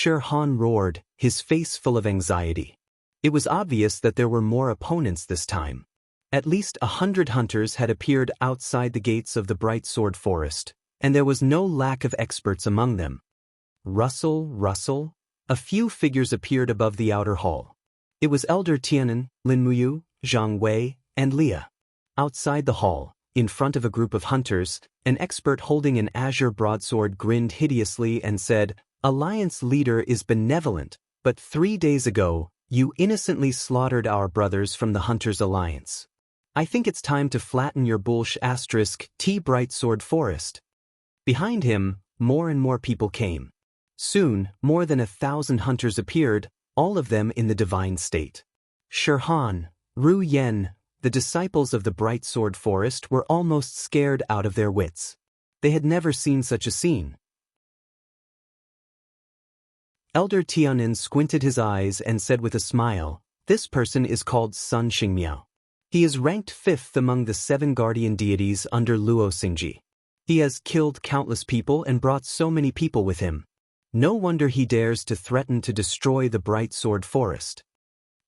Han roared, his face full of anxiety. It was obvious that there were more opponents this time. At least 100 hunters had appeared outside the gates of the Bright Sword Forest, and there was no lack of experts among them. Rustle, rustle, a few figures appeared above the outer hall. It was Elder Tianan, Lin Muyu, Zhang Wei, and Leah. Outside the hall, in front of a group of hunters, an expert holding an azure broadsword grinned hideously and said, Alliance leader is benevolent, but 3 days ago, you innocently slaughtered our brothers from the Hunters Alliance. I think it's time to flatten your *T Bright Sword Forest. Behind him, more and more people came. Soon, more than 1,000 hunters appeared, all of them in the divine state. Han, Ru Yen, the disciples of the Bright Sword Forest were almost scared out of their wits. They had never seen such a scene. Elder Tianan squinted his eyes and said with a smile, This person is called Sun Xingmiao. He is ranked 5th among the 7 guardian deities under Luo Xingji. He has killed countless people and brought so many people with him. No wonder he dares to threaten to destroy the Bright Sword Forest.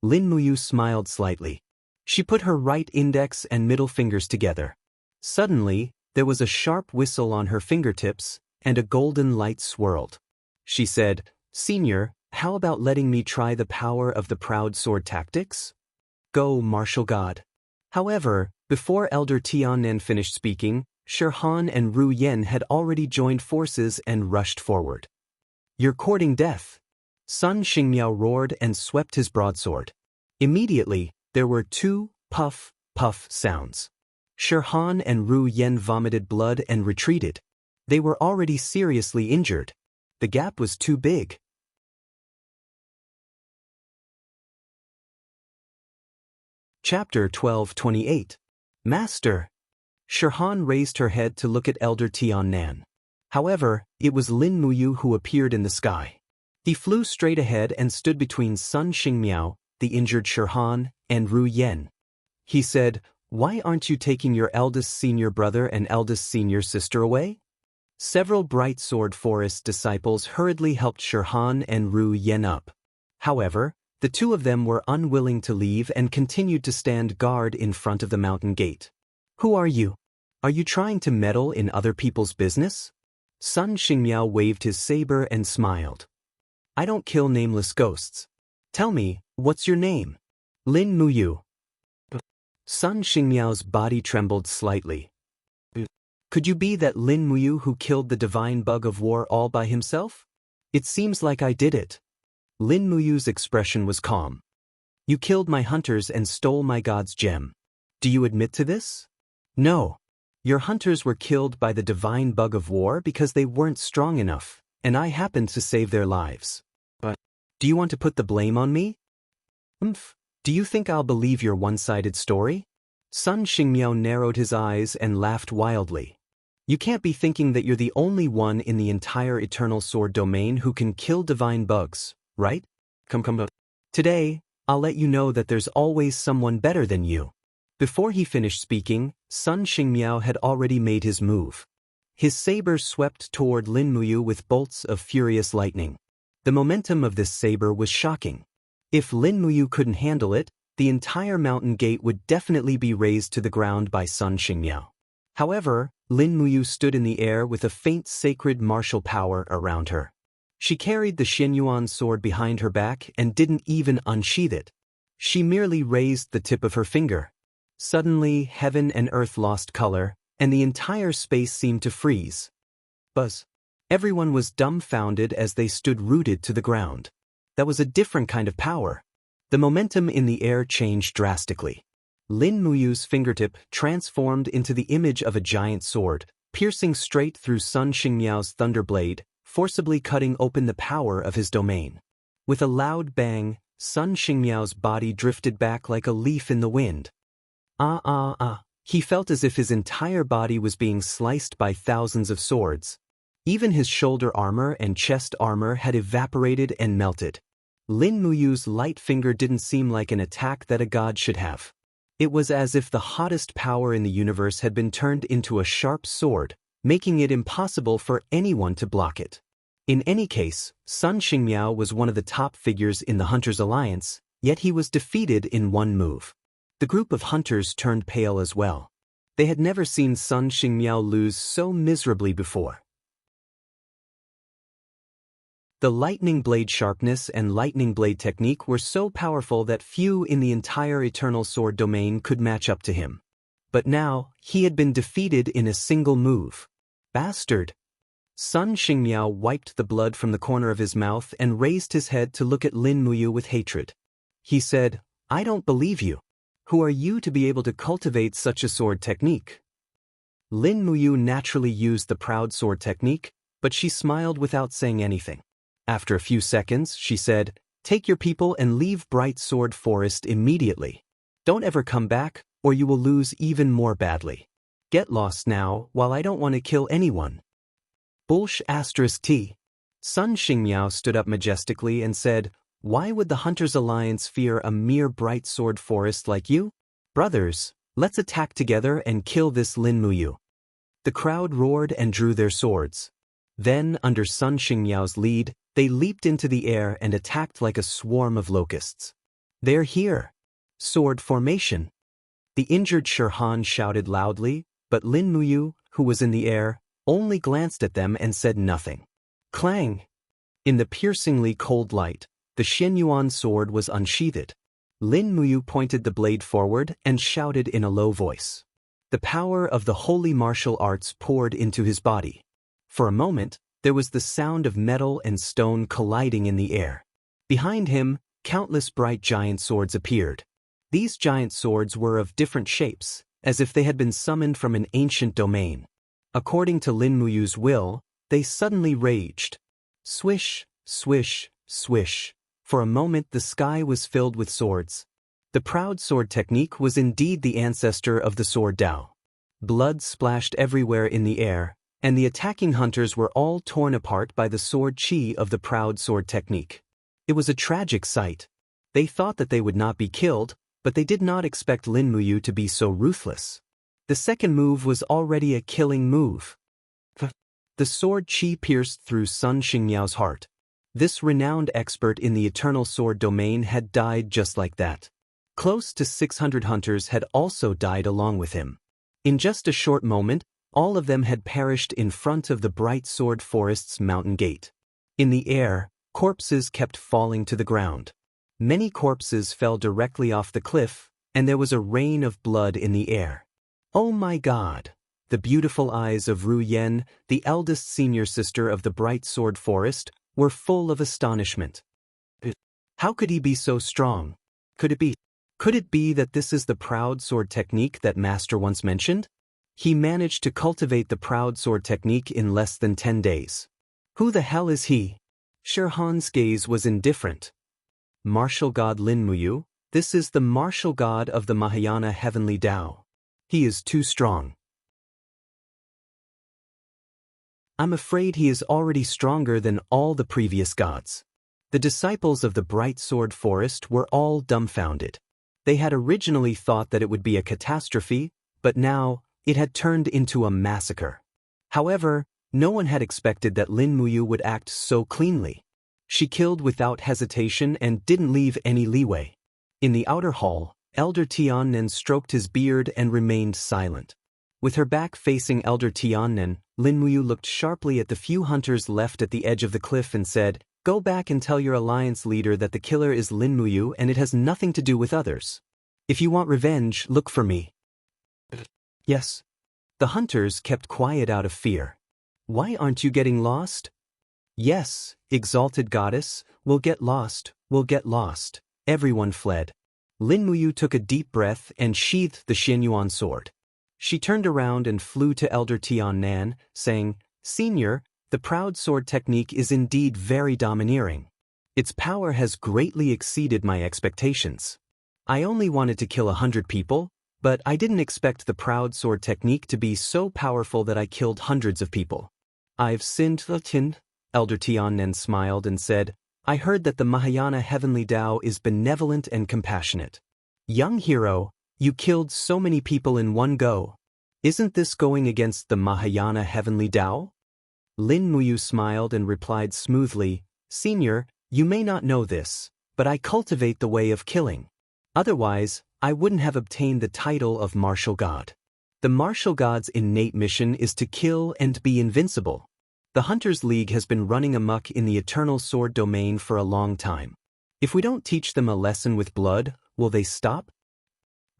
Lin Muyu smiled slightly. She put her right index and middle fingers together. Suddenly, there was a sharp whistle on her fingertips, and a golden light swirled. She said, Senior, how about letting me try the power of the proud sword tactics? Go, martial god. However, before Elder Tianan finished speaking, Han and Ru Yen had already joined forces and rushed forward. You're courting death. Sun Xingmiao roared and swept his broadsword. Immediately, there were 2 puff, puff sounds. Han and Ru Yen vomited blood and retreated. They were already seriously injured. The gap was too big. Chapter 12:28. Master. Han raised her head to look at Elder Tianan. However, it was Lin Muyu who appeared in the sky. He flew straight ahead and stood between Sun Xingmiao, the injured Han, and Ru Yen. He said, Why aren't you taking your eldest senior brother and eldest senior sister away? Several Bright Sword Forest disciples hurriedly helped Han and Ru Yen up. However, the 2 of them were unwilling to leave and continued to stand guard in front of the mountain gate. Who are you? Are you trying to meddle in other people's business? Sun Xingmiao waved his saber and smiled. I don't kill nameless ghosts. Tell me, what's your name? Lin Muyu. Sun Xingmiao's body trembled slightly. Could you be that Lin Muyu who killed the divine bug of war all by himself? It seems like I did it. Lin Muyu's expression was calm. You killed my hunters and stole my god's gem. Do you admit to this? No. Your hunters were killed by the divine bug of war because they weren't strong enough, and I happened to save their lives. But, do you want to put the blame on me? Do you think I'll believe your one-sided story? Sun Xingmiao narrowed his eyes and laughed wildly. You can't be thinking that you're the only one in the entire Eternal Sword domain who can kill divine bugs, right? Come. Today, I'll let you know that there's always someone better than you. Before he finished speaking, Sun Xingmiao had already made his move. His saber swept toward Lin Muyu with bolts of furious lightning. The momentum of this saber was shocking. If Lin Muyu couldn't handle it, the entire mountain gate would definitely be razed to the ground by Sun Xingmiao. However, Lin Muyu stood in the air with a faint sacred martial power around her. She carried the Xianyuan sword behind her back and didn't even unsheath it. She merely raised the tip of her finger. Suddenly, heaven and earth lost color, and the entire space seemed to freeze. Buzz. Everyone was dumbfounded as they stood rooted to the ground. That was a different kind of power. The momentum in the air changed drastically. Lin Muyu's fingertip transformed into the image of a giant sword, piercing straight through Sun Xingmiao's thunderblade, forcibly cutting open the power of his domain. With a loud bang, Sun Xingmiao's body drifted back like a leaf in the wind. He felt as if his entire body was being sliced by thousands of swords. Even his shoulder armor and chest armor had evaporated and melted. Lin Muyu's light finger didn't seem like an attack that a god should have. It was as if the hottest power in the universe had been turned into a sharp sword, making it impossible for anyone to block it. In any case, Sun Xingmiao was one of the top figures in the Hunters' Alliance, yet he was defeated in one move. The group of hunters turned pale as well. They had never seen Sun Xingmiao lose so miserably before. The lightning blade sharpness and lightning blade technique were so powerful that few in the entire Eternal Sword domain could match up to him. But now, he had been defeated in a single move. Bastard! Sun Xingmiao wiped the blood from the corner of his mouth and raised his head to look at Lin Muyu with hatred. He said, "I don't believe you. Who are you to be able to cultivate such a sword technique?" Lin Muyu naturally used the proud sword technique, but she smiled without saying anything. After a few seconds, she said, "Take your people and leave Bright Sword Forest immediately. Don't ever come back, or you will lose even more badly. Get lost now, while I don't want to kill anyone." T. Sun Xingmiao stood up majestically and said, "Why would the Hunters' Alliance fear a mere Bright Sword Forest like you? Brothers, let's attack together and kill this Lin Muyu." The crowd roared and drew their swords. Then, under Sun Xingmiao's lead, they leaped into the air and attacked like a swarm of locusts. "They're here! Sword formation!" The injured Shirhan shouted loudly, but Lin Muyu, who was in the air, only glanced at them and said nothing. Clang! In the piercingly cold light, the Xianyuan sword was unsheathed. Lin Muyu pointed the blade forward and shouted in a low voice. The power of the holy martial arts poured into his body. For a moment, there was the sound of metal and stone colliding in the air. Behind him, countless bright giant swords appeared. These giant swords were of different shapes, as if they had been summoned from an ancient domain. According to Lin Muyu's will, they suddenly raged. Swish, swish, swish. For a moment the sky was filled with swords. The proud sword technique was indeed the ancestor of the sword Dao. Blood splashed everywhere in the air, and the attacking hunters were all torn apart by the sword chi of the proud sword technique. It was a tragic sight. They thought that they would not be killed, but they did not expect Lin Muyu to be so ruthless. The second move was already a killing move. The sword chi pierced through Sun Xingmiao's heart. This renowned expert in the Eternal Sword domain had died just like that. Close to 600 hunters had also died along with him. In just a short moment, all of them had perished in front of the Bright Sword Forest's mountain gate. In the air, corpses kept falling to the ground. Many corpses fell directly off the cliff, and there was a rain of blood in the air. "Oh my God!" The beautiful eyes of Ru Yen, the eldest senior sister of the Bright Sword Forest, were full of astonishment. How could he be so strong? Could it be that this is the proud sword technique that Master once mentioned? He managed to cultivate the proud sword technique in less than 10 days. Who the hell is he? Shirhan's gaze was indifferent. Martial God Lin Muyu, this is the martial god of the Mahayana heavenly Tao. He is too strong. I'm afraid he is already stronger than all the previous gods. The disciples of the Bright Sword Forest were all dumbfounded. They had originally thought that it would be a catastrophe, but now, it had turned into a massacre. However, no one had expected that Lin Muyu would act so cleanly. She killed without hesitation and didn't leave any leeway. In the outer hall, Elder Tiannan stroked his beard and remained silent. With her back facing Elder Tiannan, Lin Muyu looked sharply at the few hunters left at the edge of the cliff and said, "Go back and tell your alliance leader that the killer is Lin Muyu and it has nothing to do with others. If you want revenge, look for me." Yes. The hunters kept quiet out of fear. "Why aren't you getting lost?" "Yes, exalted goddess, we'll get lost, we'll get lost." Everyone fled. Lin Muyu took a deep breath and sheathed the Xianyuan sword. She turned around and flew to Elder Tiannan, saying, "Senior, the proud sword technique is indeed very domineering. Its power has greatly exceeded my expectations. I only wanted to kill 100 people, but I didn't expect the proud sword technique to be so powerful that I killed hundreds of people." "I've sinned, Tin." Elder Tiannan smiled and said, "I heard that the Mahayana Heavenly Tao is benevolent and compassionate. Young hero, you killed so many people in one go. Isn't this going against the Mahayana Heavenly Tao?" Lin Muyu smiled and replied smoothly, "Senior, you may not know this, but I cultivate the way of killing. Otherwise, I wouldn't have obtained the title of martial god. The martial god's innate mission is to kill and be invincible. The Hunters League has been running amok in the eternal sword domain for a long time. If we don't teach them a lesson with blood, will they stop?"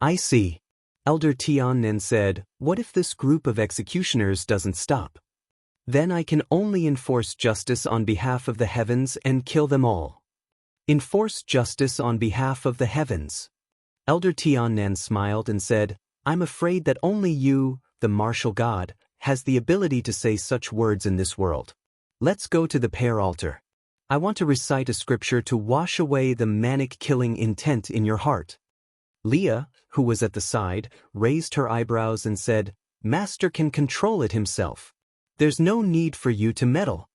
"I see." Elder Tiannan said, "What if this group of executioners doesn't stop? Then I can only enforce justice on behalf of the heavens and kill them all." "Enforce justice on behalf of the heavens." Elder Tiannan smiled and said, "I'm afraid that only you, the martial god, has the ability to say such words in this world. Let's go to the prayer altar. I want to recite a scripture to wash away the manic killing intent in your heart." Leah, who was at the side, raised her eyebrows and said, "Master can control it himself. There's no need for you to meddle."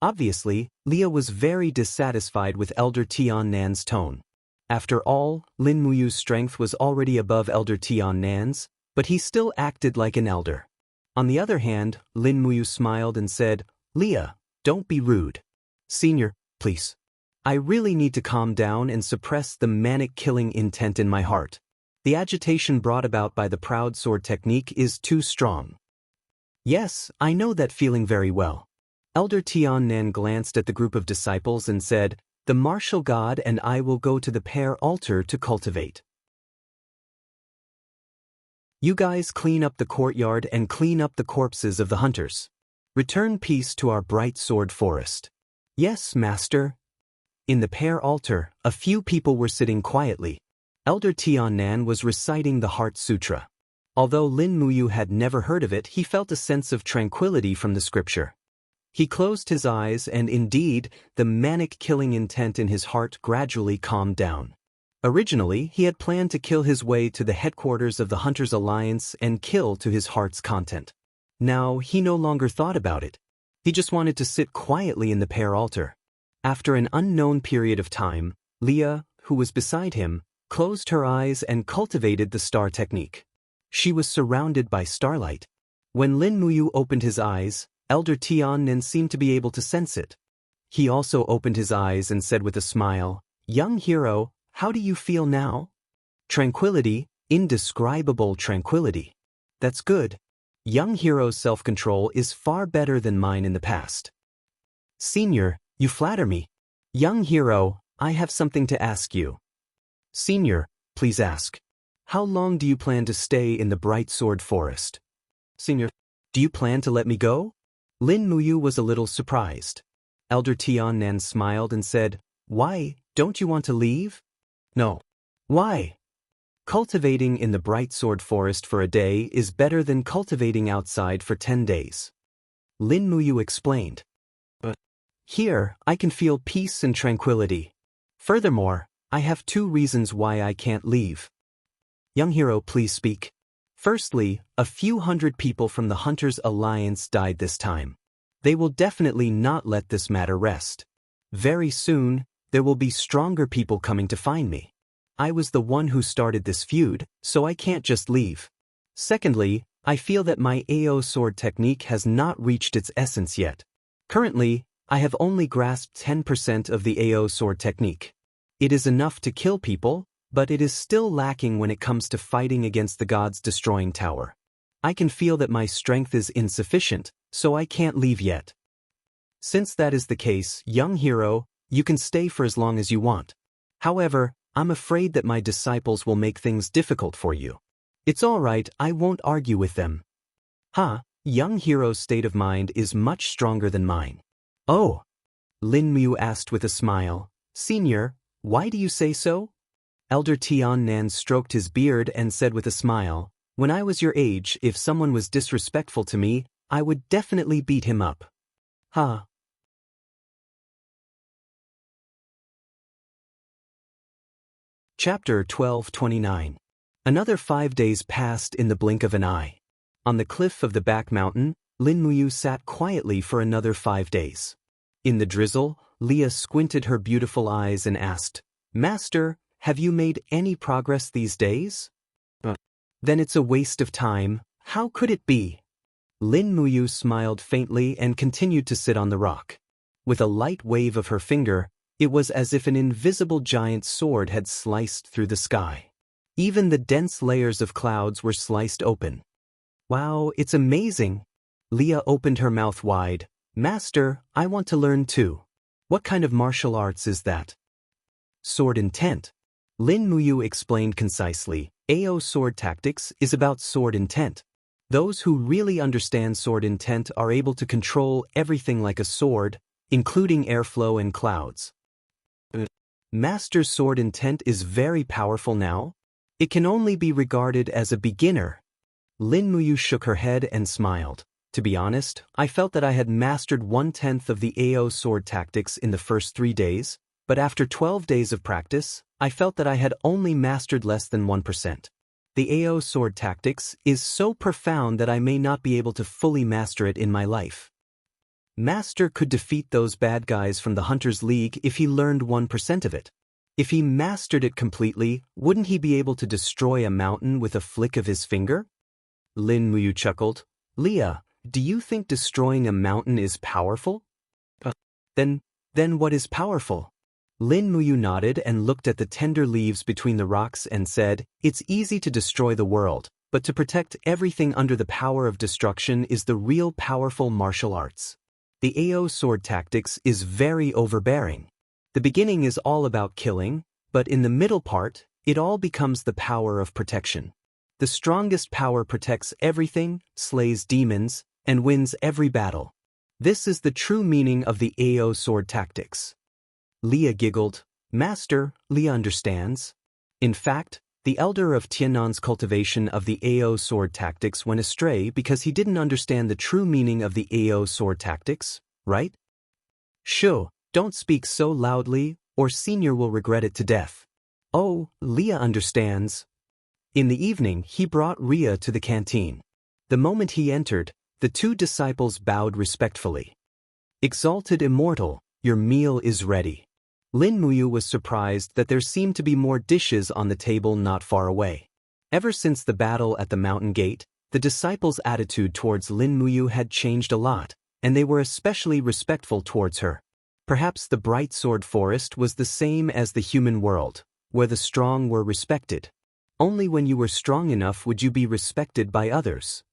Obviously, Leah was very dissatisfied with Elder Tiannan's tone. After all, Lin Muyu's strength was already above Elder Tiannan's, but he still acted like an elder. On the other hand, Lin Muyu smiled and said, "Leah, don't be rude. Senior, please. I really need to calm down and suppress the manic killing intent in my heart. The agitation brought about by the proud sword technique is too strong." "Yes, I know that feeling very well." Elder Tiannan glanced at the group of disciples and said, "The martial god and I will go to the prayer altar to cultivate. You guys clean up the courtyard and clean up the corpses of the hunters. Return peace to our bright sword forest." "Yes, master." In the prayer altar, a few people were sitting quietly. Elder Tiannan was reciting the Heart Sutra. Although Lin Muyu had never heard of it, he felt a sense of tranquility from the scripture. He closed his eyes and indeed, the manic killing intent in his heart gradually calmed down. Originally, he had planned to kill his way to the headquarters of the Hunters Alliance and kill to his heart's content. Now, he no longer thought about it. He just wanted to sit quietly in the prayer altar. After an unknown period of time, Leah, who was beside him, closed her eyes and cultivated the star technique. She was surrounded by starlight. When Lin Muyu opened his eyes, Elder Tiannan seemed to be able to sense it. He also opened his eyes and said with a smile, "Young hero, how do you feel now?" "Tranquility, indescribable tranquility." "That's good. Young hero's self-control is far better than mine in the past." "Senior, you flatter me." "Young hero, I have something to ask you." "Senior, please ask. How long do you plan to stay in the Bright Sword Forest?" "Senior, do you plan to let me go?" Lin Muyu was a little surprised. Elder Tiannan smiled and said, "Why, don't you want to leave?" "No." "Why?" "Cultivating in the Bright Sword Forest for a day is better than cultivating outside for 10 days. Lin Muyu explained. "But here, I can feel peace and tranquility. Furthermore, I have 2 reasons why I can't leave." "Young hero, please speak." "Firstly, a few hundred people from the Hunters Alliance died this time. They will definitely not let this matter rest. Very soon, there will be stronger people coming to find me. I was the one who started this feud, so I can't just leave. Secondly, I feel that my AO sword technique has not reached its essence yet. Currently, I have only grasped 10% of the AO sword technique. It is enough to kill people, but it is still lacking when it comes to fighting against the gods' destroying tower. I can feel that my strength is insufficient, so I can't leave yet. Since that is the case, young hero, you can stay for as long as you want. However, I'm afraid that my disciples will make things difficult for you. It's all right, I won't argue with them. Young hero's state of mind is much stronger than mine. Oh, Lin Mu asked with a smile. Senior, why do you say so? Elder Tiannan stroked his beard and said with a smile, when I was your age, if someone was disrespectful to me, I would definitely beat him up. Chapter 1229. Another 5 days passed in the blink of an eye. On the cliff of the back mountain, Lin Muyu sat quietly for another 5 days. In the drizzle, Leah squinted her beautiful eyes and asked, Master, have you made any progress these days? Then it's a waste of time. How could it be? Lin Muyu smiled faintly and continued to sit on the rock. With a light wave of her finger, it was as if an invisible giant sword had sliced through the sky. Even the dense layers of clouds were sliced open. Wow, it's amazing. Leah opened her mouth wide. Master, I want to learn too. What kind of martial arts is that? Sword intent. Lin Muyu explained concisely. AO sword tactics is about sword intent. Those who really understand sword intent are able to control everything like a sword, including airflow and clouds. Master sword intent is very powerful now. It can only be regarded as a beginner. Lin Muyu shook her head and smiled. To be honest, I felt that I had mastered 1/10 of the AO sword tactics in the first 3 days, but after 12 days of practice, I felt that I had only mastered less than 1%. The AO sword tactics is so profound that I may not be able to fully master it in my life. Master could defeat those bad guys from the Hunter's League if he learned 1% of it. If he mastered it completely, wouldn't he be able to destroy a mountain with a flick of his finger? Lin Muyu chuckled. Leah, do you think destroying a mountain is powerful? Then what is powerful? Lin Muyu nodded and looked at the tender leaves between the rocks and said, It's easy to destroy the world, but to protect everything under the power of destruction is the real powerful martial arts. The AO sword tactics is very overbearing. The beginning is all about killing, but in the middle part, it all becomes the power of protection. The strongest power protects everything, slays demons, and wins every battle. This is the true meaning of the AO sword tactics. Leah giggled. Master, Leah understands. In fact, the elder of Tiannan's cultivation of the AO sword tactics went astray because he didn't understand the true meaning of the AO sword tactics, right? Shoo, don't speak so loudly, or Senior will regret it to death. Oh, Leah understands. In the evening, he brought Rhea to the canteen. The moment he entered, the 2 disciples bowed respectfully. Exalted Immortal, your meal is ready. Lin Muyu was surprised that there seemed to be more dishes on the table not far away. Ever since the battle at the mountain gate, the disciples' attitude towards Lin Muyu had changed a lot, and they were especially respectful towards her. Perhaps the bright sword forest was the same as the human world, where the strong were respected. Only when you were strong enough would you be respected by others.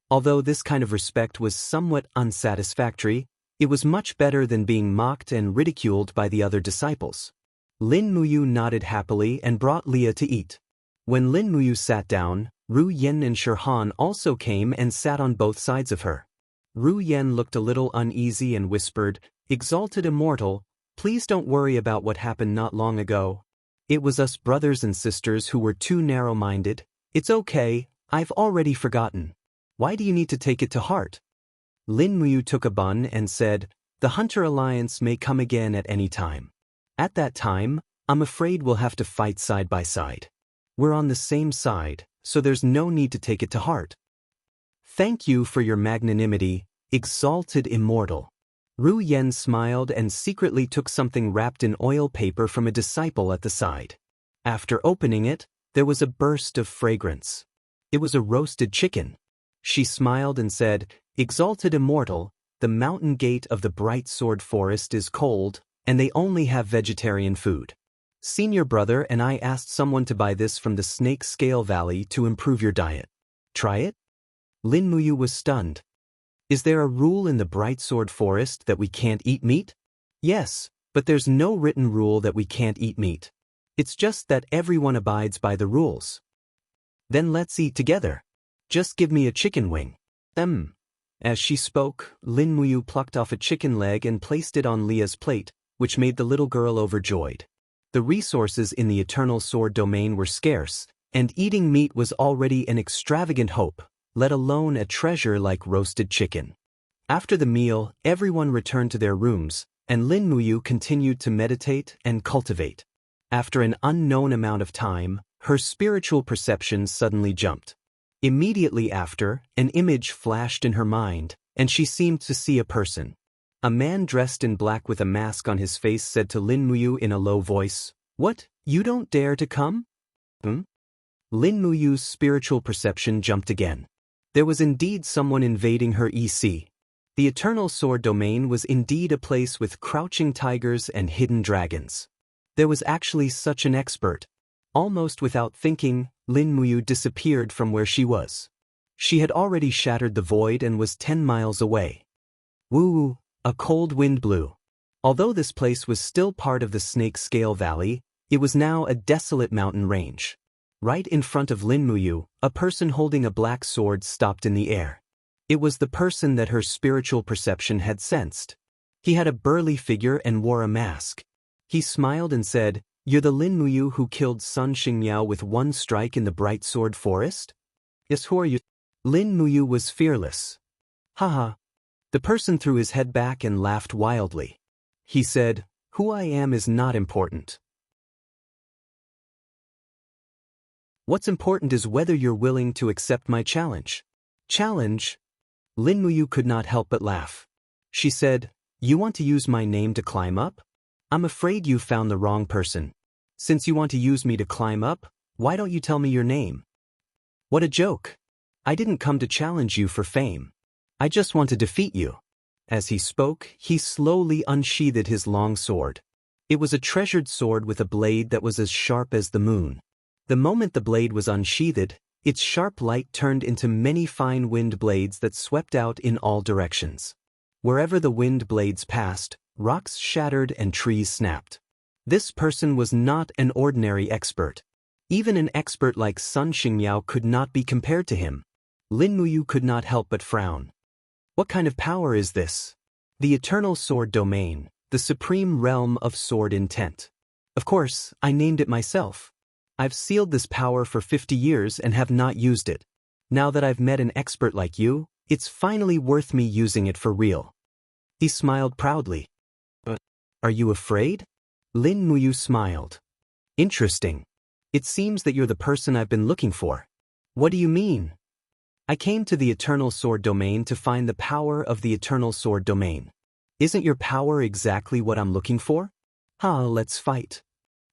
Although this kind of respect was somewhat unsatisfactory, it was much better than being mocked and ridiculed by the other disciples. Lin Muyu nodded happily and brought Leah to eat. When Lin Muyu sat down, Ru Yen and Shirhan also came and sat on both sides of her. Ru Yen looked a little uneasy and whispered, Exalted Immortal, please don't worry about what happened not long ago. It was us brothers and sisters who were too narrow-minded. It's okay, I've already forgotten. Why do you need to take it to heart? Lin Muyu took a bun and said, The Hunter Alliance may come again at any time. At that time, I'm afraid we'll have to fight side by side. We're on the same side, so there's no need to take it to heart. Thank you for your magnanimity, Exalted Immortal. Ru Yen smiled and secretly took something wrapped in oil paper from a disciple at the side. After opening it, there was a burst of fragrance. It was a roasted chicken. She smiled and said, Exalted Immortal, the mountain gate of the bright sword forest is cold, and they only have vegetarian food. Senior brother and I asked someone to buy this from the Snake Scale Valley to improve your diet. Try it? Lin Muyu was stunned. Is there a rule in the Bright Sword Forest that we can't eat meat? Yes, but there's no written rule that we can't eat meat. It's just that everyone abides by the rules. Then let's eat together. Just give me a chicken wing. As she spoke, Lin Muyu plucked off a chicken leg and placed it on Leah's plate, which made the little girl overjoyed. The resources in the Eternal Sword domain were scarce, and eating meat was already an extravagant hope, let alone a treasure like roasted chicken. After the meal, everyone returned to their rooms, and Lin Muyu continued to meditate and cultivate. After an unknown amount of time, her spiritual perception suddenly jumped. Immediately after, an image flashed in her mind, and she seemed to see a person. A man dressed in black with a mask on his face said to Lin Muyu in a low voice, "What, you don't dare to come?" Lin Muyu's spiritual perception jumped again. There was indeed someone invading her EC. The Eternal Sword domain was indeed a place with crouching tigers and hidden dragons. There was actually such an expert. Almost without thinking, Lin Muyu disappeared from where she was. She had already shattered the void and was 10 miles away. Woo! A cold wind blew. Although this place was still part of the Snake Scale Valley, it was now a desolate mountain range. Right in front of Lin Muyu, a person holding a black sword stopped in the air. It was the person that her spiritual perception had sensed. He had a burly figure and wore a mask. He smiled and said, "You're the Lin Muyu who killed Sun Xingmiao with one strike in the Bright Sword Forest?" "Yes, who are you?" Lin Muyu was fearless. "Haha." The person threw his head back and laughed wildly. He said, "Who I am is not important. What's important is whether you're willing to accept my challenge." "Challenge?" Lin Muyu could not help but laugh. She said, "You want to use my name to climb up? I'm afraid you found the wrong person. Since you want to use me to climb up, why don't you tell me your name?" "What a joke. I didn't come to challenge you for fame. I just want to defeat you." As he spoke, he slowly unsheathed his long sword. It was a treasured sword with a blade that was as sharp as the moon. The moment the blade was unsheathed, its sharp light turned into many fine wind blades that swept out in all directions. Wherever the wind blades passed, rocks shattered and trees snapped. This person was not an ordinary expert. Even an expert like Sun Xingmiao could not be compared to him. Lin Muyu could not help but frown. What kind of power is this? The Eternal Sword Domain, the supreme realm of sword intent. Of course, I named it myself. I've sealed this power for 50 years and have not used it. Now that I've met an expert like you, it's finally worth me using it for real." He smiled proudly. "But are you afraid?" Lin Muyu smiled. "Interesting. It seems that you're the person I've been looking for." "What do you mean?" "I came to the Eternal Sword Domain to find the power of the Eternal Sword Domain. Isn't your power exactly what I'm looking for?" Let's fight."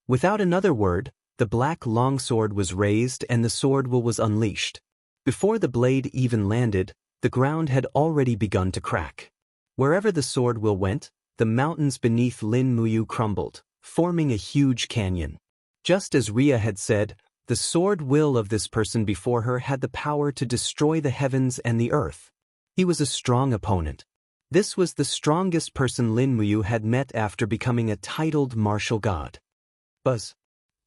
Without another word, the black longsword was raised and the sword will was unleashed. Before the blade even landed, the ground had already begun to crack. Wherever the sword will went, the mountains beneath Lin Muyu crumbled, forming a huge canyon. Just as Ria had said, the sword will of this person before her had the power to destroy the heavens and the earth. He was a strong opponent. This was the strongest person Lin Muyu had met after becoming a titled martial god. Buzz.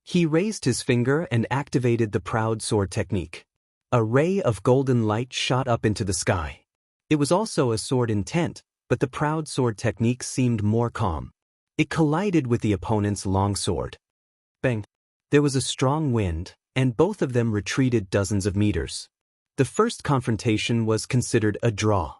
He raised his finger and activated the proud sword technique. A ray of golden light shot up into the sky. It was also a sword intent, but the proud sword technique seemed more calm. It collided with the opponent's long sword. Bang! There was a strong wind, and both of them retreated dozens of meters. The first confrontation was considered a draw.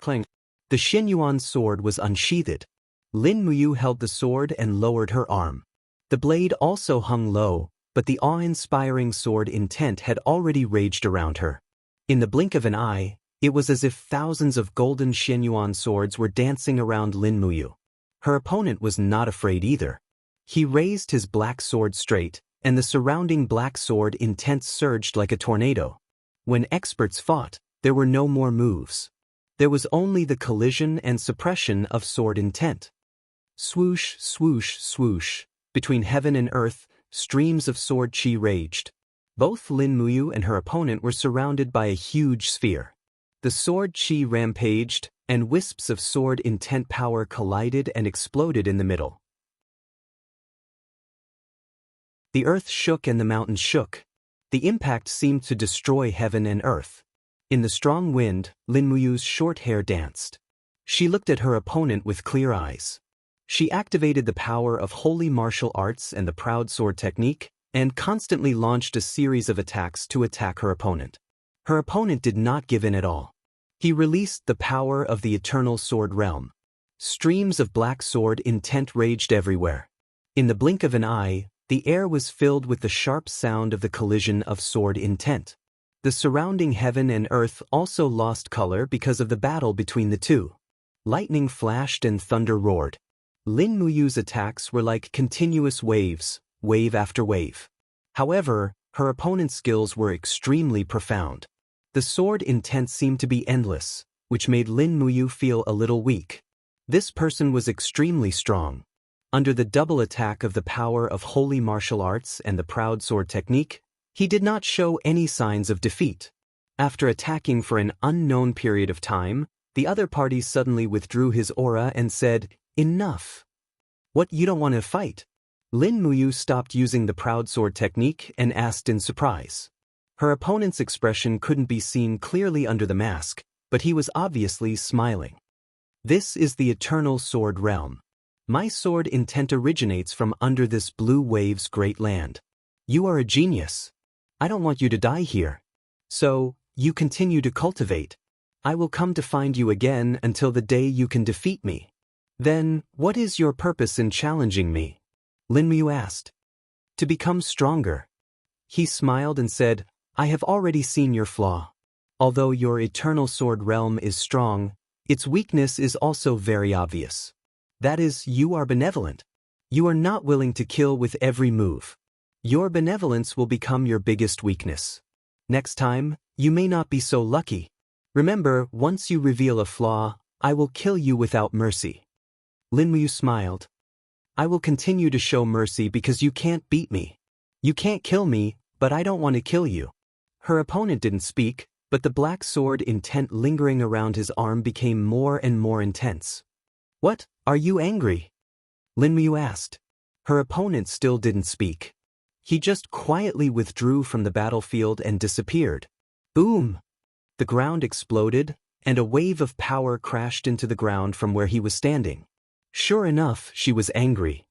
Clang! The Xianyuan sword was unsheathed. Lin Muyu held the sword and lowered her arm. The blade also hung low, but the awe-inspiring sword intent had already raged around her. In the blink of an eye, it was as if thousands of golden Xianyuan swords were dancing around Lin Muyu. Her opponent was not afraid either. He raised his black sword straight, and the surrounding black sword intent surged like a tornado. When experts fought, there were no more moves. There was only the collision and suppression of sword intent. Swoosh, swoosh, swoosh. Between heaven and earth, streams of sword chi raged. Both Lin Muyu and her opponent were surrounded by a huge sphere. The sword chi rampaged, and wisps of sword intent power collided and exploded in the middle. The earth shook and the mountains shook. The impact seemed to destroy heaven and earth. In the strong wind, Lin Muyu's short hair danced. She looked at her opponent with clear eyes. She activated the power of holy martial arts and the proud sword technique, and constantly launched a series of attacks to attack her opponent. Her opponent did not give in at all. He released the power of the eternal sword realm. Streams of black sword intent raged everywhere. In the blink of an eye, the air was filled with the sharp sound of the collision of sword intent. The surrounding heaven and earth also lost color because of the battle between the two. Lightning flashed and thunder roared. Lin Muyu's attacks were like continuous waves, wave after wave. However, her opponent's skills were extremely profound. The sword intent seemed to be endless, which made Lin Muyu feel a little weak. This person was extremely strong. Under the double attack of the power of holy martial arts and the proud sword technique, he did not show any signs of defeat. After attacking for an unknown period of time, the other party suddenly withdrew his aura and said, "Enough. What, you don't want to fight?" Lin Muyu stopped using the proud sword technique and asked in surprise. Her opponent's expression couldn't be seen clearly under the mask, but he was obviously smiling. "This is the eternal sword realm. My sword intent originates from under this blue wave's great land. You are a genius. I don't want you to die here. So, you continue to cultivate. I will come to find you again until the day you can defeat me." "Then, what is your purpose in challenging me?" Lin Muyu asked. "To become stronger." He smiled and said, "I have already seen your flaw. Although your eternal sword realm is strong, its weakness is also very obvious. That is, you are benevolent. You are not willing to kill with every move. Your benevolence will become your biggest weakness. Next time, you may not be so lucky. Remember, once you reveal a flaw, I will kill you without mercy." Lin Muyu smiled. "I will continue to show mercy because you can't beat me. You can't kill me, but I don't want to kill you." Her opponent didn't speak, but the black sword intent lingering around his arm became more and more intense. "What, are you angry?" Lin Muyu asked. Her opponent still didn't speak. He just quietly withdrew from the battlefield and disappeared. Boom! The ground exploded, and a wave of power crashed into the ground from where he was standing. Sure enough, she was angry.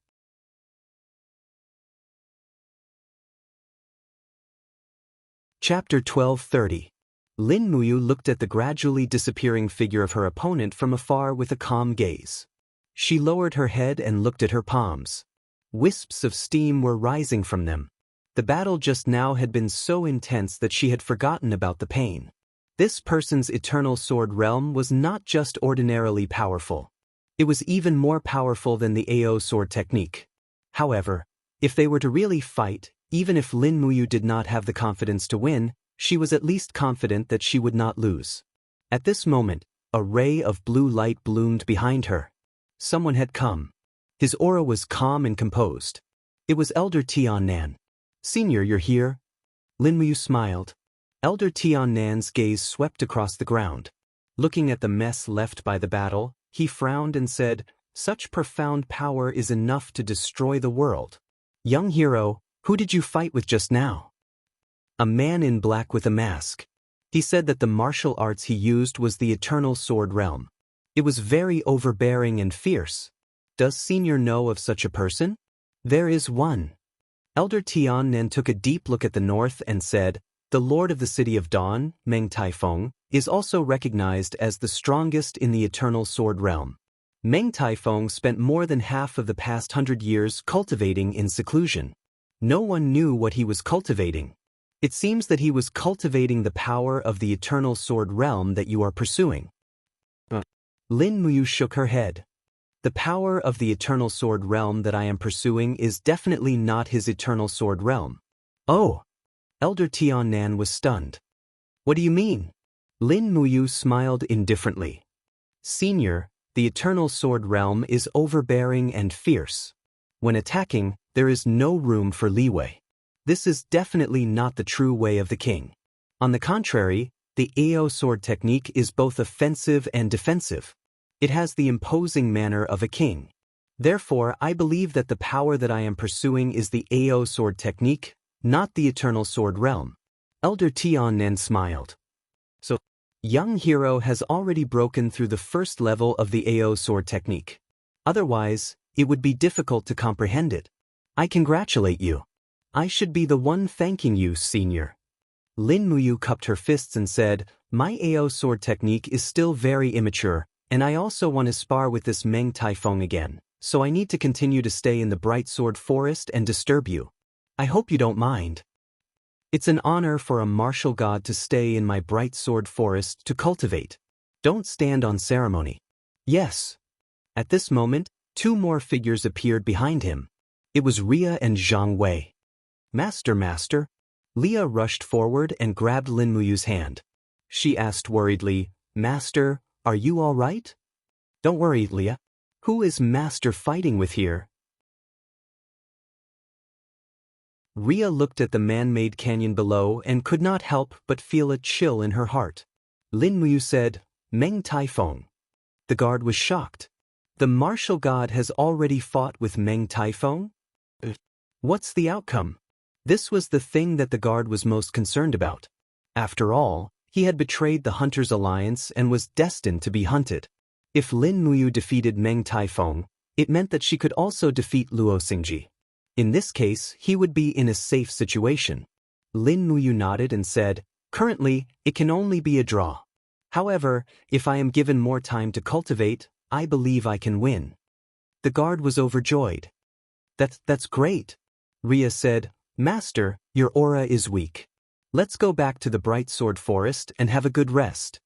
Chapter 12:30. Lin Muyu looked at the gradually disappearing figure of her opponent from afar with a calm gaze. She lowered her head and looked at her palms. Wisps of steam were rising from them. The battle just now had been so intense that she had forgotten about the pain. This person's eternal sword realm was not just ordinarily powerful. It was even more powerful than the AO sword technique. However, if they were to really fight, even if Lin Muyu did not have the confidence to win, she was at least confident that she would not lose. At this moment, a ray of blue light bloomed behind her. Someone had come. His aura was calm and composed. It was Elder Tiannan. "Senior, you're here?" Lin Muyu smiled. Elder Tiannan's gaze swept across the ground. Looking at the mess left by the battle, he frowned and said, "Such profound power is enough to destroy the world. Young hero, who did you fight with just now?" "A man in black with a mask. He said that the martial arts he used was the eternal sword realm. It was very overbearing and fierce. Does Senior know of such a person?" "There is one." Elder Tiannan took a deep look at the north and said, "The Lord of the City of Dawn, Meng Taifeng, is also recognized as the strongest in the eternal sword realm. Meng Taifeng spent more than half of the past 100 years cultivating in seclusion. No one knew what he was cultivating. It seems that he was cultivating the power of the eternal sword realm that you are pursuing." Lin Muyu shook her head. "The power of the eternal sword realm that I am pursuing is definitely not his eternal sword realm." "Oh!" Elder Tiannan was stunned. "What do you mean?" Lin Muyu smiled indifferently. "Senior, the eternal sword realm is overbearing and fierce. When attacking, there is no room for leeway. This is definitely not the true way of the king. On the contrary, the AO sword technique is both offensive and defensive. It has the imposing manner of a king. Therefore, I believe that the power that I am pursuing is the AO sword technique, not the eternal sword realm. Elder Tiannan smiled. So, young hero has already broken through the first level of the AO sword technique. Otherwise, it would be difficult to comprehend it. I congratulate you. I should be the one thanking you, senior. Lin Muyu cupped her fists and said, my AO sword technique is still very immature, and I also want to spar with this Meng Taifeng again, so I need to continue to stay in the Bright Sword Forest and disturb you. I hope you don't mind. It's an honor for a martial god to stay in my Bright Sword Forest to cultivate. Don't stand on ceremony. Yes. At this moment, 2 more figures appeared behind him. It was Ria and Zhang Wei. Master. Leah rushed forward and grabbed Lin Muyu's hand. She asked worriedly, Master, are you all right? Don't worry, Leah. Who is Master fighting with here? Ria looked at the man-made canyon below and could not help but feel a chill in her heart. Lin Muyu said, Meng Taifeng. The guard was shocked. The martial god has already fought with Meng Taifeng? What's the outcome? This was the thing that the guard was most concerned about. After all, he had betrayed the Hunters' Alliance and was destined to be hunted. If Lin Muyu defeated Meng Taifeng, it meant that she could also defeat Luo Xingji. In this case, he would be in a safe situation. Lin Muyu nodded and said, currently, it can only be a draw. However, if I am given more time to cultivate, I believe I can win. The guard was overjoyed. That's great. Ria said, Master, your aura is weak. Let's go back to the Bright Sword Forest and have a good rest.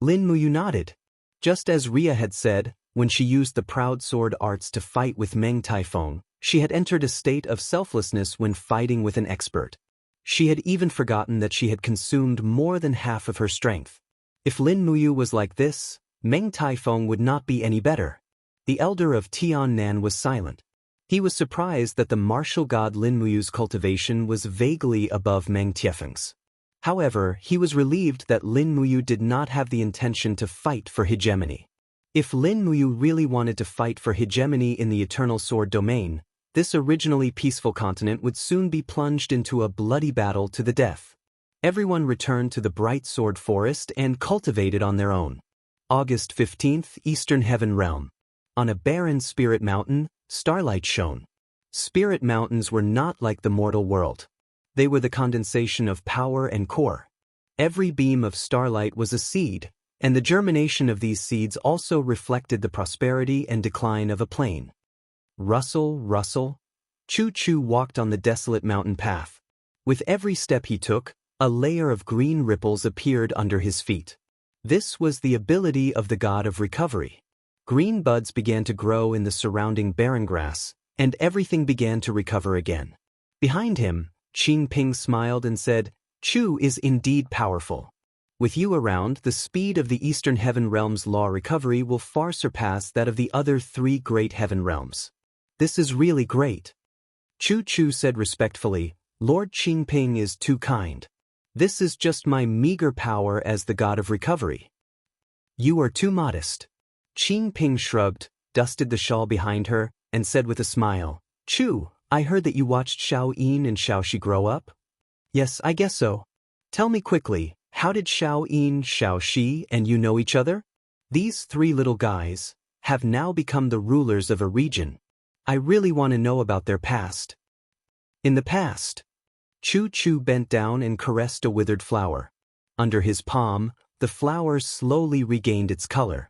Lin Muyu nodded. Just as Ria had said, when she used the Proud Sword arts to fight with Meng Taifeng, she had entered a state of selflessness when fighting with an expert. She had even forgotten that she had consumed more than half of her strength. If Lin Muyu was like this, Meng Taifeng would not be any better. The elder of Tiannan was silent. He was surprised that the martial god Lin Muyu's cultivation was vaguely above Meng Taifeng's. However, he was relieved that Lin Muyu did not have the intention to fight for hegemony. If Lin Muyu really wanted to fight for hegemony in the Eternal Sword domain, this originally peaceful continent would soon be plunged into a bloody battle to the death. Everyone returned to the Bright Sword Forest and cultivated on their own. August 15th, Eastern Heaven Realm. On a barren spirit mountain, starlight shone. Spirit mountains were not like the mortal world. They were the condensation of power and core. Every beam of starlight was a seed, and the germination of these seeds also reflected the prosperity and decline of a plane. Rustle. Chu walked on the desolate mountain path. With every step he took, a layer of green ripples appeared under his feet. This was the ability of the god of recovery. Green buds began to grow in the surrounding barren grass, and everything began to recover again. Behind him, Qing Ping smiled and said, Chu is indeed powerful. With you around, the speed of the Eastern Heaven Realm's law recovery will far surpass that of the other 3 great heaven realms. This is really great. Chu said respectfully, Lord Qing Ping is too kind. This is just my meager power as the god of recovery. You are too modest. Qing Ping shrugged, dusted the shawl behind her, and said with a smile, Chu, I heard that you watched Xiao Yin and Xiaoxi grow up? Yes, I guess so. Tell me quickly, how did Xiao Yin, Xiaoxi, and you know each other? These 3 little guys have now become the rulers of a region. I really want to know about their past. In the past, Chu bent down and caressed a withered flower. Under his palm, the flower slowly regained its color.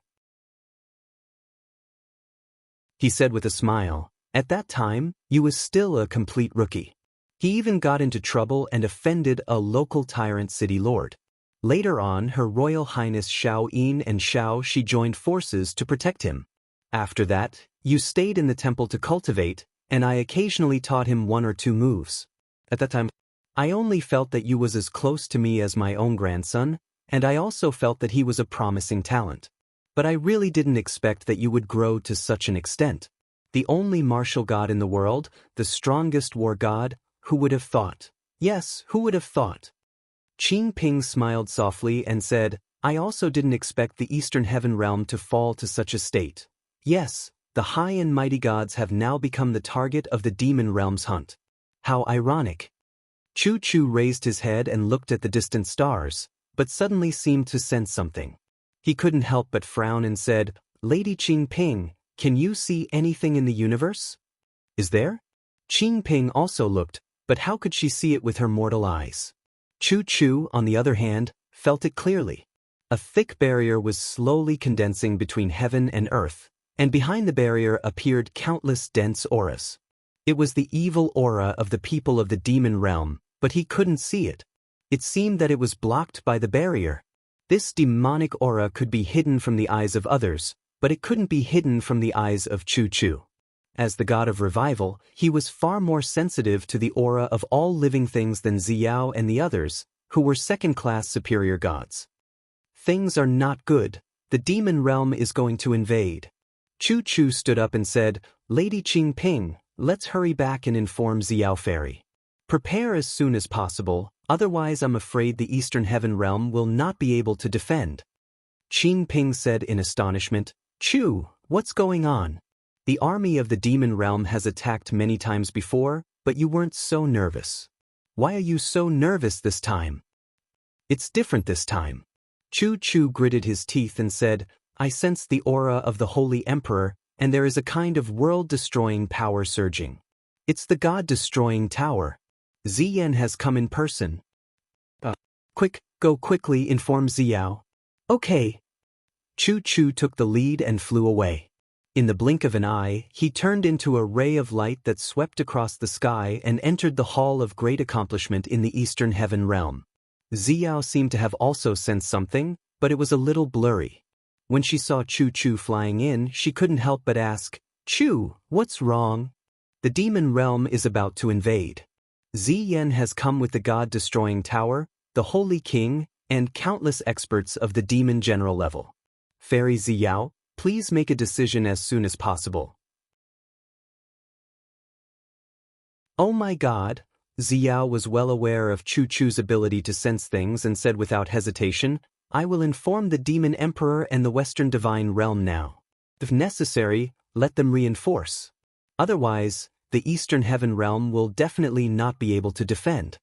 He said with a smile, at that time, you was still a complete rookie. He even got into trouble and offended a local tyrant city lord. Later on, Her Royal Highness Xiao Yin and Xiaoxi joined forces to protect him. After that, you stayed in the temple to cultivate, and I occasionally taught him 1 or 2 moves. At that time, I only felt that you was as close to me as my own grandson, and I also felt that he was a promising talent. But I really didn't expect that you would grow to such an extent. The only martial god in the world, the strongest war god, Who would have thought? Yes, who would have thought? Qing Ping smiled softly and said, I also didn't expect the Eastern Heaven Realm to fall to such a state. Yes, the high and mighty gods have now become the target of the demon realm's hunt. How ironic. Chu Chu raised his head and looked at the distant stars, but suddenly seemed to sense something. He couldn't help but frown and said, Lady Qing Ping, can you see anything in the universe? Is there? Qing Ping also looked, but how could she see it with her mortal eyes? Chu Chu, on the other hand, felt it clearly. A thick barrier was slowly condensing between heaven and earth, and behind the barrier appeared countless dense auras. It was the evil aura of the people of the demon realm, but he couldn't see it. It seemed that it was blocked by the barrier. This demonic aura could be hidden from the eyes of others, but it couldn't be hidden from the eyes of Chu Chu. As the god of revival, he was far more sensitive to the aura of all living things than Xiao and the others, who were second-class superior gods. Things are not good. The demon realm is going to invade. Chu Chu stood up and said, Lady Qing Ping, let's hurry back and inform Xiao Fairy. Prepare as soon as possible, otherwise I'm afraid the Eastern Heaven Realm will not be able to defend. Qing Ping said in astonishment, Chu, what's going on? The army of the demon realm has attacked many times before, but you weren't so nervous. Why are you so nervous this time? It's different this time. Chu Chu gritted his teeth and said, I sense the aura of the Holy Emperor, and there is a kind of world-destroying power surging. It's the god-destroying tower. Ziyan has come in person. Quick, go quickly inform Xiao. Okay. Chu Chu took the lead and flew away. In the blink of an eye, he turned into a ray of light that swept across the sky and entered the Hall of Great Accomplishment in the Eastern Heaven Realm. Xiao seemed to have also sensed something, but it was a little blurry. When she saw Chu Chu flying in, she couldn't help but ask, Chu, what's wrong? The demon realm is about to invade. Ziyan has come with the god-destroying tower, the Holy King, and countless experts of the demon general level. Fairy Xiao, please make a decision as soon as possible. Oh my god, Xiao was well aware of Chu Chu's ability to sense things and said without hesitation, I will inform the Demon Emperor and the Western Divine Realm now. If necessary, let them reinforce. Otherwise, the Eastern Heaven Realm will definitely not be able to defend.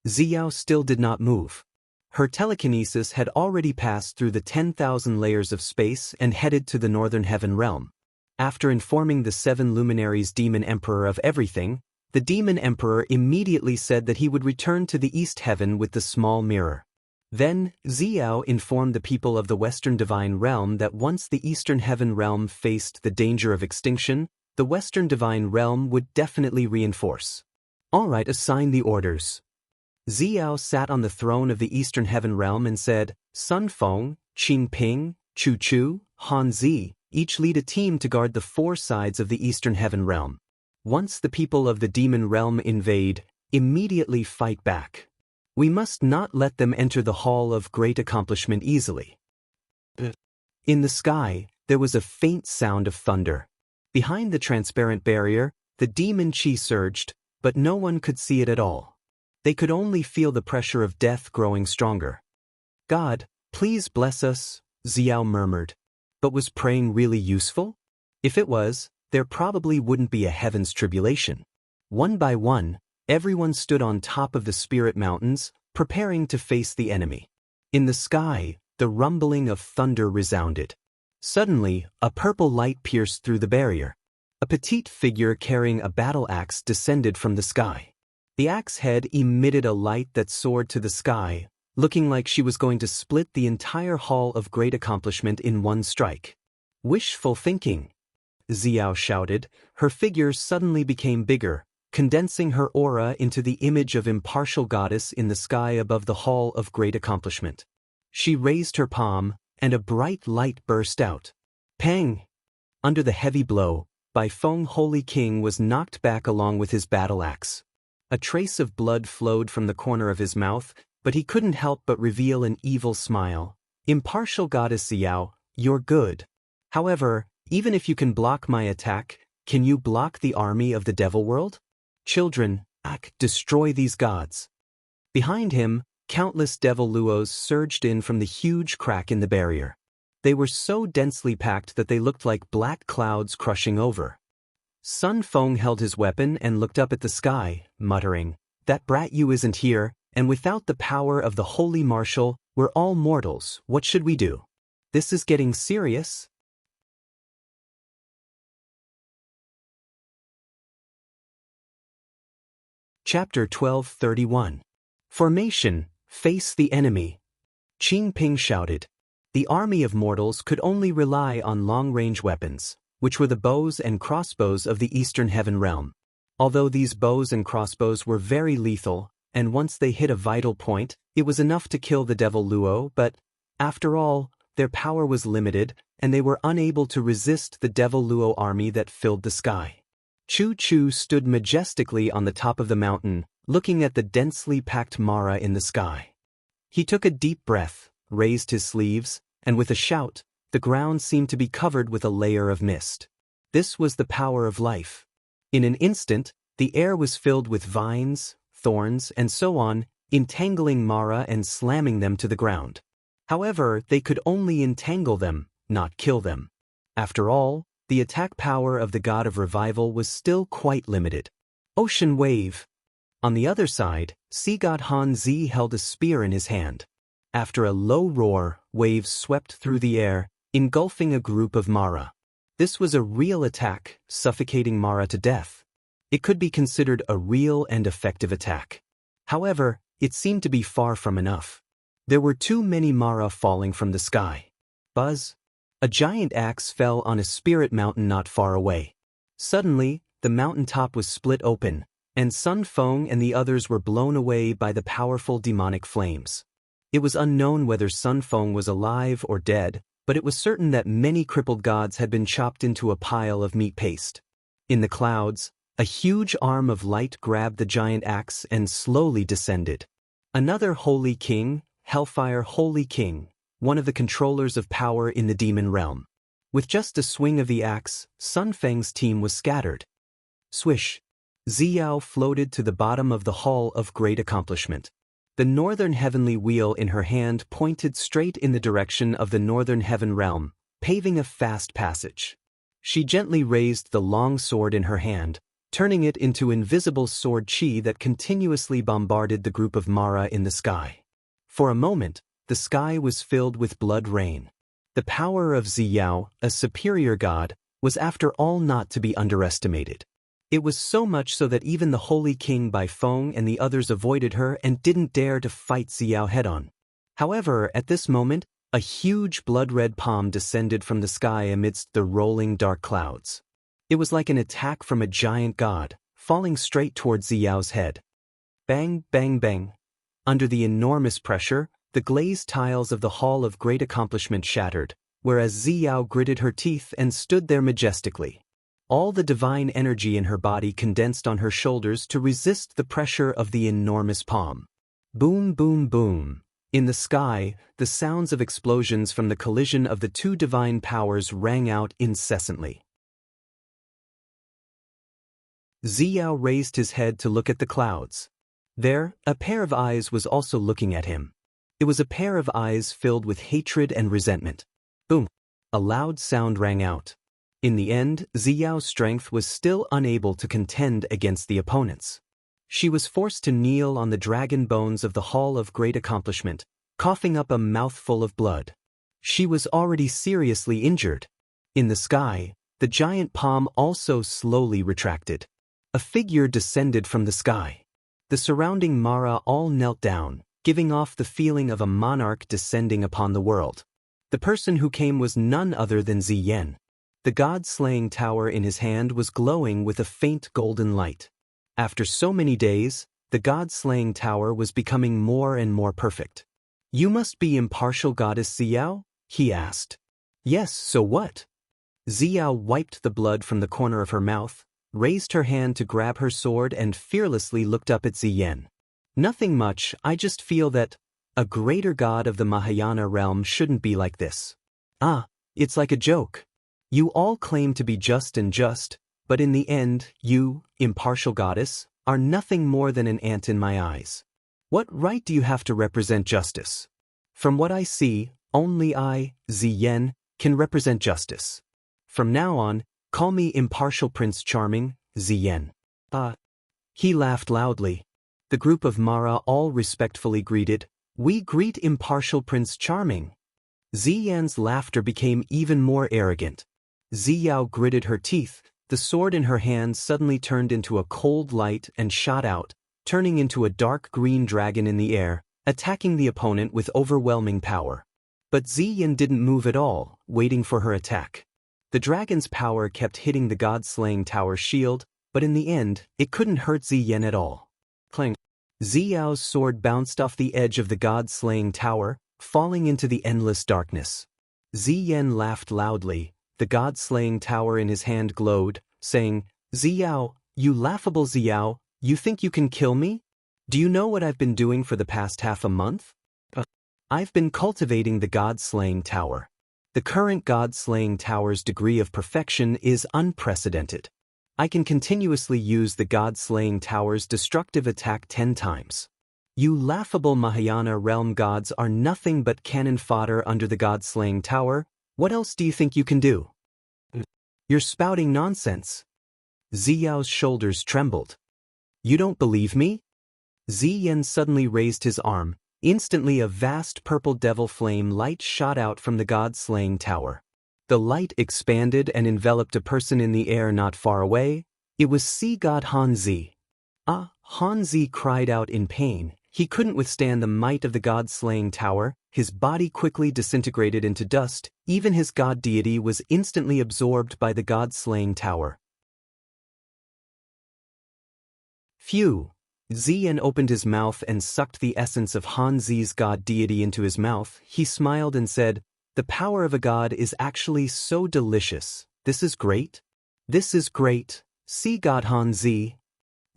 Xiao still did not move. Her telekinesis had already passed through the 10,000 layers of space and headed to the Northern Heaven Realm. After informing the 7 luminaries Demon Emperor of everything, the Demon Emperor immediately said that he would return to the East Heaven with the small mirror. Then, Xiao informed the people of the Western Divine Realm that once the Eastern Heaven Realm faced the danger of extinction, the Western Divine Realm would definitely reinforce. All right, assign the orders. Xiao sat on the throne of the Eastern Heaven Realm and said, Sun Feng, Qing Ping, Chu Chu, Han Zi, each lead a team to guard the 4 sides of the Eastern Heaven Realm. Once the people of the Demon Realm invade, immediately fight back. We must not let them enter the Hall of Great Accomplishment easily. In the sky, there was a faint sound of thunder. Behind the transparent barrier, the demon chi surged, but no one could see it at all. They could only feel the pressure of death growing stronger. God, please bless us, Xiao murmured. But was praying really useful? If it was, there probably wouldn't be a heaven's tribulation. One by one, everyone stood on top of the spirit mountains, preparing to face the enemy. In the sky, the rumbling of thunder resounded. Suddenly, a purple light pierced through the barrier. A petite figure carrying a battle axe descended from the sky. The axe head emitted a light that soared to the sky, looking like she was going to split the entire Hall of Great Accomplishment in one strike. Wishful thinking, Xiao shouted. Her figure suddenly became bigger, condensing her aura into the image of impartial goddess in the sky above the Hall of Great Accomplishment. She raised her palm, and a bright light burst out. Pang! Under the heavy blow, Bai Feng Holy King was knocked back along with his battle axe. A trace of blood flowed from the corner of his mouth, but he couldn't help but reveal an evil smile. Impartial goddess Xiao, you're good. However, even if you can block my attack, can you block the army of the devil world? Children, destroy these gods. Behind him, countless devil luos surged in from the huge crack in the barrier. They were so densely packed that they looked like black clouds crushing over. Sun Feng held his weapon and looked up at the sky, muttering, "That brat Yu isn't here, and without the power of the holy marshal, we're all mortals. What should we do? This is getting serious." Chapter 12:31. Formation, face the enemy. Qing Ping shouted. The army of mortals could only rely on long-range weapons, which were the bows and crossbows of the Eastern Heaven realm. Although these bows and crossbows were very lethal, and once they hit a vital point, it was enough to kill the devil luo, but, after all, their power was limited, and they were unable to resist the devil luo army that filled the sky. Chu Chu stood majestically on the top of the mountain, looking at the densely packed Mara in the sky. He took a deep breath, raised his sleeves, and with a shout, the ground seemed to be covered with a layer of mist. This was the power of life. In an instant, the air was filled with vines, thorns, and so on, entangling Mara and slamming them to the ground. However, they could only entangle them, not kill them. After all, the attack power of the god of revival was still quite limited. Ocean wave. On the other side, sea god Han Zi held a spear in his hand. After a low roar, waves swept through the air, engulfing a group of Mara. This was a real attack, suffocating Mara to death. It could be considered a real and effective attack. However, it seemed to be far from enough. There were too many Mara falling from the sky. Buzz! A giant axe fell on a spirit mountain not far away. Suddenly, the mountain top was split open, and Sun Feng and the others were blown away by the powerful demonic flames. It was unknown whether Sun Feng was alive or dead, but it was certain that many crippled gods had been chopped into a pile of meat paste. In the clouds, a huge arm of light grabbed the giant axe and slowly descended. Another holy king, Hellfire Holy King, one of the controllers of power in the demon realm. With just a swing of the axe, Sun Feng's team was scattered. Swish! Ziyao floated to the bottom of the Hall of Great Accomplishment. The northern heavenly wheel in her hand pointed straight in the direction of the northern heaven realm, paving a fast passage. She gently raised the long sword in her hand, turning it into invisible sword chi that continuously bombarded the group of Mara in the sky. For a moment, the sky was filled with blood rain. The power of Ziyao, a superior god, was after all not to be underestimated. It was so much so that even the Holy King Bai Feng and the others avoided her and didn't dare to fight Ziyao head-on. However, at this moment, a huge blood-red palm descended from the sky amidst the rolling dark clouds. It was like an attack from a giant god, falling straight towards Ziyao's head. Bang, bang, bang. Under the enormous pressure, the glazed tiles of the Hall of Great Accomplishment shattered, whereas Ziyao gritted her teeth and stood there majestically. All the divine energy in her body condensed on her shoulders to resist the pressure of the enormous palm. Boom, boom, boom. In the sky, the sounds of explosions from the collision of the two divine powers rang out incessantly. Ziyao raised his head to look at the clouds. There, a pair of eyes was also looking at him. It was a pair of eyes filled with hatred and resentment. Boom! A loud sound rang out. In the end, Ziyao's strength was still unable to contend against the opponents. She was forced to kneel on the dragon bones of the Hall of Great Accomplishment, coughing up a mouthful of blood. She was already seriously injured. In the sky, the giant palm also slowly retracted. A figure descended from the sky. The surrounding Mara all knelt down, giving off the feeling of a monarch descending upon the world. The person who came was none other than Ziyen. The god-slaying tower in his hand was glowing with a faint golden light. After so many days, the god-slaying tower was becoming more and more perfect. "You must be impartial goddess Ziyao?" he asked. "Yes, so what?" Ziyao wiped the blood from the corner of her mouth, raised her hand to grab her sword and fearlessly looked up at Ziyen. "Nothing much, I just feel that a greater god of the Mahayana realm shouldn't be like this. It's like a joke. You all claim to be just and just, but in the end, you, impartial goddess, are nothing more than an ant in my eyes. What right do you have to represent justice? From what I see, only I, Ziyan, can represent justice. From now on, call me Impartial Prince Charming, Ziyan. He laughed loudly. The group of Mara all respectfully greeted, "We greet Impartial Prince Charming." Ziyan's laughter became even more arrogant. Ziyao gritted her teeth. The sword in her hand suddenly turned into a cold light and shot out, turning into a dark green dragon in the air, attacking the opponent with overwhelming power. But Ziyan didn't move at all, waiting for her attack. The dragon's power kept hitting the god-slaying tower shield, but in the end, it couldn't hurt Ziyan at all. Clang! Ziyao's sword bounced off the edge of the god-slaying tower, falling into the endless darkness. Ziyan laughed loudly. The god-slaying tower in his hand glowed, saying, "Ziyao, you laughable Ziyao, you think you can kill me? Do you know what I've been doing for the past half a month? I've been cultivating the god-slaying tower. The current god-slaying tower's degree of perfection is unprecedented. I can continuously use the god-slaying tower's destructive attack 10 times. You laughable Mahayana realm gods are nothing but cannon fodder under the god-slaying tower. What else do you think you can do? You're spouting nonsense." Ziyao's shoulders trembled. "You don't believe me?" Ziyan suddenly raised his arm. Instantly a vast purple devil flame light shot out from the god-slaying tower. The light expanded and enveloped a person in the air not far away. It was sea god Hanzi. Hanzi cried out in pain. He couldn't withstand the might of the god-slaying tower. His body quickly disintegrated into dust. Even his god deity was instantly absorbed by the god-slaying tower. Phew! Ziyan opened his mouth and sucked the essence of Hanzi's god deity into his mouth. He smiled and said, "The power of a god is actually so delicious. This is great. This is great. Sea god Hanzi."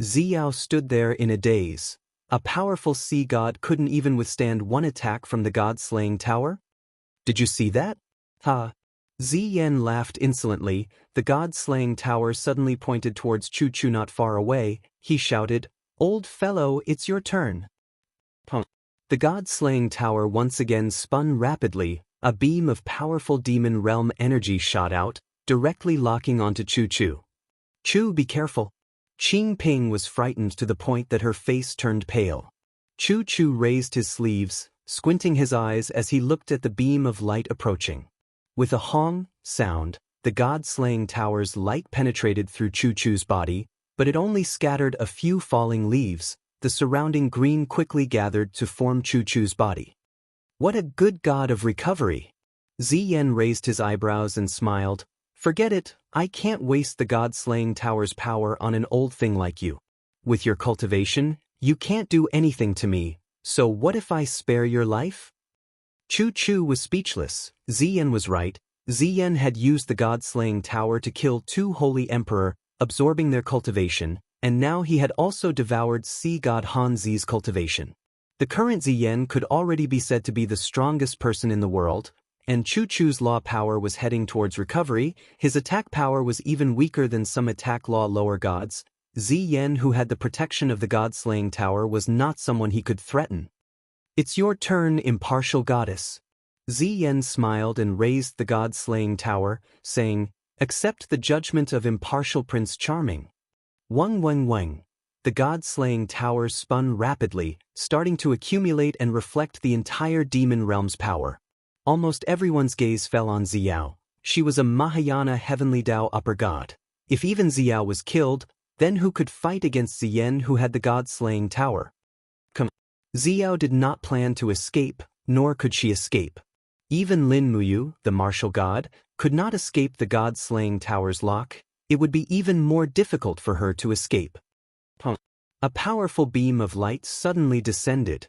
Ziyao stood there in a daze. A powerful sea god couldn't even withstand one attack from the god-slaying tower? Did you see that? Ziyan laughed insolently. The god-slaying tower suddenly pointed towards Chu Chu not far away. He shouted, "Old fellow, it's your turn." The god-slaying tower once again spun rapidly. A beam of powerful demon realm energy shot out, directly locking onto Chu Chu. "Chu, be careful." Qing Ping was frightened to the point that her face turned pale. Chu Chu raised his sleeves, squinting his eyes as he looked at the beam of light approaching. With a hong sound, the god-slaying tower's light penetrated through Chu Chu's body, but it only scattered a few falling leaves. The surrounding green quickly gathered to form Chu Chu's body. "What a good god of recovery!" Ziyan raised his eyebrows and smiled. "Forget it, I can't waste the god-slaying tower's power on an old thing like you. With your cultivation, you can't do anything to me, so what if I spare your life?" Chu Chu was speechless. Ziyan was right. Ziyan had used the god-slaying tower to kill 2 holy emperor, absorbing their cultivation, and now he had also devoured sea god Hanzi's cultivation. The current Ziyan could already be said to be the strongest person in the world, and Chu Chu's law power was heading towards recovery. His attack power was even weaker than some attack law lower gods. Ziyan, who had the protection of the god-slaying tower, was not someone he could threaten. "It's your turn, impartial goddess." Ziyan smiled and raised the god-slaying tower, saying, "Accept the judgment of impartial Prince Charming." Wang Wang Wang. The god-slaying tower spun rapidly, starting to accumulate and reflect the entire demon realm's power. Almost everyone's gaze fell on Ziyao. She was a Mahayana heavenly Dao upper god. If even Ziyao was killed, then who could fight against Ziyan, who had the god-slaying tower? Ziyao did not plan to escape, nor could she escape. Even Lin Muyu, the martial god, could not escape the god-slaying tower's lock. It would be even more difficult for her to escape. A powerful beam of light suddenly descended.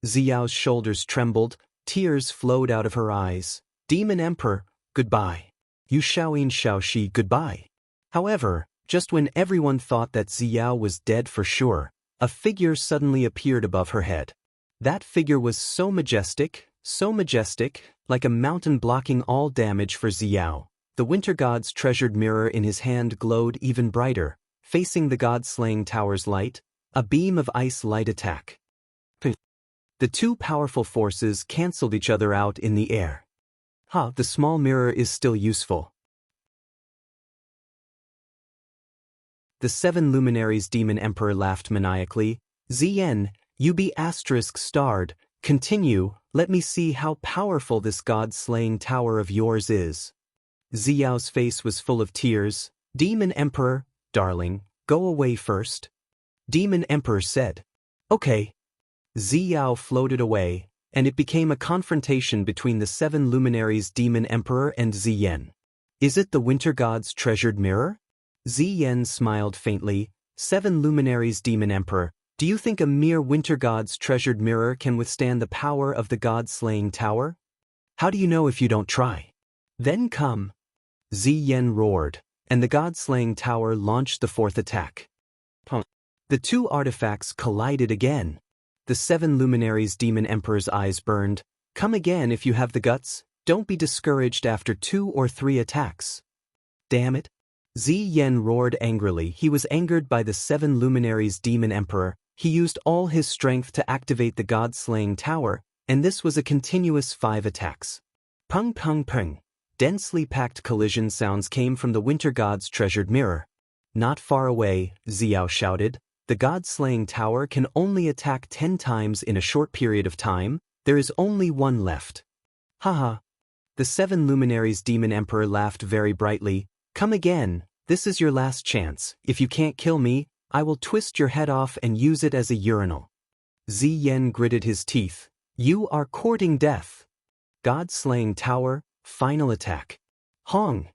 Ziyao's shoulders trembled. Tears flowed out of her eyes. "Demon Emperor, goodbye. Yu Shaoyin Shaoxi, goodbye." However, just when everyone thought that Ziyao was dead for sure, a figure suddenly appeared above her head. That figure was so majestic, like a mountain blocking all damage for Ziyao. The winter god's treasured mirror in his hand glowed even brighter. facing the god-slaying tower's light, a beam of ice light attack. The two powerful forces cancelled each other out in the air. The small mirror is still useful. The seven luminaries demon emperor laughed maniacally. Ziyan, you be *starred. Continue, let me see how powerful this god-slaying tower of yours is. Ziyao's face was full of tears. Demon Emperor, darling, go away first. Demon Emperor said. Okay. Ziyao floated away, and it became a confrontation between the seven luminaries Demon Emperor and Ziyan. Is it the Winter God's treasured mirror? Ziyan smiled faintly. Seven luminaries Demon Emperor, do you think a mere Winter God's treasured mirror can withstand the power of the god-slaying tower? How do you know if you don't try? Then come. Ziyan roared, and the god-slaying tower launched the fourth attack. The two artifacts collided again. The seven luminaries Demon Emperor's eyes burned. Come again if you have the guts, don't be discouraged after 2 or 3 attacks. Damn it. Ziyan roared angrily. He was angered by the seven luminaries Demon Emperor. He used all his strength to activate the god-slaying tower, and this was a continuous 5 attacks. Pung pung pung. Densely packed collision sounds came from the Winter God's treasured mirror. Not far away, Ziyao shouted. The god-slaying tower can only attack 10 times in a short period of time. There is only one left. Haha. The seven luminaries Demon Emperor laughed very brightly. Come again, this is your last chance. If you can't kill me, I will twist your head off and use it as a urinal. Ziyan gritted his teeth. You are courting death. God-slaying tower, final attack. Hong.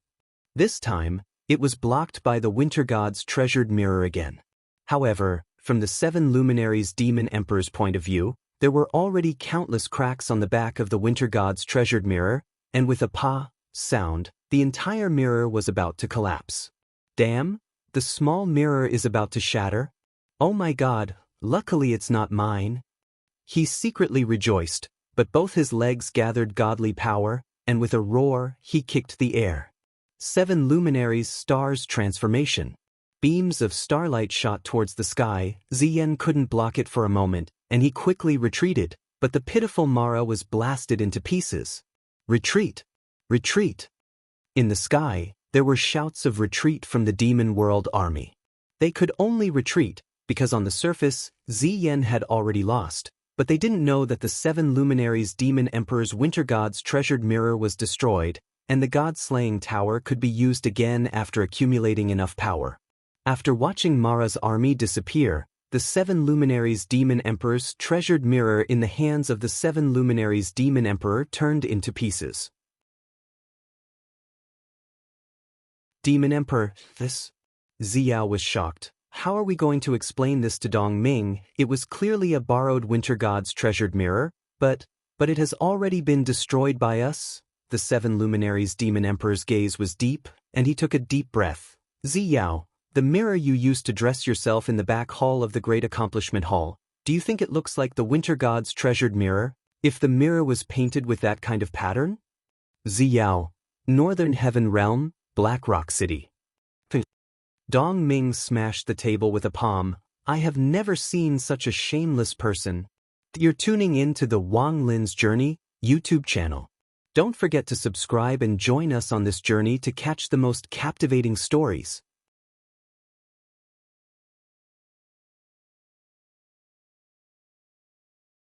This time, it was blocked by the Winter God's treasured mirror again. However, from the seven luminaries Demon Emperor's point of view, there were already countless cracks on the back of the Winter God's treasured mirror, and with a pa sound, the entire mirror was about to collapse. Damn, the small mirror is about to shatter. Oh my god, luckily it's not mine. He secretly rejoiced, but both his legs gathered godly power, and with a roar, he kicked the air. Seven luminaries stars transformation. Beams of starlight shot towards the sky. Ziyan couldn't block it for a moment, and he quickly retreated, but the pitiful Mara was blasted into pieces. Retreat! Retreat! In the sky, there were shouts of retreat from the Demon World army. They could only retreat, because on the surface, Ziyan had already lost, but they didn't know that the seven luminaries Demon Emperor's Winter God's treasured mirror was destroyed, and the god-slaying tower could be used again after accumulating enough power. After watching Mara's army disappear, the seven luminaries Demon Emperor's treasured mirror in the hands of the seven luminaries Demon Emperor turned into pieces. Demon Emperor, this? Ziyao was shocked. How are we going to explain this to Dong Ming? It was clearly a borrowed Winter God's treasured mirror, but it has already been destroyed by us? The seven luminaries Demon Emperor's gaze was deep, and he took a deep breath. Ziyao, the mirror you used to dress yourself in the back hall of the Great Accomplishment Hall, do you think it looks like the Winter God's treasured mirror, if the mirror was painted with that kind of pattern? Ziyao, Northern Heaven Realm, Black Rock City. Dong Ming smashed the table with a palm. I have never seen such a shameless person. You're tuning in to the Wang Lin's Journey YouTube channel. Don't forget to subscribe and join us on this journey to catch the most captivating stories.